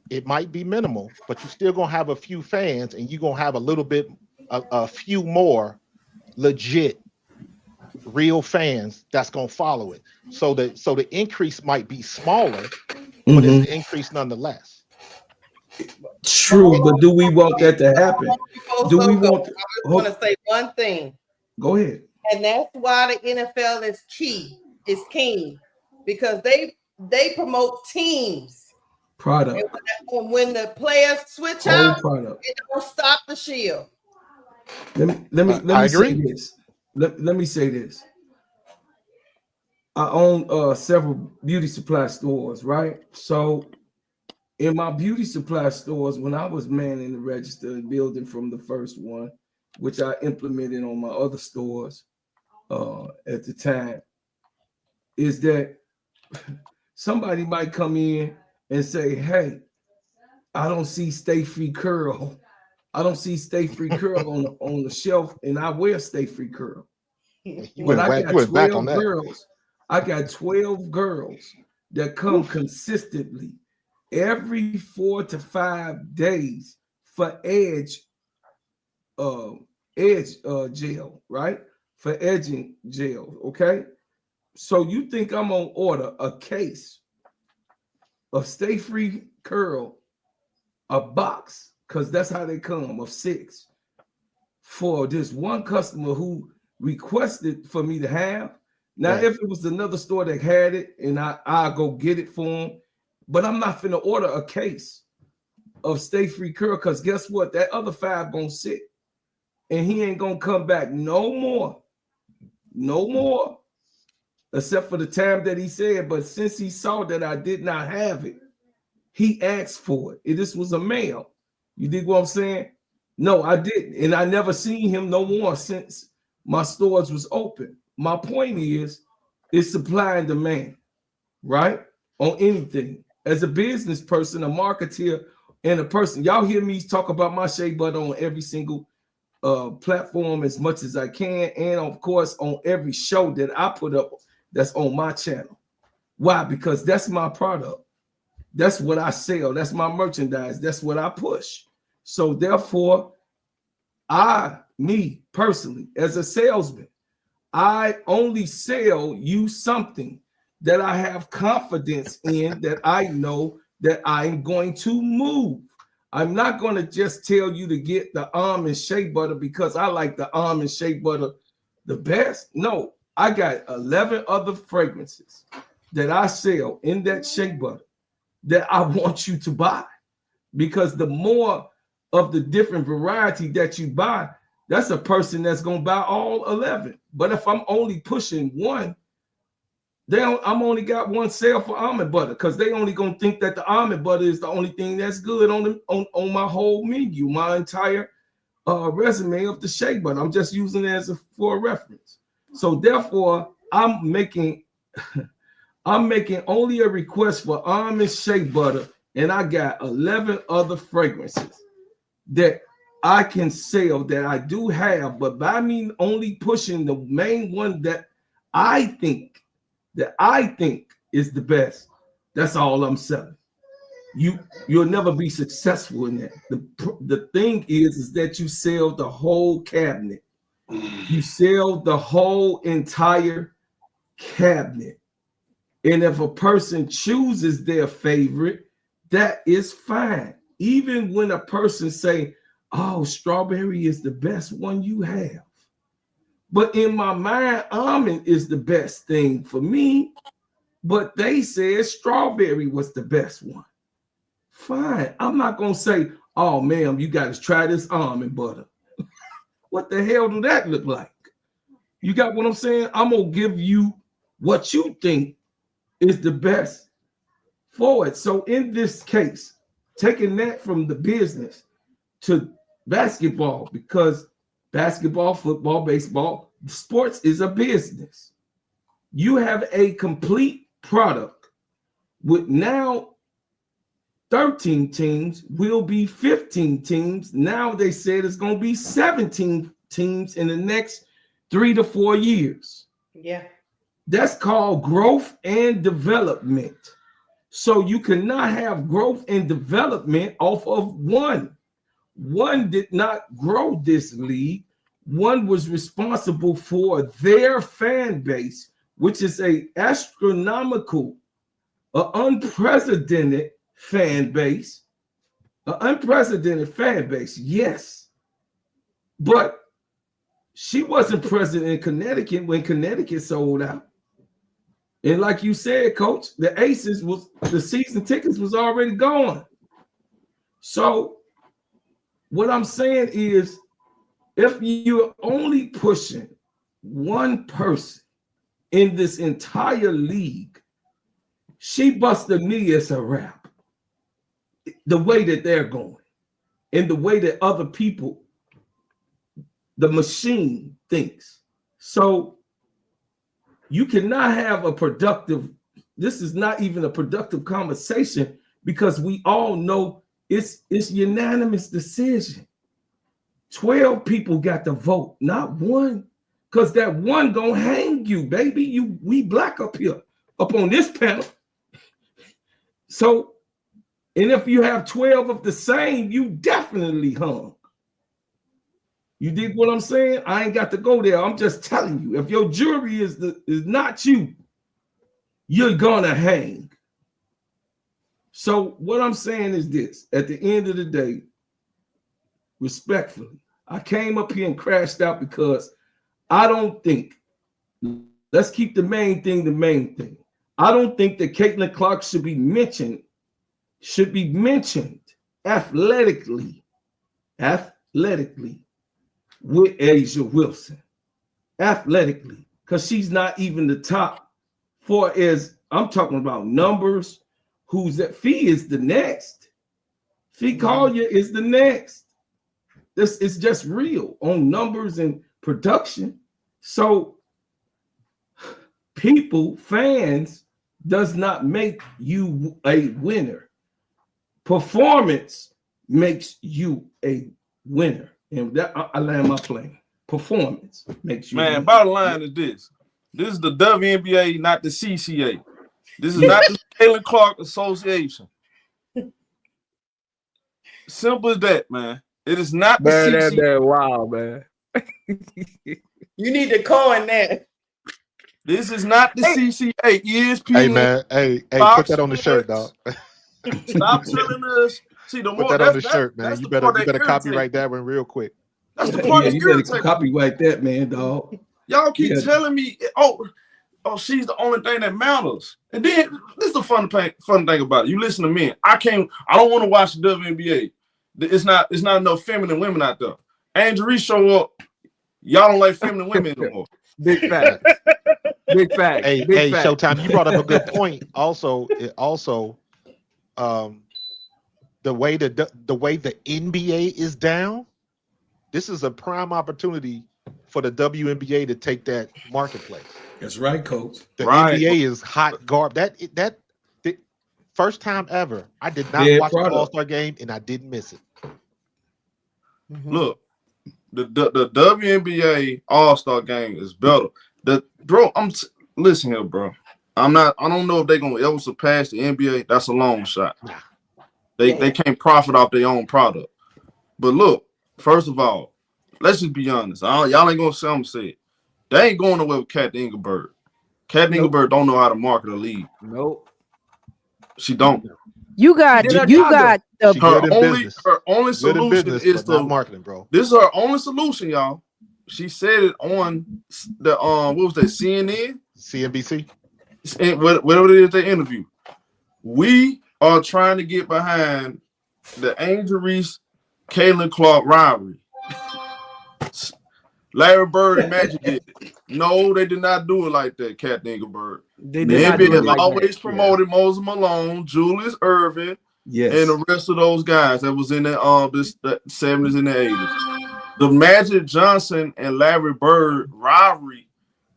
it might be minimal, but you're still gonna have a few fans, and you're gonna have a few more legit, real fans that's gonna follow it. So the increase might be smaller, but it's an increase nonetheless. True, but do we want that to happen? Do we want? I want to say one thing. Go ahead. And that's why the NFL is key. It's king because they promote teams. Product. And when the players switch out, it don't stop the shield. Let me say this. Let me say this. I own several beauty supply stores, right? So in my beauty supply stores, when I was manning the register and building from the first one, which I implemented on my other stores at the time, is that somebody might come in and say, hey, I don't see Stay Free Curl. I don't see Stay Free Curl on the shelf, and I wear Stay Free Curl. But I got 12 girls. I got 12 girls that come consistently every 4 to 5 days for edge gel, right? For edging gel, okay? So you think I'm gonna order a case of Stay Free Curl, a box, because that's how they come, of 6, for this one customer who requested for me to have. Now, if it was another store that had it, and I'll go get it for them, but I'm not finna order a case of Stay Free Curl, because guess what? That other 5 gonna sit, and he ain't gonna come back no more, except for the time that he said. But since he saw that I did not have it, he asked for it. This was a male. You dig what I'm saying? No, I didn't, and I never seen him no more since my stores was open. My point is, it's supply and demand, right? On anything. As a business person, a marketeer, and a person, y'all hear me talk about my shea butter on every single platform as much as I can, and of course on every show that I put up that's on my channel. Why? Because that's my product. That's what I sell. That's my merchandise. That's what I push. So therefore, me personally, as a salesman, I only sell you something that I have confidence in, that I know that I'm going to move. I'm not going to just tell you to get the almond shea butter because I like the almond shea butter the best. No, I got 11 other fragrances that I sell in that shea butter that I want you to buy, because the more of the different variety that you buy, that's a person that's going to buy all 11. But if I'm only pushing one, I'm only got one sale for almond butter, because they only going to think that the almond butter is the only thing that's good on my whole menu, my entire resume of the shea butter. I'm just using it for a reference. So therefore, I'm making only a request for almond shea butter, and I got 11 other fragrances that I can sell, that I do have, but by me only pushing the main one that I think is the best, that's all I'm selling. You'll never be successful in that. The thing is that you sell the whole cabinet. You sell the whole entire cabinet. And if a person chooses their favorite, that is fine. Even when a person say, oh, strawberry is the best one you have. But in my mind, almond is the best thing for me. But they said strawberry was the best one. Fine. I'm not going to say, oh, ma'am, you got to try this almond butter. What the hell do that look like? You got what I'm saying? I'm going to give you what you think is the best for it. So in this case, taking that from the business to basketball, because basketball, football, baseball, sports is a business. You have a complete product with now 13 teams, will be 15 teams. Now they said it's going to be 17 teams in the next 3 to 4 years. Yeah. That's called growth and development. So you cannot have growth and development off of one. One did not grow this league. One was responsible for their fan base, which is a astronomical, unprecedented fan base. An unprecedented fan base, yes. But she wasn't present in Connecticut when Connecticut sold out. And like you said, Coach, the Aces the season tickets was already gone. So what I'm saying is, if you're only pushing one person in this entire league, she busts a knee as a wrap. The way that they're going and the way that other people, the machine thinks. So you cannot have a productive, this is not even a productive conversation, because we all know it's unanimous decision. 12 people got to vote, not one, because that one gonna hang you, baby. We black up here, up on this panel. So, and if you have 12 of the same, you definitely hung. You dig what I'm saying? I ain't got to go there. I'm just telling you, if your jury is not you, you're gonna hang. So what I'm saying is this: at the end of the day, respectfully, I came up here and crashed out because I don't think, let's keep the main thing the main thing. I don't think that Caitlin Clark should be mentioned athletically with Asia Wilson. Athletically, because she's not even the top for, as I'm talking about numbers. Who's that? Fee is the next. Fee Collier is the next. This is just real on numbers and production. So fans does not make you a winner. Performance makes you a winner. And that I land my plane. Performance makes you. Man, bottom line is this. This is the WNBA, not the CCA. This is not the Caitlin Clark Association. Simple as that, man. It is not the CCA. Wow, man. You need to coin that. This is not the CCA. ESPN. Hey, man. Hey, put that on the shirt, dog. Stop telling us. See, the put more that on the shirt, man. You better copyright that one real quick. That's the part you better copyright that, man, dog. Y'all keep telling me, oh, she's the only thing that matters. And then this is the fun thing about it. You listen to me. I don't want to watch the WNBA. It's not enough feminine women out there. Angel Reese show up. Y'all don't like feminine women anymore. Big fact. Big fact. Hey, Showtime, you brought up a good point. Also, the way the NBA is down, this is a prime opportunity for the WNBA to take that marketplace. That's right, Coach. The NBA is hot garbage. That first time ever, I did not watch the All-Star game and I didn't miss it. Mm-hmm. Look, the WNBA All-Star game is better. Listen here, bro. I don't know if they're gonna ever surpass the NBA. That's a long shot. They can't profit off their own product. But look, first of all, let's just be honest. Y'all ain't gonna say I'm saying. They ain't going nowhere with Kat Engelberg. Kat Engelberg don't know how to market a league. Nope. She don't. You got the her only solution is the marketing, bro. This is her only solution, y'all. She said it on the what was that, CNN? CNBC? Whatever it is they interview. We are trying to get behind the Angel Reese, Caitlin Clark rivalry. Larry Bird and Magic did it. No, they did not do it like that, Kat Engelberg. The NBA has always promoted Moses Malone, Julius Erving, and the rest of those guys that was in the 70s and the 80s. The Magic Johnson and Larry Bird rivalry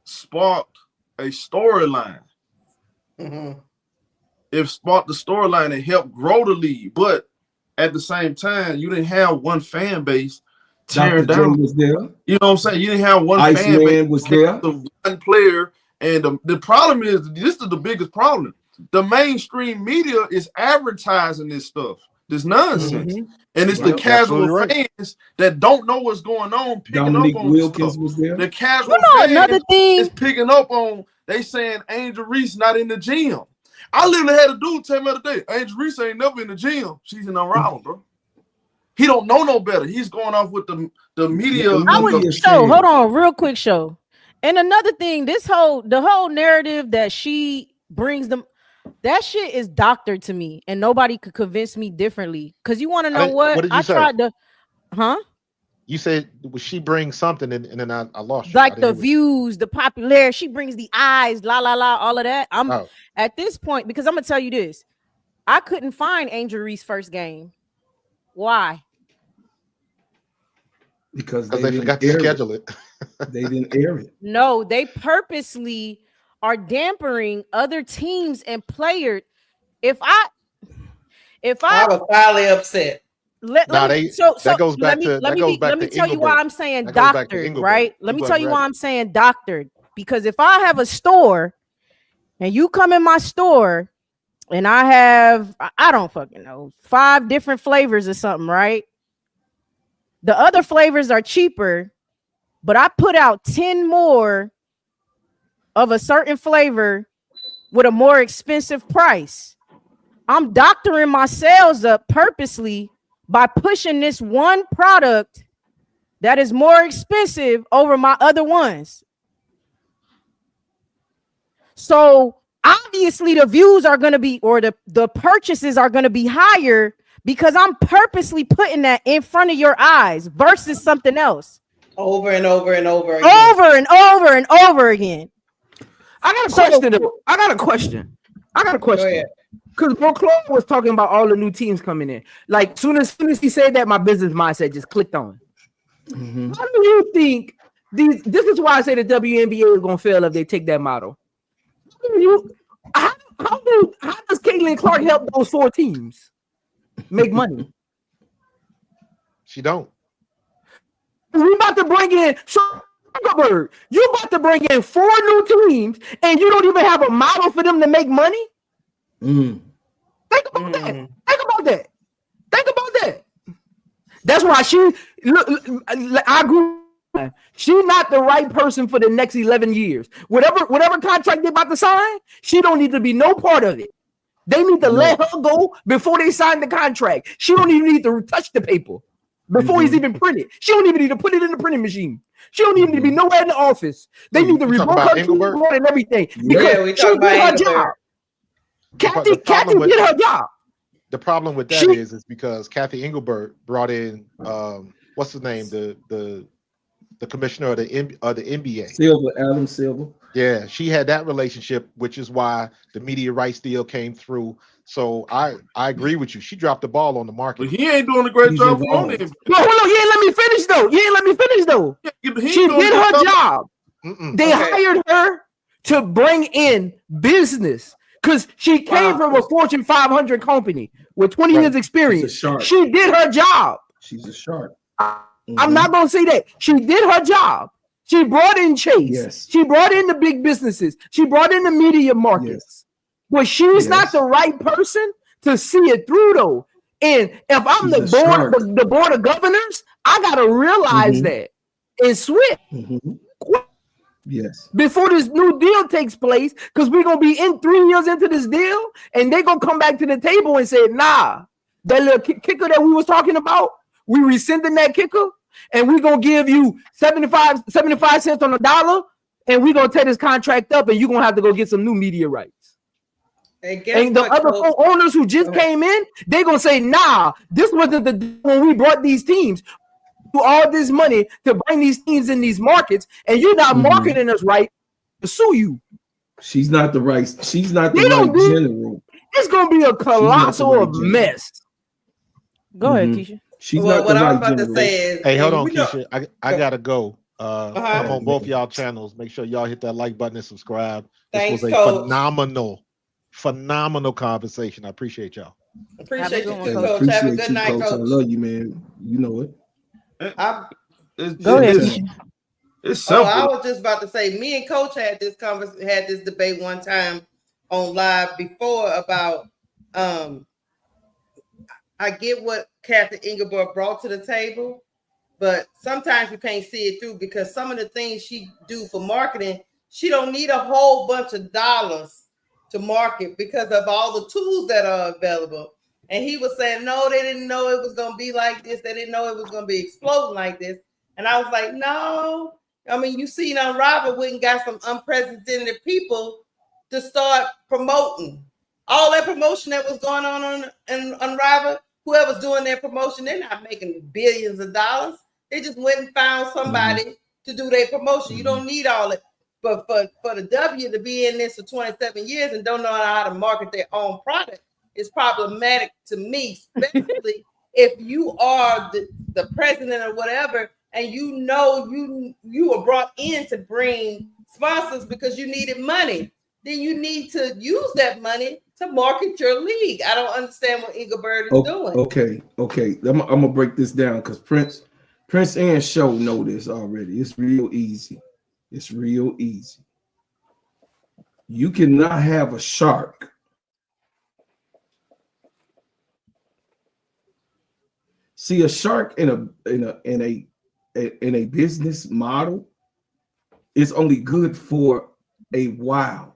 sparked a storyline. Mm-hmm. It sparked the storyline and helped grow the league. But at the same time, you didn't have one fan base tearing Dr. J down. was there. You know what I'm saying? You didn't have one Iceman fan was there. The one player, and the problem is this is the biggest problem. The mainstream media is advertising this stuff, this nonsense, and it's the casual fans that don't know what's going on. Dominique Wilkins was there. The casual fans is picking up on. They saying Angel Reese not in the gym. I literally had a dude tell me the other day, Angel Reese ain't never in the gym. She's in around, bro. He don't know no better. He's going off with the media. Hold on, real quick, show. And another thing, the whole narrative that she brings them, that shit is doctored to me, and nobody could convince me differently. Because you want to know what? I tried to, You said she brings something, and then I lost you. Like the views, the popularity. She brings the eyes, all of that. I'm at this point, because I'm gonna tell you this. I couldn't find Angel Reese's first game. Why? Because they forgot to schedule it. They didn't air it. No, they purposely are dampering other teams and players. If I was highly upset. Let me tell you why I'm saying doctored, right? Let me tell you why I'm saying doctored. Because if I have a store and you come in my store and I have, I don't fucking know, 5 different flavors or something, right? The other flavors are cheaper, but I put out 10 more of a certain flavor with a more expensive price. I'm doctoring my sales up purposely by pushing this one product that is more expensive over my other ones. So obviously the views are going to be, or the purchases are going to be higher because I'm purposely putting that in front of your eyes versus something else. Over and over and over again. Over and over and over again. I got a question. Because Bro Claude was talking about all the new teams coming in. Like soon as he said that, my business mindset just clicked on. Mm-hmm. How do you think this is why I say the WNBA is gonna fail if they take that model? How does Caitlin Clark help those 4 teams make money? She don't. We about to bring in you about to bring in 4 new teams and you don't even have a model for them to make money? Think about that. That's why I agree. She's not the right person for the next 11 years. Whatever contract they're about to sign, she don't need to be no part of it. They need to let her go before they sign the contract. She don't even need to touch the paper before he's even printed. She don't even need to put it in the printing machine. She don't even need to be nowhere in the office. They need to revoke her and everything because she did her job. Kathy did her job. The problem with that is because Kathy Engelbert brought in what's his name, the commissioner of the NBA, Adam Silver. Yeah, she had that relationship, which is why the media rights deal came through. So I agree with you. She dropped the ball on the market. But he ain't doing a great job on it. No, hold on. You ain't let me finish though. She did her job. They hired her to bring in business because she came from a Fortune 500 company with 20 years experience. She did her job. She's a shark. I'm not going to say that. She did her job. She brought in Chase. Yes. She brought in the big businesses. She brought in the media markets. Yes. But she's not the right person to see it through, though. And if I'm the board of governors, I got to realize that and switch. Yes. Before this new deal takes place, because we're going to be in 3 years into this deal, and they're going to come back to the table and say, nah, that little kicker that we was talking about, we rescinding that kicker, and we're going to give you 75 cents on the dollar, and we're going to tear this contract up, and you're going to have to go get some new media rights. And the other owners who just came in, they're going to say, nah, this wasn't the when we brought these teams to all this money to bring these teams in these markets, and you're not marketing us right to sue you. She's not the right general. It's going to be a colossal mess. Go ahead, Keisha. She's not what I was about to say is, hey, hold on, Keisha. I gotta go. I'm on both y'all channels. Make sure y'all hit that like button and subscribe. This was a phenomenal conversation. I appreciate y'all. Appreciate you, Coach. Have a good night, Coach. I love you, man. You know it. Go ahead. It's Oh, simple. I was just about to say, me and Coach had this debate one time on live before about I get what Kathy Engelberg brought to the table, but sometimes you can't see it through because some of the things she do for marketing, she don't need a whole bunch of dollars to market because of all the tools that are available. And he was saying, no, they didn't know it was going to be like this. They didn't know it was going to be exploding like this. And I was like, no. I mean, you seen Unrivaled went and got some unprecedented people to start promoting. All that promotion that was going on in Unrivaled, whoever's doing their promotion, they're not making billions of dollars. They just went and found somebody to do their promotion. You don't need all it. But for the W to be in this for 27 years and don't know how to market their own product is problematic to me, especially if you are the president or whatever, and you were brought in to bring sponsors because you needed money. Then you need to use that money to market your league. I don't understand what Engelberg is doing. Okay. I'm gonna break this down because Prince and Show know this already. It's real easy. You cannot have a shark see a shark in a business model is only good for a while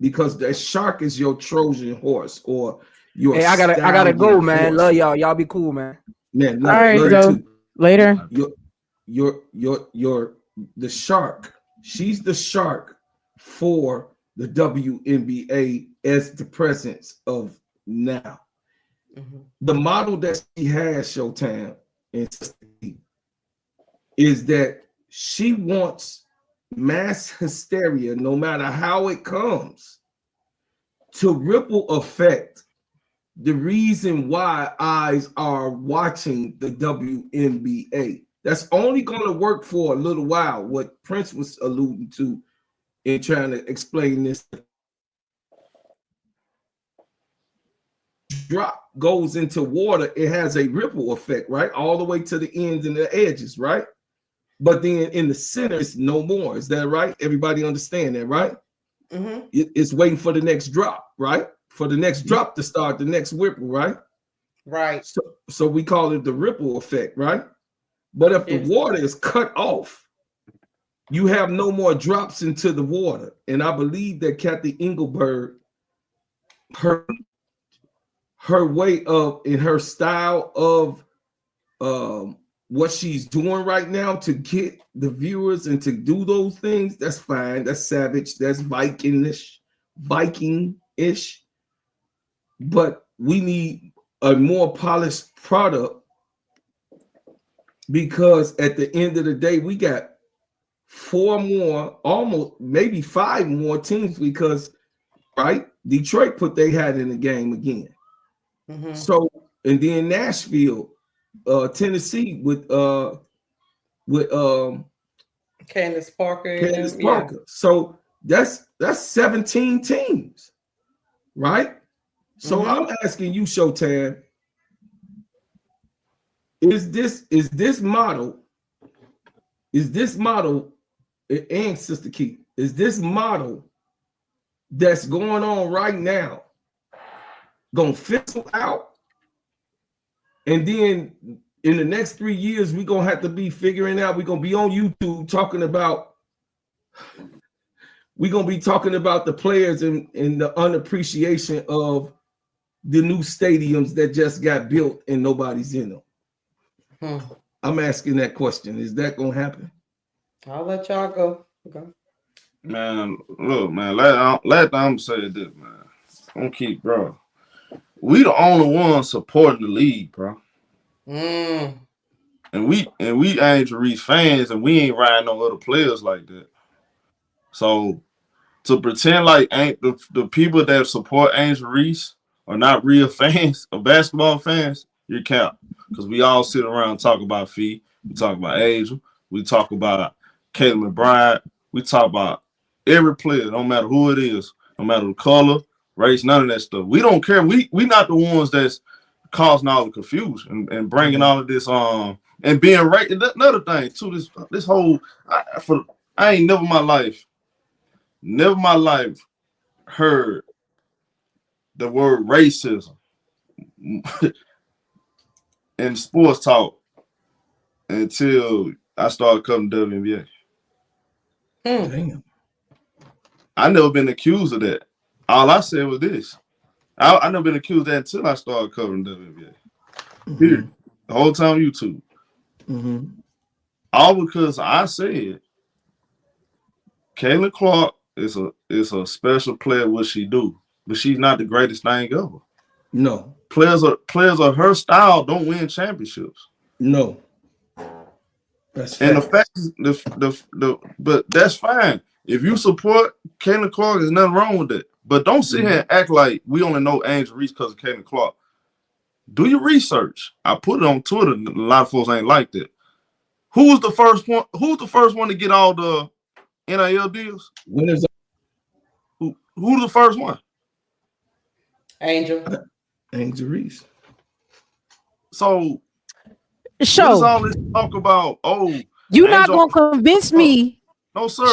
because that shark is your Trojan horse or your. Hey, I gotta go, man. Horse. Love y'all. Y'all be cool, man. Man, all right, Joe. Later. The shark. She's the shark for the WNBA as the presence of now. The model that she has, Showtime, is that she wants mass hysteria, no matter how it comes, to ripple affect the reason why eyes are watching the WNBA. That's only going to work for a little while, what Prince was alluding to in trying to explain this. Drop goes into water, it has a ripple effect, right? All the way to the ends and the edges, right? But then in the center, it's no more. Is that right? Everybody understand that, right? It's waiting for the next drop, right? For the next drop to start the next ripple, right? Right. So we call it the ripple effect, right? But if the water is cut off, you have no more drops into the water. And I believe that Kathy Engelberg, her way of, in her style of what she's doing right now to get the viewers and to do those things, that's fine. That's savage. That's Viking-ish. But we need a more polished product because at the end of the day, we got 4 more, almost maybe 5 more teams because, right? Detroit put their hat in the game again. So, and then Nashville, Tennessee with Candace Parker. Yeah. So that's 17 teams, right? So I'm asking you, Showtime, is this model, and Sister Keith, is this model that's going on right now gonna fizzle out? And then in the next 3 years, we're gonna have to be figuring out, we're gonna be on YouTube talking about the players and the unappreciation of the new stadiums that just got built and nobody's in them. I'm asking that question. Is that gonna happen? I'll let y'all go. Okay. Man, look, man, let them say this, man. Don't keep, bro. We the only ones supporting the league, bro. And we Angel Reese fans, and we ain't riding no other players like that. So to pretend like ain't the people that support Angel Reese are not real fans or basketball fans, you're cap. Because we all sit around and talk about Fee, we talk about Angel, we talk about Caitlin McBride, we talk about every player, no matter who it is, no matter the color, race, none of that stuff. We don't care. We not the ones that's causing all the confusion and bringing all of this and being right. Another thing too, this whole I ain't never in my life heard the word racism in sports talk until I started covering WNBA. Damn. I never been accused of that. All I said was this. I never been accused of that until I started covering WNBA. Period. The whole time YouTube. All because I said Caitlin Clark is a special player what she do, but she's not the greatest thing ever. No. Players of her style don't win championships. No. That's and fact. The fact but that's fine. If you support Caitlin Clark, there's nothing wrong with it. But don't sit here and act like we only know Angel Reese because of Caitlin Clark. Do your research. I put it on Twitter. A lot of folks ain't liked it. Who's the first one? Who's the first one to get all the NIL deals? Who's the first one? Angel Reese. So what is all this talk about? Oh, you're not gonna convince me. No, sir.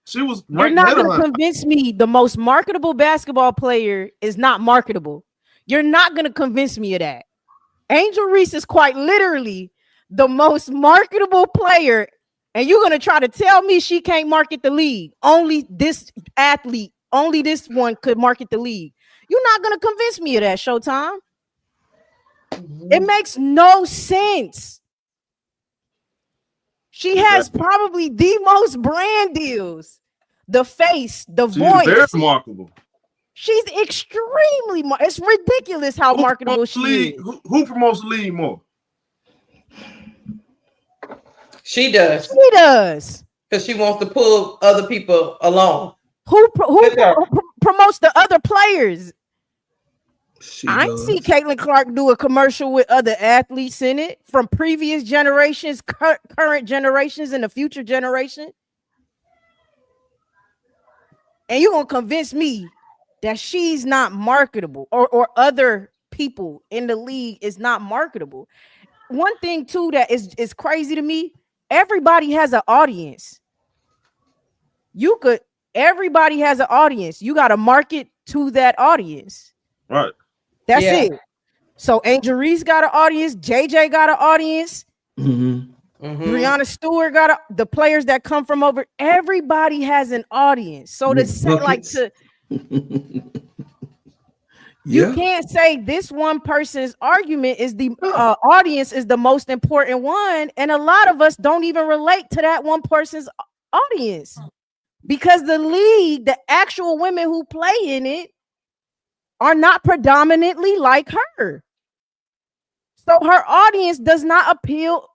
She was. You're not gonna convince me the most marketable basketball player is not marketable. You're not gonna convince me of that. Angel Reese is quite literally the most marketable player, and you're gonna try to tell me she can't market the league. Only this athlete, only this one could market the league. You're not gonna convince me of that, Showtime. It makes no sense. She has probably the most brand deals, the face, the voice. She's very remarkable. She's extremely. It's ridiculous how marketable she is. Who promotes the league more? She does. She does because she wants to pull other people along. Who promotes the other players? I see Caitlin Clark do a commercial with other athletes in it from previous generations, current generations, and the future generation. And you're going to convince me that she's not marketable or other people in the league is not marketable. One thing, too, that is crazy to me, everybody has an audience. Everybody has an audience. You got to market to that audience. Right. That's it. So Angel Reese got an audience. JJ got an audience. Breanna Stewart got the players that come from over. Everybody has an audience. So you can't say this one person's argument is the audience is the most important one, and a lot of us don't even relate to that one person's audience because the league, the actual women who play in it, are not predominantly like her. So her audience does not appeal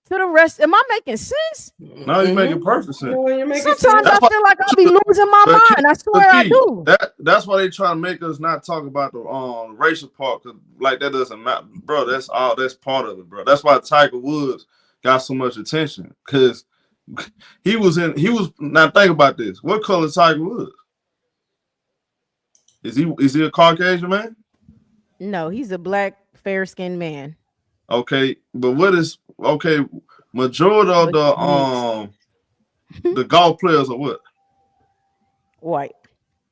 to the rest. Am I making sense? No, you're making perfect sense. Sometimes I feel like I'll be losing my mind. I swear I do. That's why they try to make us not talk about the racial part, because like that doesn't matter, bro. That's part of it, bro. That's why Tiger Woods got so much attention, because he was now think about this. What color is Tiger Woods? Is he a Caucasian man? No, he's a black, fair-skinned man. Okay, but majority of the golf players are what? White.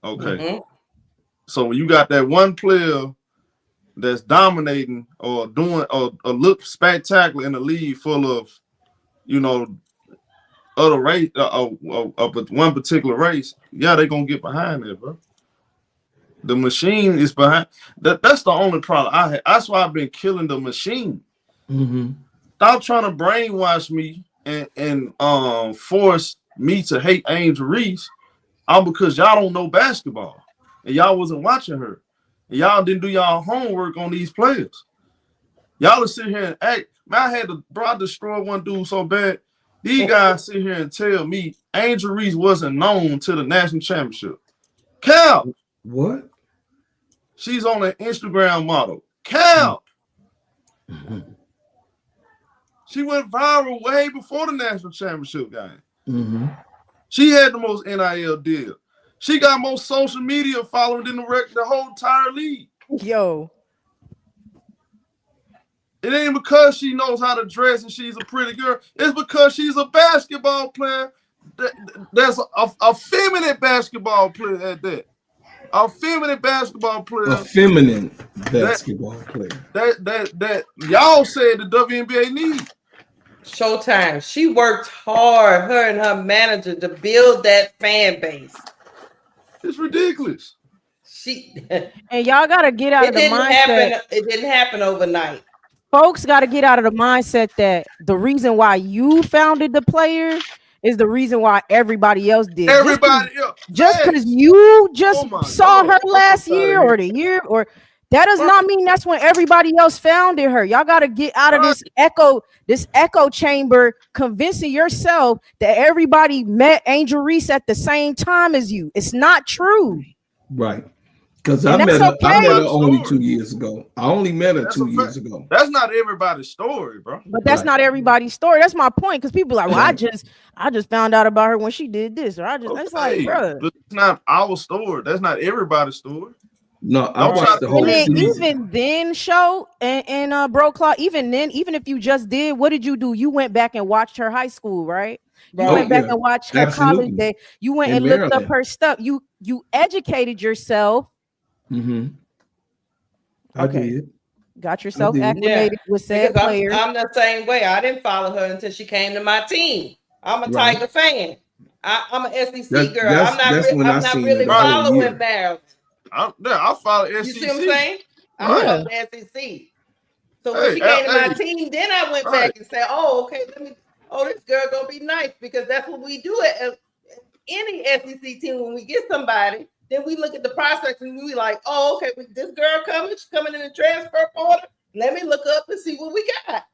Okay. So when you got that one player that's dominating or doing or look spectacular in the league full of, other race, one particular race, they're gonna get behind it, bro. The machine is behind. That's the only problem I have. That's why I've been killing the machine. Stop trying to brainwash me and force me to hate Angel Reese, all because y'all don't know basketball and y'all wasn't watching her. And y'all didn't do y'all homework on these players. Y'all sit here and act. Man, I destroyed one dude so bad. These guys sit here and tell me Angel Reese wasn't known to the national championship. Cal. What? She's on an Instagram model. Cal. She went viral way before the national championship game. She had the most NIL deal. She got more social media following than the whole entire league. Yo. It ain't because she knows how to dress and she's a pretty girl. It's because she's a basketball player. That's a feminine basketball player at that. A feminine basketball player. A feminine basketball player. That y'all said the WNBA needs. Showtime. She worked hard, her and her manager, to build that fan base. It's ridiculous. And y'all gotta get out of the mindset. It didn't happen overnight. Folks got to get out of the mindset that the reason why you founded the player is the reason why everybody else did. Everybody else. Just because you just saw her last year or the year, or that does not mean that's when everybody else founded her. Y'all got to get out of this echo chamber, convincing yourself that everybody met Angel Reese at the same time as you. It's not true. Right. Because I met her only 2 years ago. I only met her 2 years ago. That's not everybody's story, bro. But that's not everybody's story. That's my point. Because people are like, well, I just found out about her when she did this, or it's like, bro, it's not our story. That's not everybody's story. No, I watched the whole season. Even then, show and Bro Claw, even then, even if you just did, what did you do? You went back and watched her high school, right? You went back and watched her college day. You went and looked up her stuff. You educated yourself. Mm-hmm. I did. Got yourself acclimated with said player. I'm the same way. I didn't follow her until she came to my team. I'm a Tiger fan. I'm an SEC girl. I'm not really following Maryland. I follow SEC. You see what I'm saying? I follow the SEC. So when she came to my team, then I went back and said, "Oh, okay, this girl gonna be nice," because that's what we do at any SEC team when we get somebody. Then we look at the prospects and we like, oh, okay, this girl she's coming in the transfer portal. Let me look up and see what we got.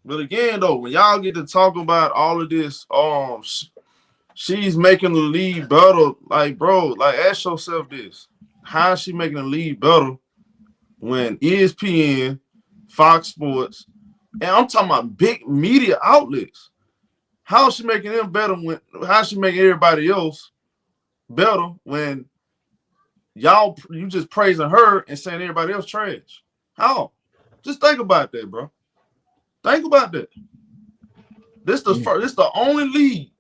But again, though, when y'all get to talk about all of this, she's making the league better. Like, bro, like, ask yourself this: how is she making the league better when ESPN, Fox Sports, and I'm talking about big media outlets? How is she making them better how is she making everybody else better when you just praising her and saying everybody else trash? How? Just think about that, bro. Think about that. This the only league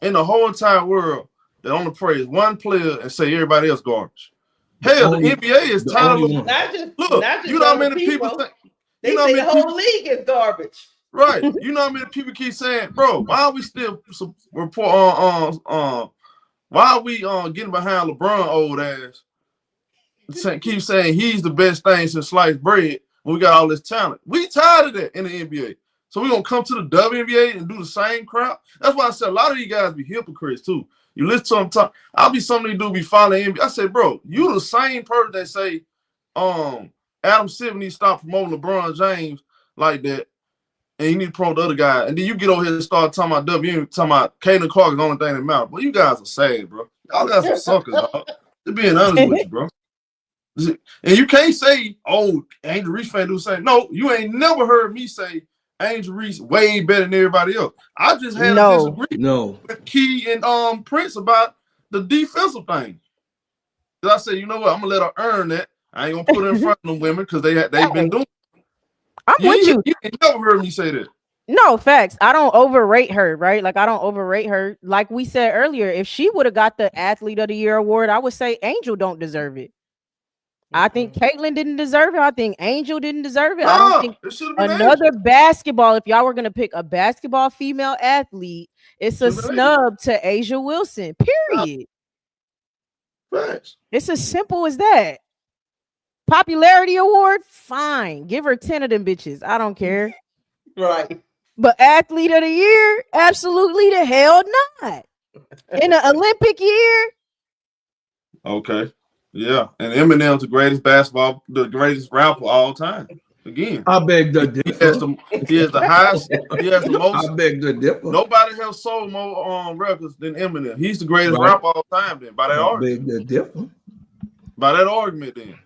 in the whole entire world that only praise one player and say everybody else garbage. Hell, the NBA is tired of not just you know how many people think they say the whole league is garbage. Right. You know how many people keep saying, bro, why are we still report why are we getting behind LeBron old ass? Keep saying he's the best thing since sliced bread when we got all this talent. We tired of that in the NBA. So we're gonna come to the WNBA and do the same crap. That's why I said a lot of you guys be hypocrites too. You listen to them talk. I'll be somebody do be following NBA. I said, bro, you the same person that say Adam Silver needs to stop promoting LeBron James like that. And you need to promote the other guy. And then you get over here and start talking about talking about Caitlin Clark is the only thing that matters. Well, you guys are sad, bro. Y'all guys are suckers, dog. They're being honest with you, bro. And you can't say, oh, Angel Reese fan do the same. No, you ain't never heard me say Angel Reese way better than everybody else. I just had a disagreement with Key and Prince about the defensive thing. I said, you know what? I'm gonna let her earn that. I ain't gonna put her in front of them women because they've been doing it. I'm with you. You ain't never heard me say that. No, facts. I don't overrate her, right? Like, I don't overrate her. Like we said earlier, if she would have got the Athlete of the Year award, I would say Angel don't deserve it. I think Caitlin didn't deserve it. I think Angel didn't deserve it. I don't think another basketball, if y'all were going to pick a basketball female athlete, it's a snub to Asia Wilson, period. Right. It's as simple as that. Popularity award, fine. Give her 10 of them bitches. I don't care. Right. But Athlete of the Year, absolutely the hell not. In the Olympic year. Okay. Yeah. And Eminem's the greatest rapper of all time. Again. I beg to differ. He has the highest, he has the most. I beg to differ. Nobody has sold more records than Eminem. He's the greatest rapper of all time then, by that argument. I beg to differ. By that argument then.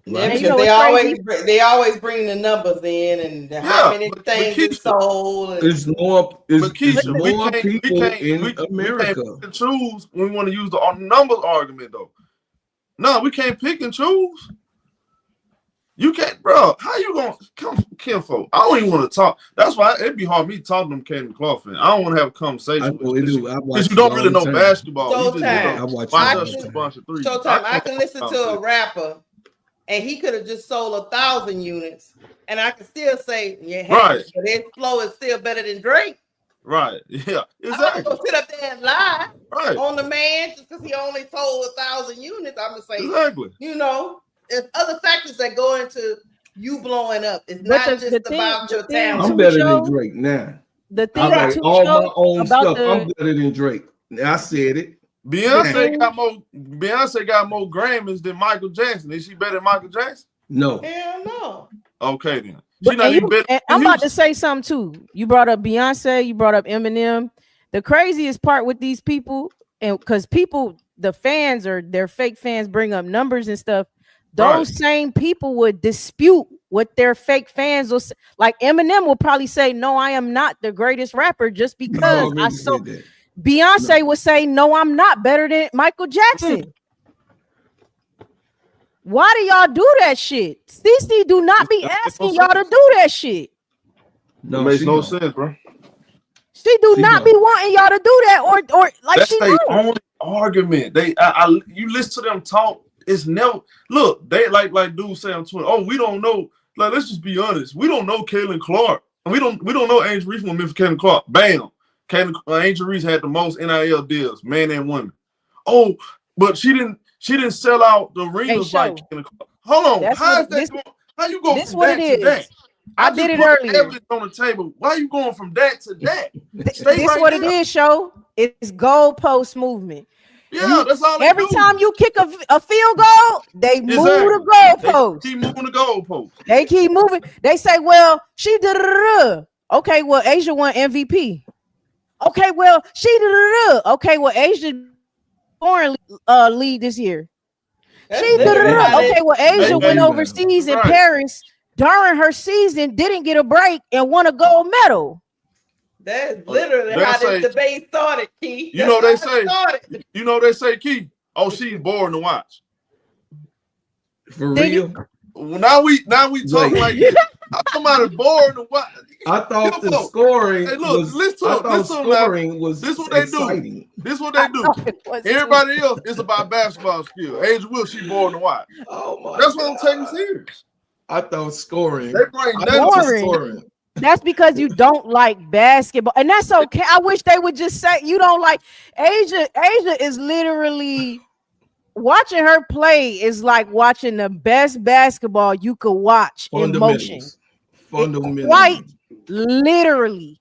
Yeah, because they always bring the numbers in and how many things are sold. It's more Keisha, more people in America. We can't pick and choose when we want to use the numbers argument though. No, we can't pick and choose. You can't, bro. How you gonna come, kinfolk? I don't even want to talk. That's why it'd be hard for me to talk to them Caitlin Clark fans. I don't want to have a conversation with you because you don't really know basketball. Showtime. I can listen to a rapper, and he could have just sold 1,000 units, and I can still say, yeah, hey, right. But his flow is still better than Drake. Right. Yeah. Exactly. I'm not gonna sit up there and lie right. on the man just because he only sold 1,000 units. I'm gonna say, exactly. You know, there's other factors that go into you blowing up. It's not just about your talent. I'm better than Drake now. The thing I write all my own stuff. I'm better than Drake. I said it. Beyonce got more Grammys than Michael Jackson. Is she better than Michael Jackson? No. Hell no. Okay then. I'm about to say something too. You brought up Beyonce, you brought up Eminem. The craziest part with these people, and because the fans or their fake fans bring up numbers and stuff, those same people would dispute what their fake fans will say. Like Eminem will probably say, "No, I am not the greatest rapper just because I saw." Beyonce would say, "No, I'm not better than Michael Jackson." Why do y'all do that shit? CC do not be asking y'all to do that shit. No, it makes no sense, bro. She do not be wanting y'all to do that, or like that's she their only argument. You listen to them talk. It's never look. They like dude say on Twitter. Oh, we don't know. Like, let's just be honest. We don't know Caitlin Clark. We don't know Angel Reese from Memphis. Caitlin Clark. Bam. Angel Reese had the most NIL deals, man and women. Oh, but she didn't sell out the arenas like Caitlin Clark. Hold on. How you go from that to that? I did it earlier. Evidence on the table. Why are you going from that to that? This what it is, show. It's goalpost movement. Yeah, that's all. Every time you kick a field goal, they move the goalpost. They keep moving the goalpost. They keep moving. They say, "Well, she did it." Okay, well, Asia won MVP. Okay, well, she did it. Okay, well, Asia foreign lead this year. She did it. Okay, well, Asia went overseas in Paris during her season, didn't get a break, and won a gold medal. That's literally how this debate started, Key. You know they say, Key. Oh, she's boring to watch. For real. Now we talking like this. Somebody's boring to watch. I thought the scoring. Hey, look, scoring was. This what they do. This what they do. Everybody else is about basketball skill. Angel Will, she boring to watch. Oh my! That's what I'm taking serious. I thought scoring. They bring that to scoring. That's because you don't like basketball, and that's okay. I wish they would just say you don't like Asia. Asia is literally watching her play is like watching the best basketball you could watch in motion. Fundamentals. Quite literally.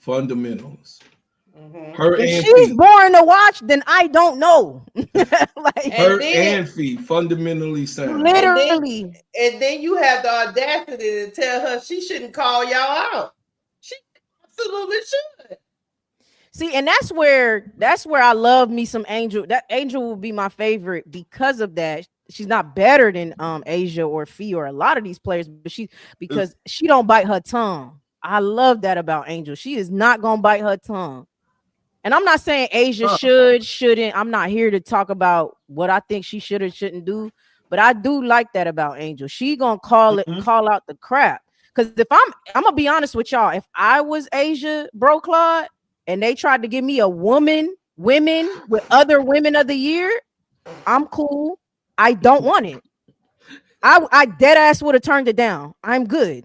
Fundamentals. If she's boring to watch, then I don't know. Like her and feet fundamentally sound. Literally. And then you have the audacity to tell her she shouldn't call y'all out. She absolutely should. See, and that's where I love me some Angel. That Angel will be my favorite because of that. She's not better than Asia or Fee or a lot of these players, but because she don't bite her tongue. I love that about Angel. She is not gonna bite her tongue. And I'm not saying Asia shouldn't. I'm not here to talk about what I think she should or shouldn't do, but I do like that about Angel. She gonna call out the crap. Because if I'm gonna be honest with y'all, if I was Asia Bro Claude and they tried to give me a women with other women of the year, I'm cool. I don't want it. I dead ass would have turned it down. I'm good.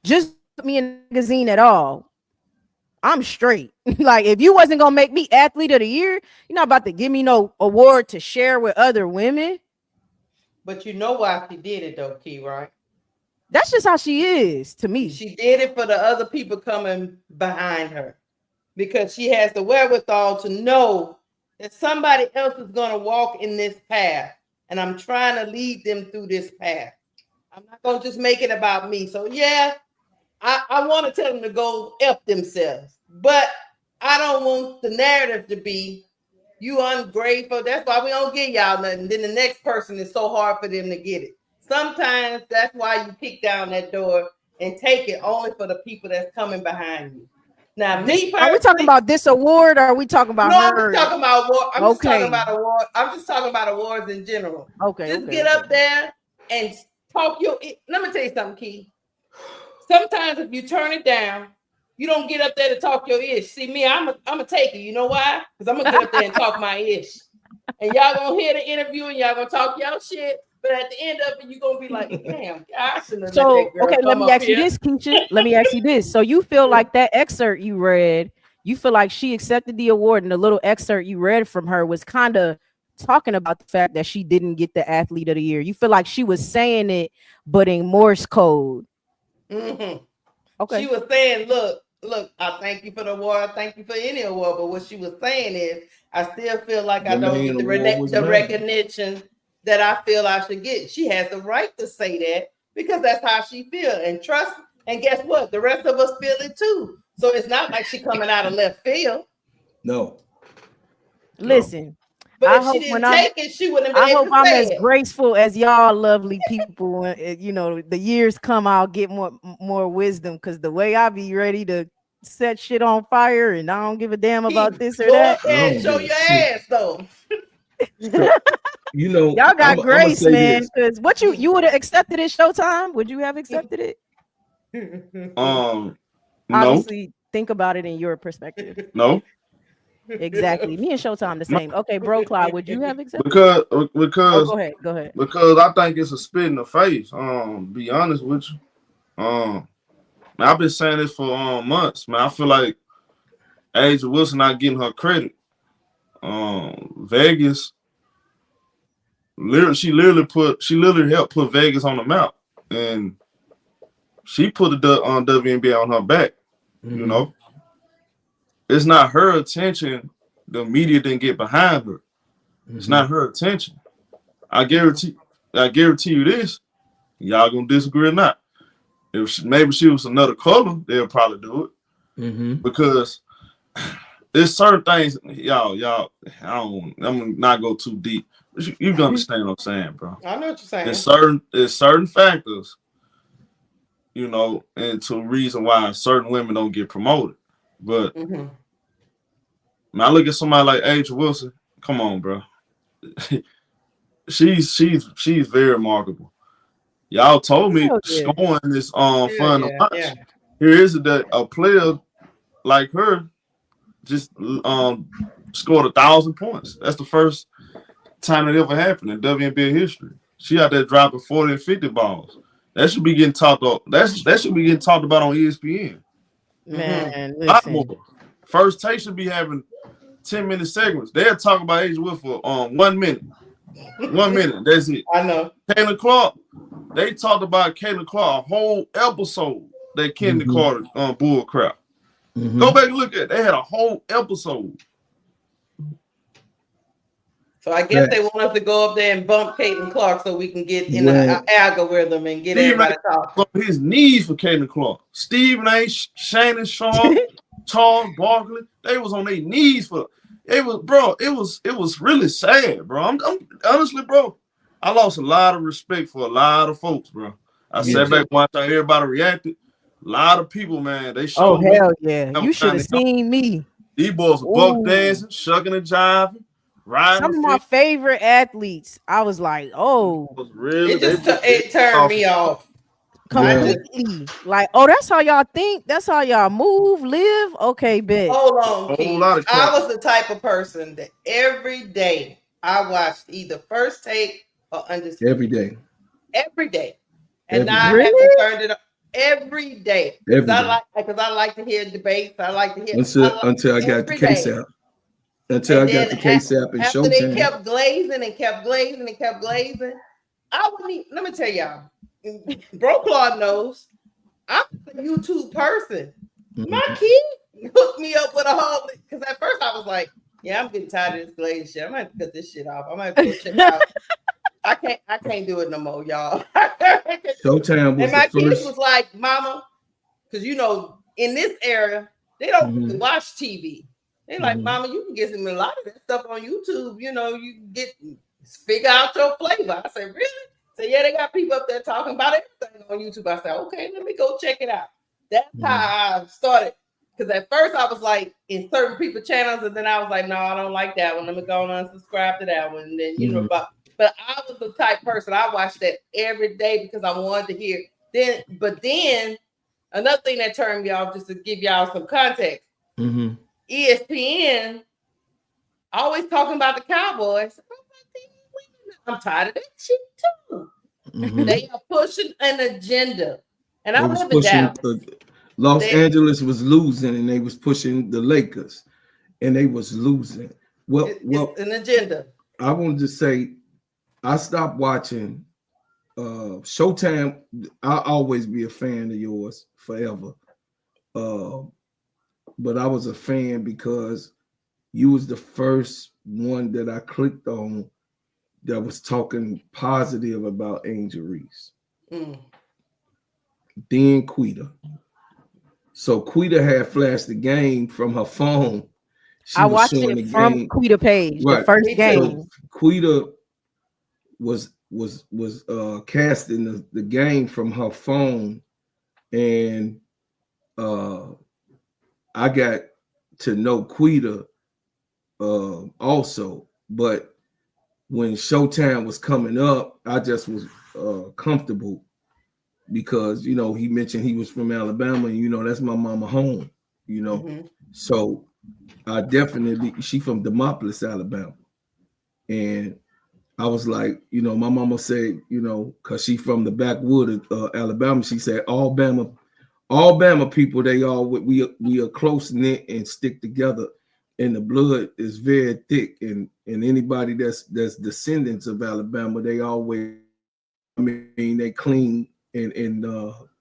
Just put me in a magazine at all. I'm straight. Like, if you wasn't gonna make me athlete of the year, you're not about to give me no award to share with other women. But you know why she did it though, Key, right? That's just how she is to me. She did it for the other people coming behind her because she has the wherewithal to know that somebody else is gonna walk in this path, and I'm trying to lead them through this path. I'm not gonna just make it about me. So yeah, I want to tell them to go F themselves, but I don't want the narrative to be you ungrateful. That's why we don't get y'all nothing. Then the next person is so hard for them to get it. Sometimes that's why you kick down that door and take it only for the people that's coming behind you. Now, me Are we talking about this award or are we talking about her? I'm just talking about award. I'm just talking about award. I'm just talking about awards in general. Just get up there and talk your. Let me tell you something, Key. Sometimes if you turn it down, you don't get up there to talk your ish. See me, I'm a taker. You know why? Because I'm gonna get up there and talk my ish. And y'all gonna hear the interview and y'all gonna talk y'all shit. But at the end of it, you're gonna be like, damn, I shouldn't have let that girl let me ask here. you this, Keisha. Let me ask you this. So you feel like that excerpt you read, you feel like she accepted the award, and the little excerpt you read from her was kind of talking about the fact that she didn't get the athlete of the year. You feel like she was saying it, but in Morse code. Mm-hmm. Okay. She was saying, look, I thank you for the award. I thank you for any award. But what she was saying is, I still feel like I don't get the recognition that I feel I should get. She has the right to say that because that's how she feels. And trust, and guess what? The rest of us feel it too. So it's not like she coming out of left field. No. Listen. But if she didn't take it, she wouldn't have been able to say I'm as graceful as y'all lovely people. You know, the years come, I'll get more wisdom, because the way I be ready to set shit on fire and I don't give a damn about this or that. Show your ass though. You know, y'all got grace, man. Because what you would have accepted it Showtime? Would you have accepted it? Obviously, think about it in your perspective. No. Exactly. Me and Showtime the same. Okay, bro, Clyde, would you have accepted? Because go ahead. Because I think it's a spit in the face. Be honest with you. Man, I've been saying this for months. Man, I feel like A'ja Wilson not getting her credit. Vegas. She literally helped put Vegas on the map, and she put the WNBA on her back. Mm-hmm. You know, it's not her attention. The media didn't get behind her. Mm-hmm. It's not her attention. I guarantee you this. Y'all gonna disagree or not? If maybe she was another color, they'll probably do it. Mm-hmm. Because there's certain things, y'all. I'm gonna not go too deep. You understand what I'm saying, bro? I know what you're saying. There's certain factors, you know, and to reason why certain women don't get promoted. But when I look at somebody like A'ja Wilson, come on, bro. she's very remarkable. Y'all told me scoring is fun to watch. Yeah. Here is a player like her just scored 1,000 points. That's the first time it ever happened in WNBA history. She out there dropping 40 and 50 balls. That should be getting talked about. That should be getting talked about on ESPN. Man, listen. First Take should be having 10-minute segments. They'll talk about A'ja Wilson for 1 minute. 1 minute. That's it. I know. Caitlin Clark. They talked about Caitlin Clark a whole episode. That Kenny Carter bull crap. Go back and look at it. They had a whole episode. So I guess they want us to go up there and bump Caitlin Clark so we can get in the algorithm and get everybody talking. His knees for Caitlin Clark. Stephen A. Shannon Sharp, Charles Barkley, they was on their knees for it. Was really sad, bro. I'm honestly, bro. I lost a lot of respect for a lot of folks, bro. I sat back and watched how everybody reacted. A lot of people, man, they showed. Oh hell yeah! You should have seen me. These boys were buck dancing, shucking and jiving. Some of my favorite athletes, I was like, oh, it turned me off completely. Like, oh, that's how y'all think, that's how y'all move, live. Okay, bet. Hold on, Keith. I was the type of person that every day I watched either First Take or Undisputed. Every day, and now I have to turn it up every day because I like to hear debates. I like to hear until I got the case out. Until I got the case up and Showtime. They kept glazing and kept glazing and kept glazing. I wouldn't even, let me tell y'all, Bro Claude knows I'm a YouTube person. My kid hooked me up with a whole, because at first I was like, yeah, I'm getting tired of this glaze shit. I might have to cut this shit off. I might have to go check out. I can't do it no more, y'all. Showtime was and my kids was like, Mama, because you know, in this era, they don't watch TV. They like, Mama, you can get some a lot of that stuff on YouTube. You know, you can figure out your flavor. I said, really? So yeah, they got people up there talking about everything on YouTube. I said, okay, let me go check it out. That's how I started. because at first I was like in certain people channels, and then I was like, no, I don't like that one. Let me go and unsubscribe to that one. And then but I was the type person, I watched that every day because I wanted to hear. Then another thing that turned me off, just to give y'all some context, ESPN always talking about the Cowboys. I'm tired of that shit too. They are pushing an agenda, and I live in Dallas. Los Angeles was losing, and they was pushing the Lakers, and they was losing. Well, it's an agenda. I wanted to say, I stopped watching Showtime. I'll always be a fan of yours forever. But I was a fan because you was the first one that I clicked on that was talking positive about Angel Reese. Then Quita. So Quita had flashed the game from her phone. I watched it from Quita page, the first game. So Quita was casting the game from her phone, and I got to know Quita also, but when Showtime was coming up, I just was comfortable because, you know, he mentioned he was from Alabama, and, you know, that's my mama home, you know. So I definitely, she from Demopolis, Alabama. And I was like, you know, my mama said, you know, because she from the backwood of Alabama, she said, all Bama people, they all, we are close knit and stick together. And the blood is very thick, and anybody that's descendants of Alabama, they always, I mean, they clean and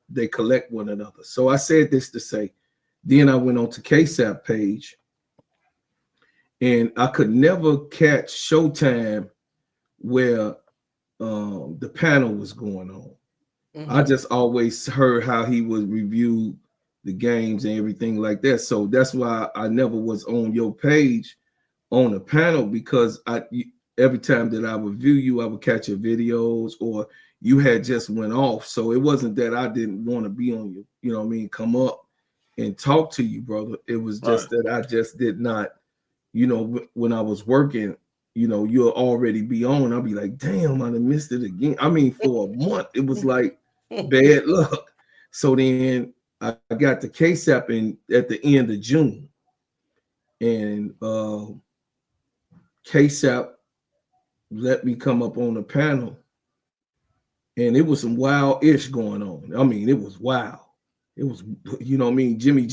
they collect one another. So I said this to say, then I went on to KSAP page, and I could never catch Showtime where the panel was going on. I just always heard how he would review the games and everything like that. So that's why I never was on your page on a panel, because every time that I would view you, I would catch your videos, or you had just went off. So it wasn't that I didn't want to be on you, you know what I mean, come up and talk to you, brother. It was just that I just did not, you know, when I was working, you know, you'll already be on. I'll be like, damn, I done missed it again. I mean, for a month, it was like bad luck. So then I got the KSAP at the end of June, and KSAP let me come up on the panel, and it was some wild-ish going on. I mean, it was wild. It was, you know what I mean, Jimmy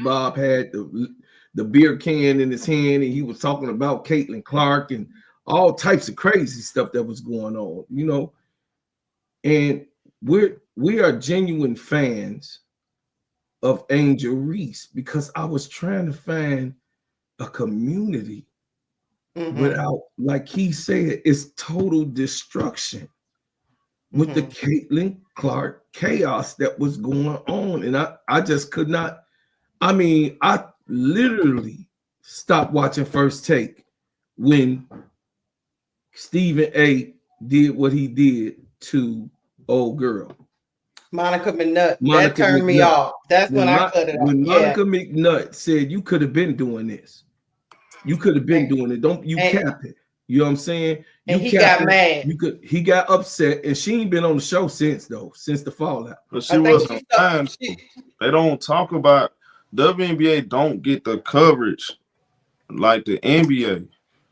Bob had the beer can in his hand, and he was talking about Caitlin Clark and all types of crazy stuff that was going on, you know. And we are genuine fans of Angel Reese, because I was trying to find a community without, like he said, it's total destruction with the Caitlin Clark chaos that was going on. And I just could not, I mean, I literally stopped watching First Take when Stephen A did what he did to old girl. Monica McNutt. That turned me off. That's when I cut it off. When Monica McNutt said, you could have been doing this. You could have been doing it. Don't you cap it. You know what I'm saying? And he got mad. He got upset, and she ain't been on the show since the fallout. But she wasn't fine. They don't talk about, WNBA don't get the coverage like the NBA.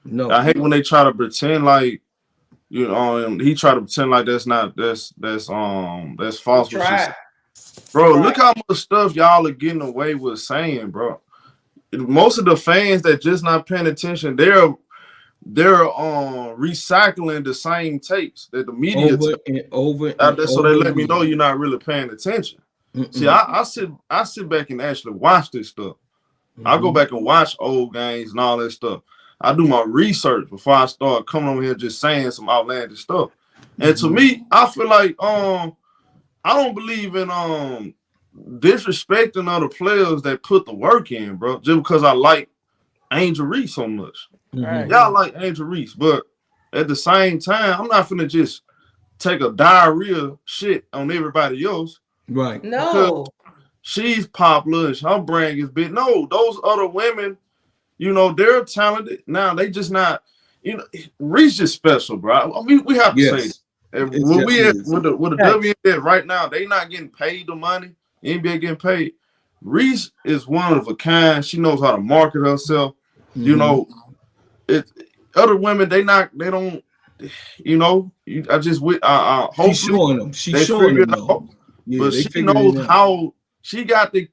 No. I hate when they try to pretend like, you know, he tried to pretend like that's false. Bro, look how much stuff y'all are getting away with saying, bro. Most of the fans that just not paying attention, they're recycling the same takes that the media over. So they let me know you're not really paying attention. See, I sit back and actually watch this stuff. I go back and watch old games and all that stuff. I do my research before I start coming over here just saying some outlandish stuff. And to me, I feel like I don't believe in disrespecting other players that put the work in, bro, just because I like Angel Reese so much. Y'all like Angel Reese, but at the same time, I'm not finna just take a diarrhea shit on everybody else. Right. No. she's popular and her brand is big. No, those other women, you know, they're talented. Now they just not, you know, Reese is special, bro. We have to say that. When we at, with the WNBA right now, they not getting paid the money. The NBA getting paid. Reese is one of a kind. She knows how to market herself. You know, other women, they don't, you know, I hope she's showing them. She's showing them. Out, yeah, but she knows how. She got the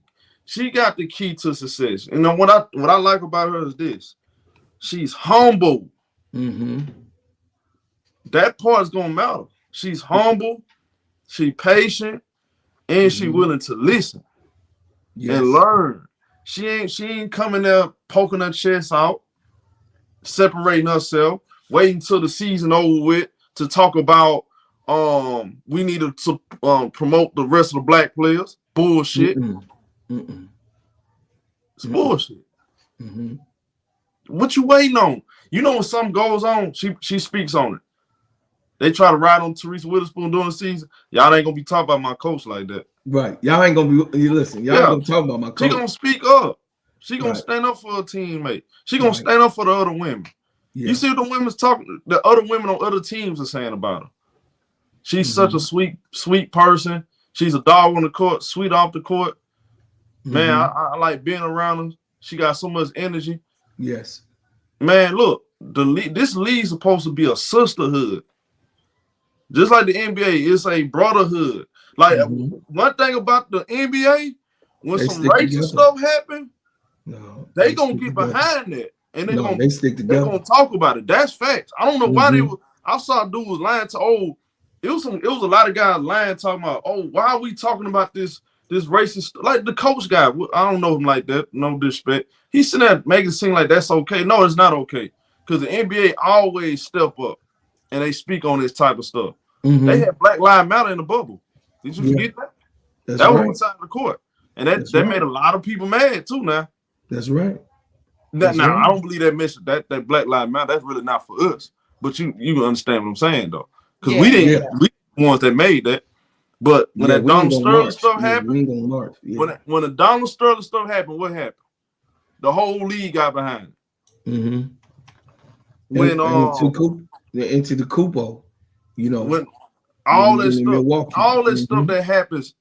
key to success. And what I like about her is this: she's humble. That part is gonna matter. She's humble, she patient, and she willing to listen and learn. She ain't coming there poking her chest out, separating herself, waiting till the season over with to talk about we need to promote the rest of the black players. Bullshit. It's bullshit. What you waiting on? You know when something goes on, she speaks on it. They try to ride on Teresa Witherspoon during the season. Y'all ain't gonna be talking about my coach like that. Right. Y'all ain't gonna be listen, y'all ain't gonna talk about my coach. She gonna speak up. She gonna stand up for her teammate. She gonna stand up for the other women. You see what the women's talking, the other women on other teams are saying about her. She's such a sweet person. She's a dog on the court, sweet off the court. Man, I like being around her. She got so much energy. Yes. Man, look, this league's supposed to be a sisterhood. Just like the NBA, it's a brotherhood. Like one thing about the NBA, when some racist stuff happen, they gonna get behind that. And they're gonna stick together. They're gonna talk about it. That's facts. I don't know why they were. I saw a dude was lying to it was a lot of guys lying, talking about, why are we talking about this racist, like the coach guy. I don't know him like that, no disrespect. He's sitting there making it seem like that's okay. No, it's not okay. Because the NBA always step up and they speak on this type of stuff. They had Black Lives Matter in the bubble. Did you forget that? That was one side of the court. And that made a lot of people mad too now. That's right. Now I don't believe that message, that Black Lives Matter, that's really not for us. But you understand what I'm saying though. Because we the ones that made that. But when that Donald Sterling stuff happened, when the Donald Sterling stuff happened, what happened? The whole league got behind it. When into the Kupo, you know, when all that stuff that happens,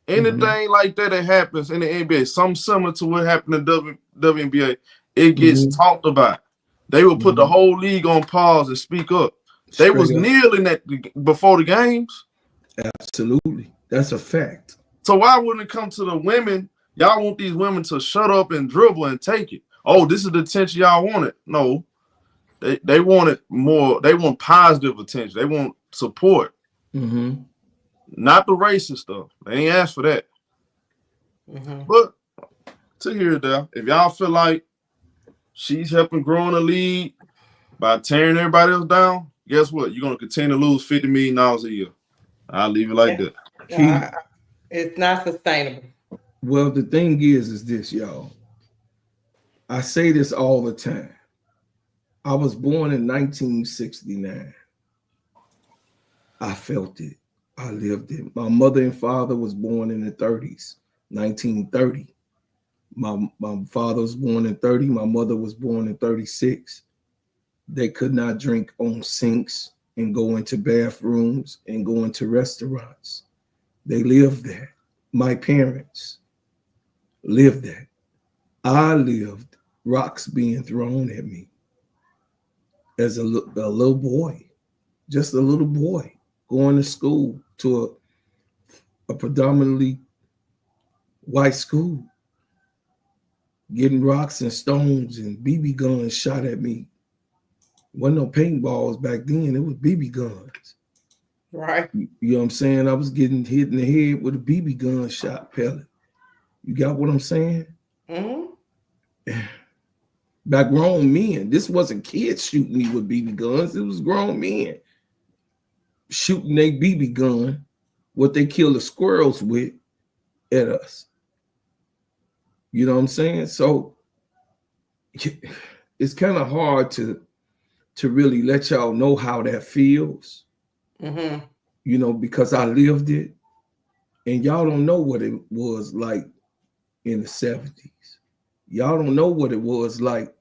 anything like that happens in the NBA, something similar to what happened in WNBA, it gets talked about. They will put the whole league on pause and speak up. They was kneeling before the games. Absolutely. That's a fact. So why wouldn't it come to the women? Y'all want these women to shut up and dribble and take it. Oh, this is the attention y'all wanted. No, they want it more. They want positive attention. They want support. Not the racist stuff. They ain't asked for that. But to hear that, if y'all feel like she's helping grow in the league by tearing everybody else down, guess what? You're gonna continue to lose $50 million a year. I'll leave it like that. It's not sustainable. Well, the thing is this, y'all. I say this all the time. I was born in 1969. I felt it. I lived it. My mother and father was born in the 30s, 1930. My father was born in 30. My mother was born in 36. They could not drink on sinks and go into bathrooms and go into restaurants. They lived that. My parents lived that. I lived rocks being thrown at me as a little boy, just a little boy going to school, to a predominantly white school, getting rocks and stones and BB guns shot at me. Wasn't no paintballs back then, it was BB guns. Right. You know what I'm saying? I was getting hit in the head with a BB gun shot pellet. You got what I'm saying? By grown men. This wasn't kids shooting me with BB guns. It was grown men shooting their BB gun, what they kill the squirrels with, at us. You know what I'm saying? So it's kind of hard to really let y'all know how that feels. You know, because I lived it, and y'all don't know what it was like in the 70s. Y'all don't know what it was like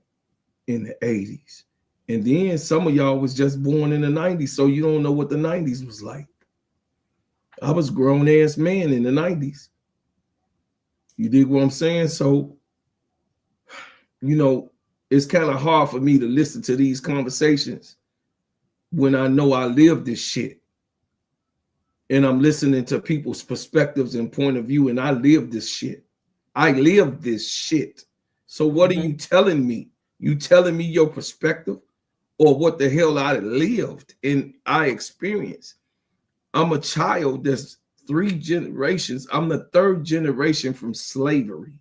in the 80s. And then some of y'all was just born in the 90s, so you don't know what the 90s was like. I was a grown-ass man in the 90s. You dig what I'm saying? So, you know, it's kind of hard for me to listen to these conversations when I know I live this shit. And I'm listening to people's perspectives and point of view, and I live this shit. I live this shit. So what are you telling me? You telling me your perspective or what the hell I lived and I experienced? I'm a child that's 3 generations. I'm the 3rd generation from slavery.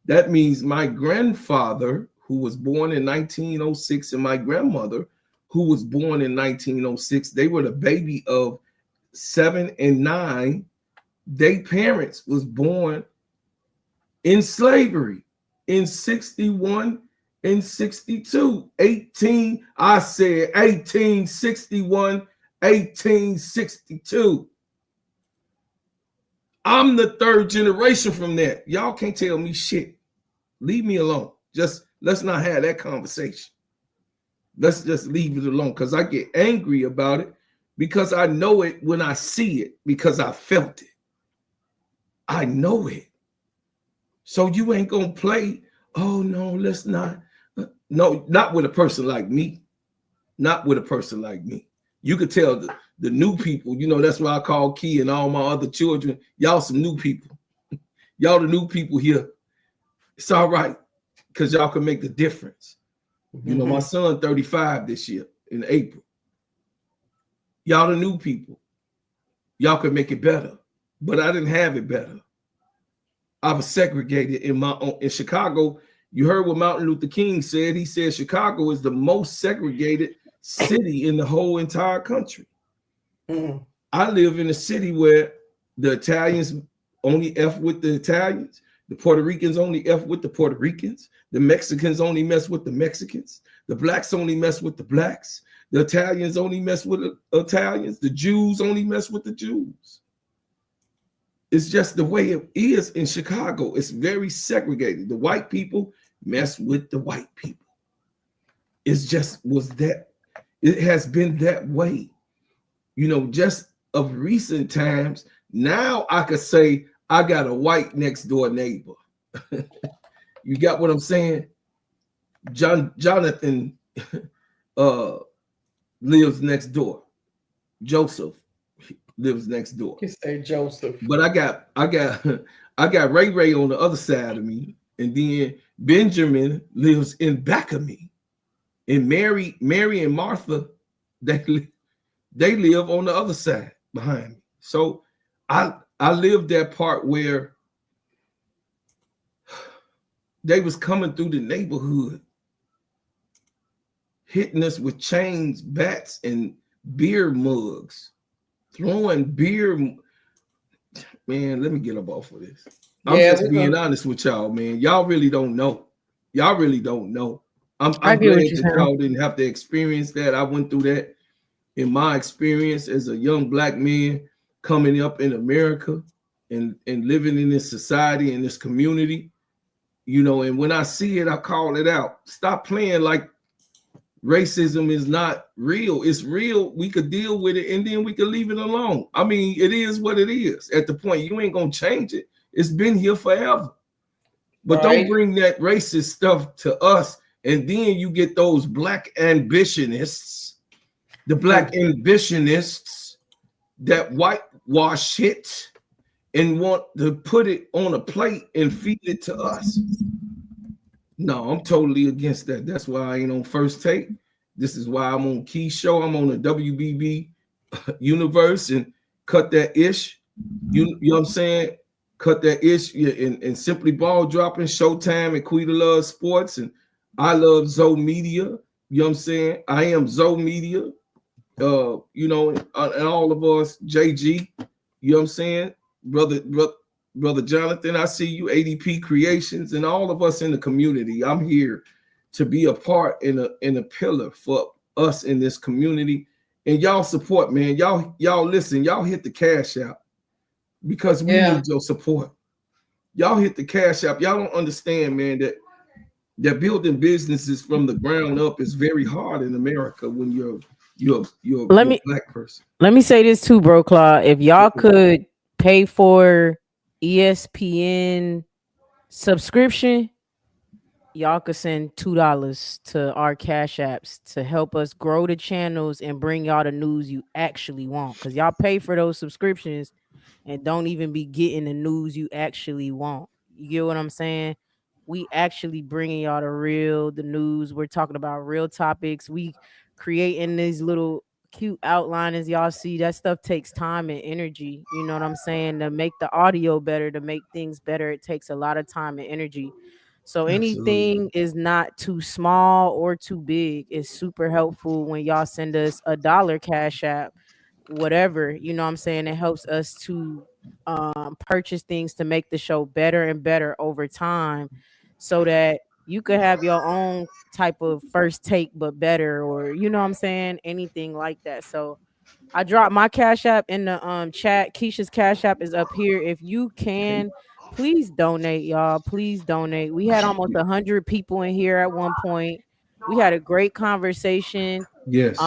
That means my grandfather, who was born in 1906, and my grandmother, who was born in 1906, they were the baby of 7 and 9. Their parents was born in slavery in 61 and 62. 1861, 1862. I'm the 3rd generation from that. Y'all can't tell me shit. Leave me alone. Just let's not have that conversation. Let's just leave it alone, because I get angry about it because I know it when I see it, because I felt it. I know it. So you ain't gonna play, oh no, let's not. No, not with a person like me. Not with a person like me. You could tell the new people, you know, that's why I call Key and all my other children, y'all some new people. Y'all the new people here. It's all right, because y'all can make the difference. You know, my son 35 this year in April. Y'all the new people. Y'all can make it better. But I didn't have it better. I was segregated in my own. In Chicago, you heard what Martin Luther King said. He said Chicago is the most segregated city in the whole entire country. I live in a city where the Italians only F with the Italians. The Puerto Ricans only F with the Puerto Ricans. The Mexicans only mess with the Mexicans. The blacks only mess with the blacks. The Italians only mess with the Italians. The Jews only mess with the Jews. It's just the way it is in Chicago. It's very segregated. The white people mess with the white people. It's just was that. It has been that way. You know, just of recent times, now I could say I got a white next door neighbor. You got what I'm saying? Jonathan lives next door. Joseph lives next door. You say Joseph. But I got Ray Ray on the other side of me, and then Benjamin lives in back of me. And Mary and Martha, they live on the other side behind me. So I lived that part where they was coming through the neighborhood, hitting us with chains, bats, and beer mugs, throwing beer. Man, let me get up off of this. I'm just being honest with y'all, man. Y'all really don't know. Y'all really don't know. I'm glad that y'all didn't have to experience that. I went through that in my experience as a young black man coming up in America and living in this society and this community. You know, and when I see it, I call it out. Stop playing like racism is not real. It's real. We could deal with it and then we could leave it alone. I mean, it is what it is. At the point, you ain't gonna change it. It's been here forever. But don't bring that racist stuff to us. And then you get those black ambitionists, the black ambitionists that whitewash shit and want to put it on a plate and feed it to us. No, I'm totally against that. That's why I ain't on First Take. This is why I'm on Key Show. I'm on the WBB universe and cut that ish. You know what I'm saying? Cut that ish and Simply Ball Dropping, Showtime, and Quita Love Sports. And I love Zoe Media. You know what I'm saying? I am Zoe Media. You know, and all of us, JG, you know what I'm saying? Brother Jonathan, I see you, ADP Creations, and all of us in the community. I'm here to be a part in a pillar for us in this community. And y'all support, man. Y'all listen, y'all hit the cash out because we need your support. y'all hit the Cash App. Y'all don't understand, man, that building businesses from the ground up is very hard in America when you're a black person. Let me say this too, bro, Claude. If y'all could pay for ESPN subscription, y'all could send $2 to our Cash Apps to help us grow the channels and bring y'all the news you actually want. Because y'all pay for those subscriptions and don't even be getting the news you actually want. You get what I'm saying? We actually bringing y'all the news. We're talking about real topics. We creating these little cute outline as y'all see. That stuff takes time and energy. You know what I'm saying? To make the audio better, to make things better, it takes a lot of time and energy. So anything is not too small or too big. It's super helpful when y'all send us $1 Cash App, whatever. You know what I'm saying? It helps us to purchase things to make the show better and better over time, so that you could have your own type of first take but better, or you know what I'm saying, anything like that. So I dropped my Cash App in the chat. Keisha's Cash App is up here. If you can, please donate, y'all. Please donate. We had almost 100 people in here at one point. We had a great conversation. Yes.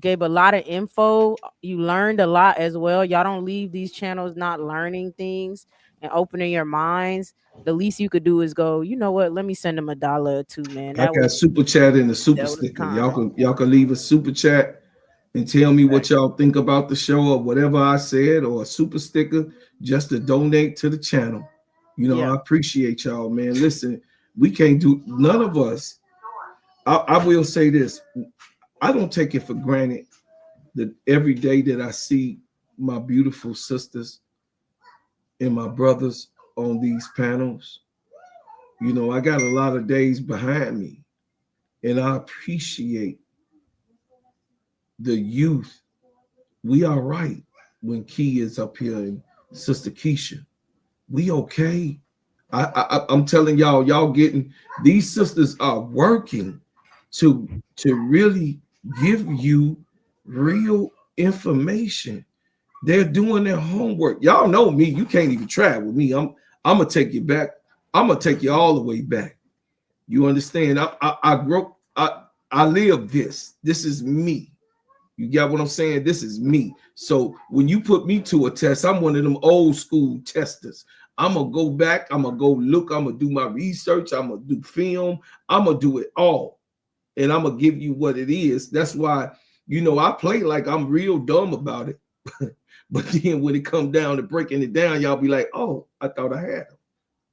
Gave a lot of info. You learned a lot as well. Y'all don't leave these channels not learning things and opening your minds. The least you could do is go, you know what? Let me send them $1 or $2, man. I got super chat and the super sticker. Y'all can leave a super chat and tell me what y'all think about the show or whatever I said, or a super sticker just to donate to the channel. You know, I appreciate y'all, man. Listen, we can't do, none of us. I will say this. I don't take it for granted that every day that I see my beautiful sisters and my brothers on these panels, you know, I got a lot of days behind me, and I appreciate the youth. We are right when Key is up here and Sister Keisha. We okay. I'm telling y'all getting, these sisters are working to really give you real information. They're doing their homework. Y'all know me. You can't even try with me. I'm gonna take you back. I'm gonna take you all the way back. You understand? I live this. This is me. You got what I'm saying? This is me. So when you put me to a test, I'm one of them old school testers. I'm gonna go back. I'm gonna go look. I'm gonna do my research. I'm gonna do film. I'm gonna do it all, and I'm gonna give you what it is. That's why, you know, I play like I'm real dumb about it. But then when it comes down to breaking it down, y'all be like, oh, I thought I had them.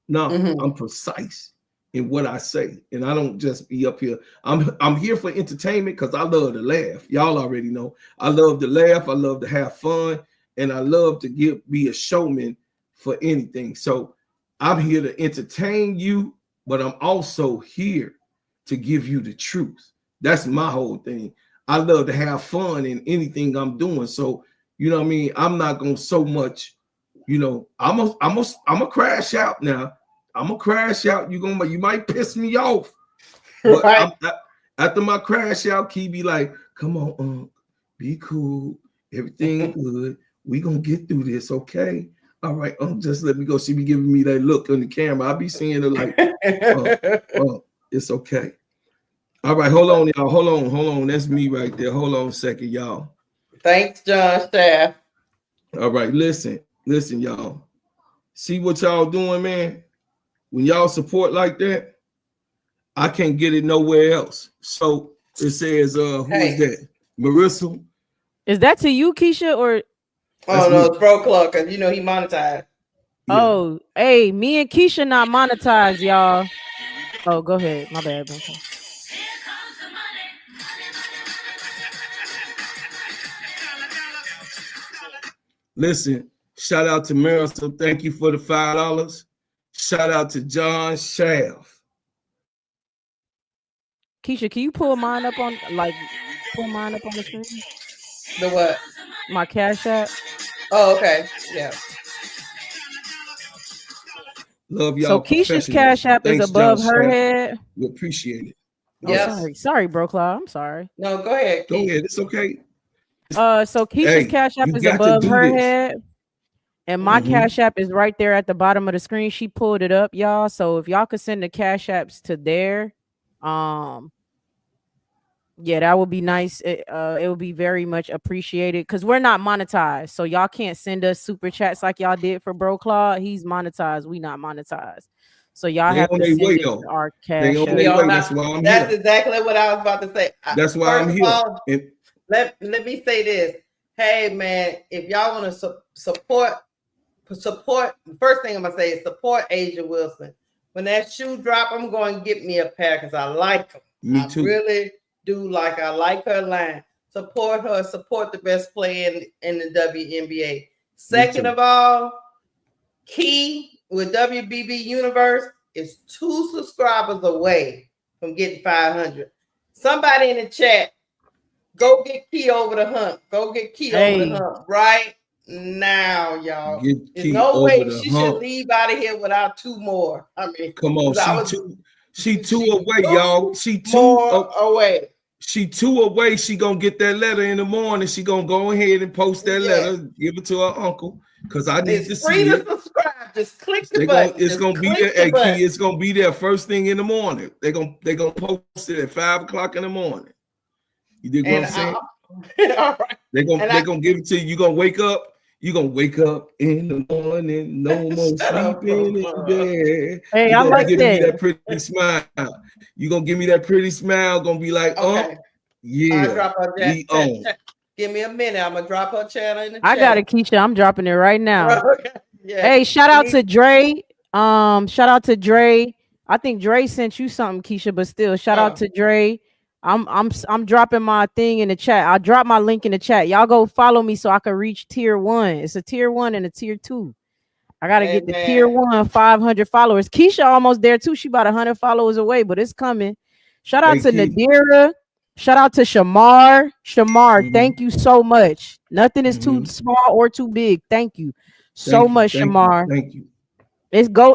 No, I'm precise in what I say. And I don't just be up here. I'm here for entertainment because I love to laugh. Y'all already know. I love to laugh. I love to have fun. And I love to be a showman for anything. So I'm here to entertain you, but I'm also here to give you the truth. That's my whole thing. I love to have fun in anything I'm doing. So, you know what I mean? I'm not going to so much, you know, I'm a crash out now. I'm gonna crash out. You might piss me off. But right. After my crash out, Key be like, come on, be cool. Everything good. We gonna get through this, okay? All right, just let me go. She be giving me that look on the camera. I be seeing her like, it's okay. All right, hold on, y'all. Hold on. That's me right there. Hold on a second, y'all. Thanks, John Staff. All right, listen, y'all. See what y'all doing, man? When y'all support like that, I can't get it nowhere else. So it says, who is that? Marissa? Is that to you, Keisha, or? Oh, no, it's Bro Clark, because you know he monetized. Yeah. Oh, hey, me and Keisha not monetized, y'all. Oh, go ahead. My bad. Listen, shout out to Marissa. Thank you for the $5. Shout out to John Shaft. Keisha, can you pull mine up on the screen? The what? My Cash App. Oh, okay. Yeah. Love y'all. So Keisha's Cash App is above her head. We appreciate it. Oh, sorry, Bro Claw. I'm sorry. No, go ahead. Go ahead. It's okay. So Keisha's Cash App is above her head. And my Cash App is right there at the bottom of the screen. She pulled it up, y'all. So if y'all could send the Cash Apps to there, yeah, that would be nice. It would be very much appreciated because we're not monetized. So y'all can't send us super chats like y'all did for Bro Claude. He's monetized. We not monetized. So y'all have to send it to our Cash App. That's why I'm That's here. exactly what I was about to say. That's why I'm here. All, let me say this. Hey man, if y'all want to support, first thing I'm gonna say is support Asia Wilson. When that shoe drop, I'm going to get me a pair because I like them. Me too. I really do I like her line. Support her, support the best player in the WNBA. Second of all, Key with WBB Universe is 2 subscribers away from getting 500. Somebody in the chat, go get Key over the hump. Go get Key over the hump right now, y'all. There's no way she should leave out of here without 2 more. I mean, come on, she two away, y'all. She 2 away. She 2 away. She gonna get that letter in the morning. She gonna go ahead and post that letter, give it to her uncle. Because I need to see it. Subscribe. Just click the button. It's gonna be there. Hey, Key, it's gonna be there first thing in the morning. They're gonna post it at 5 o'clock in the morning. You dig what I'm saying? All right. They're gonna give it to you. You're gonna wake up. You're gonna wake up in the morning, no more sleeping in bed. Hey, I like give me that pretty smile. You're gonna give me that pretty smile, gonna be like, yeah, we own. Give me a minute. I'm gonna drop her channel in the chat. I got it, Keisha. I'm dropping it right now. Hey, shout out to Dre. Shout out to Dre. I think Dre sent you something, Keisha, but still, shout out to Dre. I'm dropping my thing in the chat. I'll drop my link in the chat. Y'all go follow me so I can reach tier 1. It's a tier 1 and a tier 2. I gotta get the tier 1 500 followers. Keisha almost there too. She about 100 followers away, but it's coming. Shout out to Nadira. Shout out to Shamar. Thank you so much. Nothing is too small or too big. Thank you so much, Shamar. Thank you.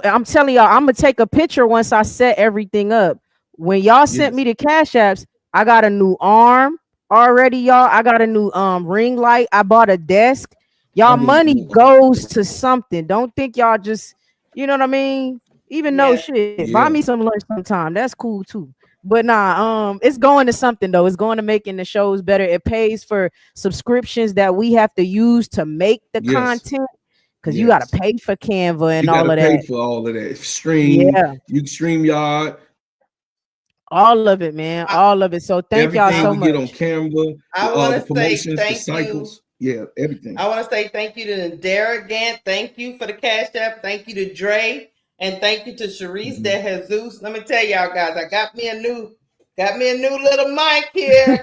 I'm telling y'all, I'm gonna take a picture once I set everything up. When y'all sent me the Cash Apps, I got a new arm already, y'all. I got a new ring light. I bought a desk. Y'all money goes to something. Don't think y'all just, you know what I mean? Even though buy me some lunch sometime. That's cool too. But nah, it's going to something though. It's going to making the shows better. It pays for subscriptions that we have to use to make the content. Because you gotta pay for Canva and all of that. You gotta pay for all of that. Stream, you StreamYard. All of it, man. All of it. So thank y'all so much. Get on Canva. I want to say thank cycles. Yeah, everything. I want to say thank you to Derek again. Thank you for the Cash App. Thank you to Dre. And thank you to Sharice De Jesus. Let me tell y'all guys, I got me a new little mic here.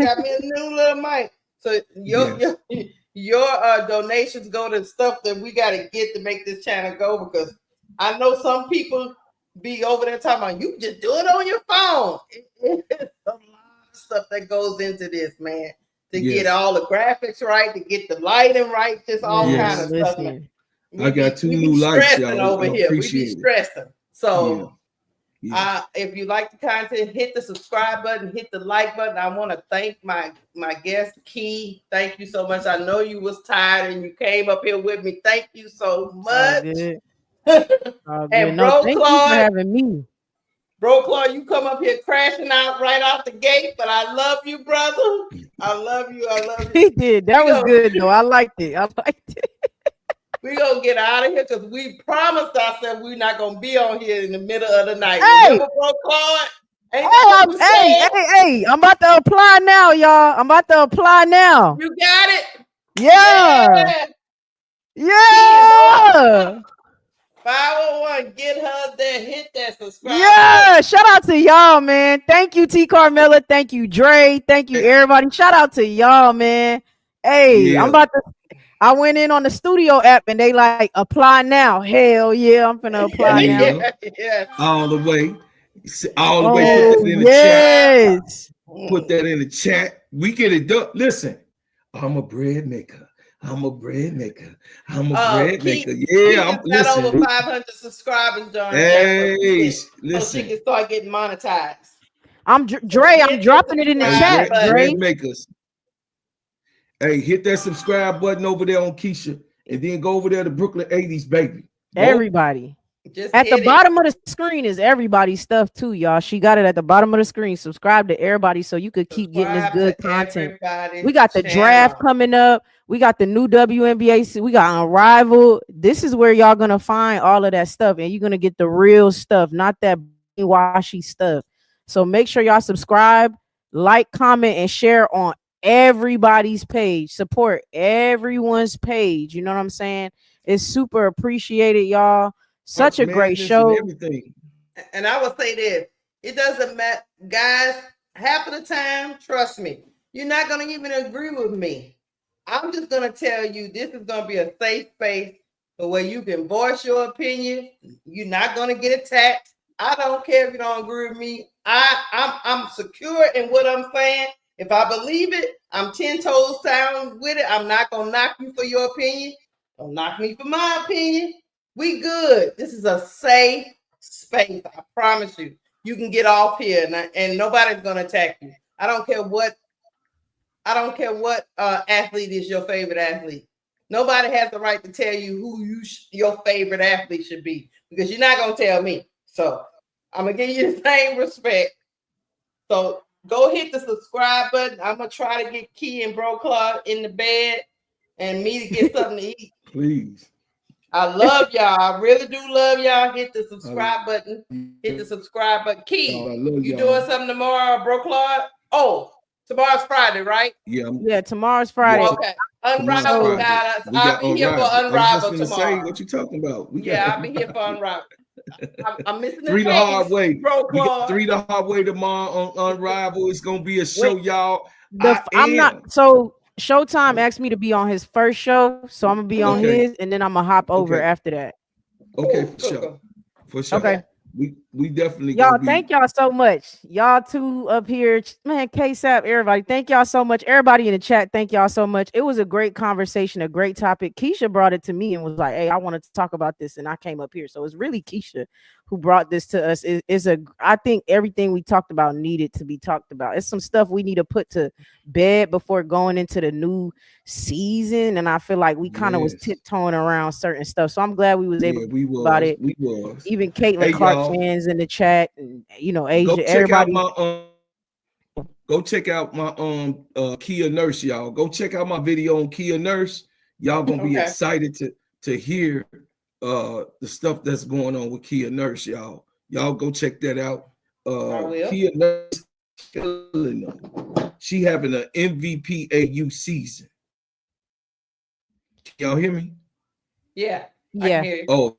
So your donations go to stuff that we got to get to make this channel go, because I know some people be over there talking about you just do it on your phone. It's a lot of stuff that goes into this, man. To get all the graphics right, to get the lighting right, just all kind of stuff. Man. I got 2 new lights, y'all. Over here. We be stressing. So if you like the content, hit the subscribe button, hit the like button. I want to thank my guest, Key. Thank you so much. I know you was tired and you came up here with me. Thank you so much. And Bro Claude, for having me. Bro Claude, you come up here crashing out right out the gate, but I love you, brother. I love you. He did. That was good though. I liked it. We're going to get out of here because we promised ourselves we're not going to be on here in the middle of the night. Hey, remember, Bro Claude? Hey, I'm about to apply now, y'all. I'm about to apply now. You got it? Yeah. 501, get her there, hit that subscribe. Yeah, shout out to y'all, man. Thank you, T. Carmella. Thank you, Dre. Thank you, everybody. Shout out to y'all, man. Hey, I went in on the studio app and they like apply now. Hell yeah, I'm finna apply now. All the way. Put that in the chat. Put that in the chat. We get it done. Listen, I'm a bread maker. Yeah, I'm listen. Over 500 subscribers, John. Hey, listen. So she can start getting monetized. Dre, I'm dropping it in the chat. Dre. Bread makers. Hey, hit that subscribe button over there on Keisha and then go over there to Brooklyn 80s, baby. Everybody. Just at the bottom of the screen is everybody's stuff too, y'all. She got it at the bottom of the screen. Subscribe to everybody so you could keep getting this good content. We got the draft coming up. We got the new WNBA. We got Unrivaled. This is where y'all gonna find all of that stuff, and you're gonna get the real stuff, not that washy stuff. So make sure y'all subscribe, like, comment, and share on everybody's page. Support everyone's page. You know what I'm saying? It's super appreciated, y'all. Such a great show. And I would say this, it doesn't matter, guys, half of the time, trust me, you're not going to even agree with me. I'm just going to tell you, this is going to be a safe space where you can voice your opinion. You're not going to get attacked. I don't care if you don't agree with me. I'm secure in what I'm saying. If I believe it, I'm 10 toes down with it. I'm not going to knock you for your opinion. Don't knock me for my opinion. We good. This is a safe space. I promise you. You can get off here and nobody's gonna attack you. I don't care what athlete is your favorite athlete. Nobody has the right to tell you who your favorite athlete should be, because you're not gonna tell me. So I'm gonna give you the same respect. So go hit the subscribe button. I'm gonna try to get Key and Bro Claude in the bed and me to get something to eat. Please. I love y'all. I really do love y'all. Hit the subscribe button. Hit the subscribe button. Key, you doing something tomorrow, Bro Claude? Oh, tomorrow's Friday, right? Yeah, tomorrow's Friday. Okay. Unrivaled, guys. I'll be here for Unrivaled tomorrow. What you talking about? I'll be here for Unrivaled. I'm missing the 3 the hard way. Bro Claude. 3 the hard way tomorrow on Unrivaled. It's gonna be a show, y'all. Showtime asked me to be on his first show, so I'm gonna be on his, and then I'm gonna hop over after that. Okay, for sure. For sure. Okay. We definitely y'all thank y'all so much. Y'all two up here, man. KSAP, everybody. Thank y'all so much. Everybody in the chat, thank y'all so much. It was a great conversation, a great topic. Keisha brought it to me and was like, "Hey, I wanted to talk about this," and I came up here. So it's really Keisha who brought this to us. I think everything we talked about needed to be talked about. It's some stuff we need to put to bed before going into the new season, and I feel like we kind of was tiptoeing around certain stuff. So I'm glad we was able to talk about it. We was. Even Caitlin Clark fans in the chat, and Asia, everybody. Go check out my Kia Nurse, y'all. Go check out my video on Kia Nurse. Y'all gonna be excited to hear the stuff that's going on with Kia Nurse, y'all. Y'all go check that out. Kia Nurse, she having an MVP AU season. Y'all hear me? Yeah. I can hear you. Oh.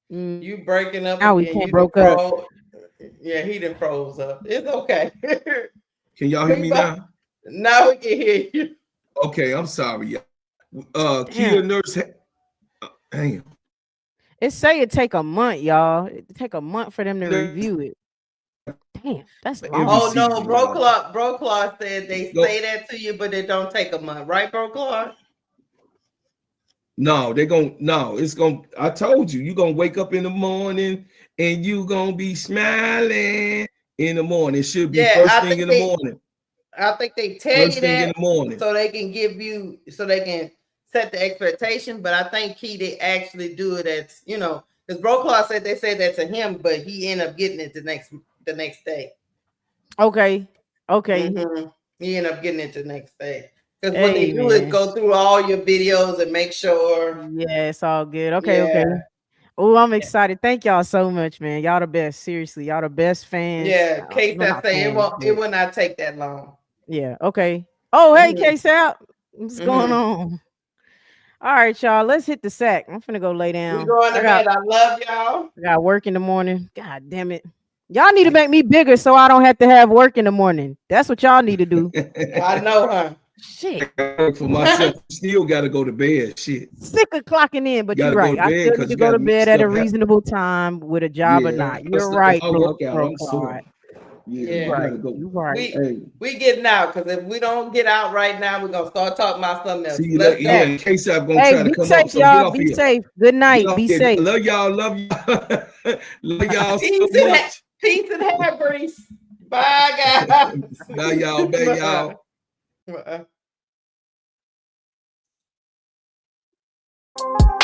You breaking up. Now we can't broke up. Yeah, he done froze up. It's okay. Can y'all hear me now? Now we can hear you. Okay, I'm sorry, y'all. Kia Nurse. Damn. It say it take a month, y'all. It take a month for them to review it. Damn, that's long. Oh no, Bro Claude said they say that to you, but it don't take a month, right, Bro Claude? No, it's gonna. I told you, gonna wake up in the morning and you gonna be smiling in the morning. It should be first thing in the morning. I think they tell you that in the morning, so they can they can set the expectation. But I think they actually do it as because Bro Claude said they say that to him, but he ended up getting it the next day. Okay. Mm-hmm. He ended up getting it the next day. Because what they do is go through all your videos and make sure. Yeah, it's all good. Okay. Oh, I'm excited. Thank y'all so much, man. Y'all the best. Seriously, y'all the best fans. Yeah, KSAP say it will not take that long. Yeah, okay. Oh, hey, KSAP. What's going on? All right, y'all. Let's hit the sack. I'm finna go lay down. We going to bed. I love y'all. I got work in the morning. God damn it. Y'all need to make me bigger so I don't have to have work in the morning. That's what y'all need to do. I know, huh? Shit. For myself, still got to go to bed. Shit. Sick of clocking in, but you're right. I still need to go to bed at a reasonable time with a job or not. You're right, bro. Yeah, right. You right. We getting out because if we don't get out right now, we're gonna start talking about something else. See, in case I'm gonna try to come safe, up. So y'all. Be safe. Good night. Be safe. Love y'all. Love y'all so much. Peace and hair grease. Bye, guys. Bye, y'all. Bye, y'all. you.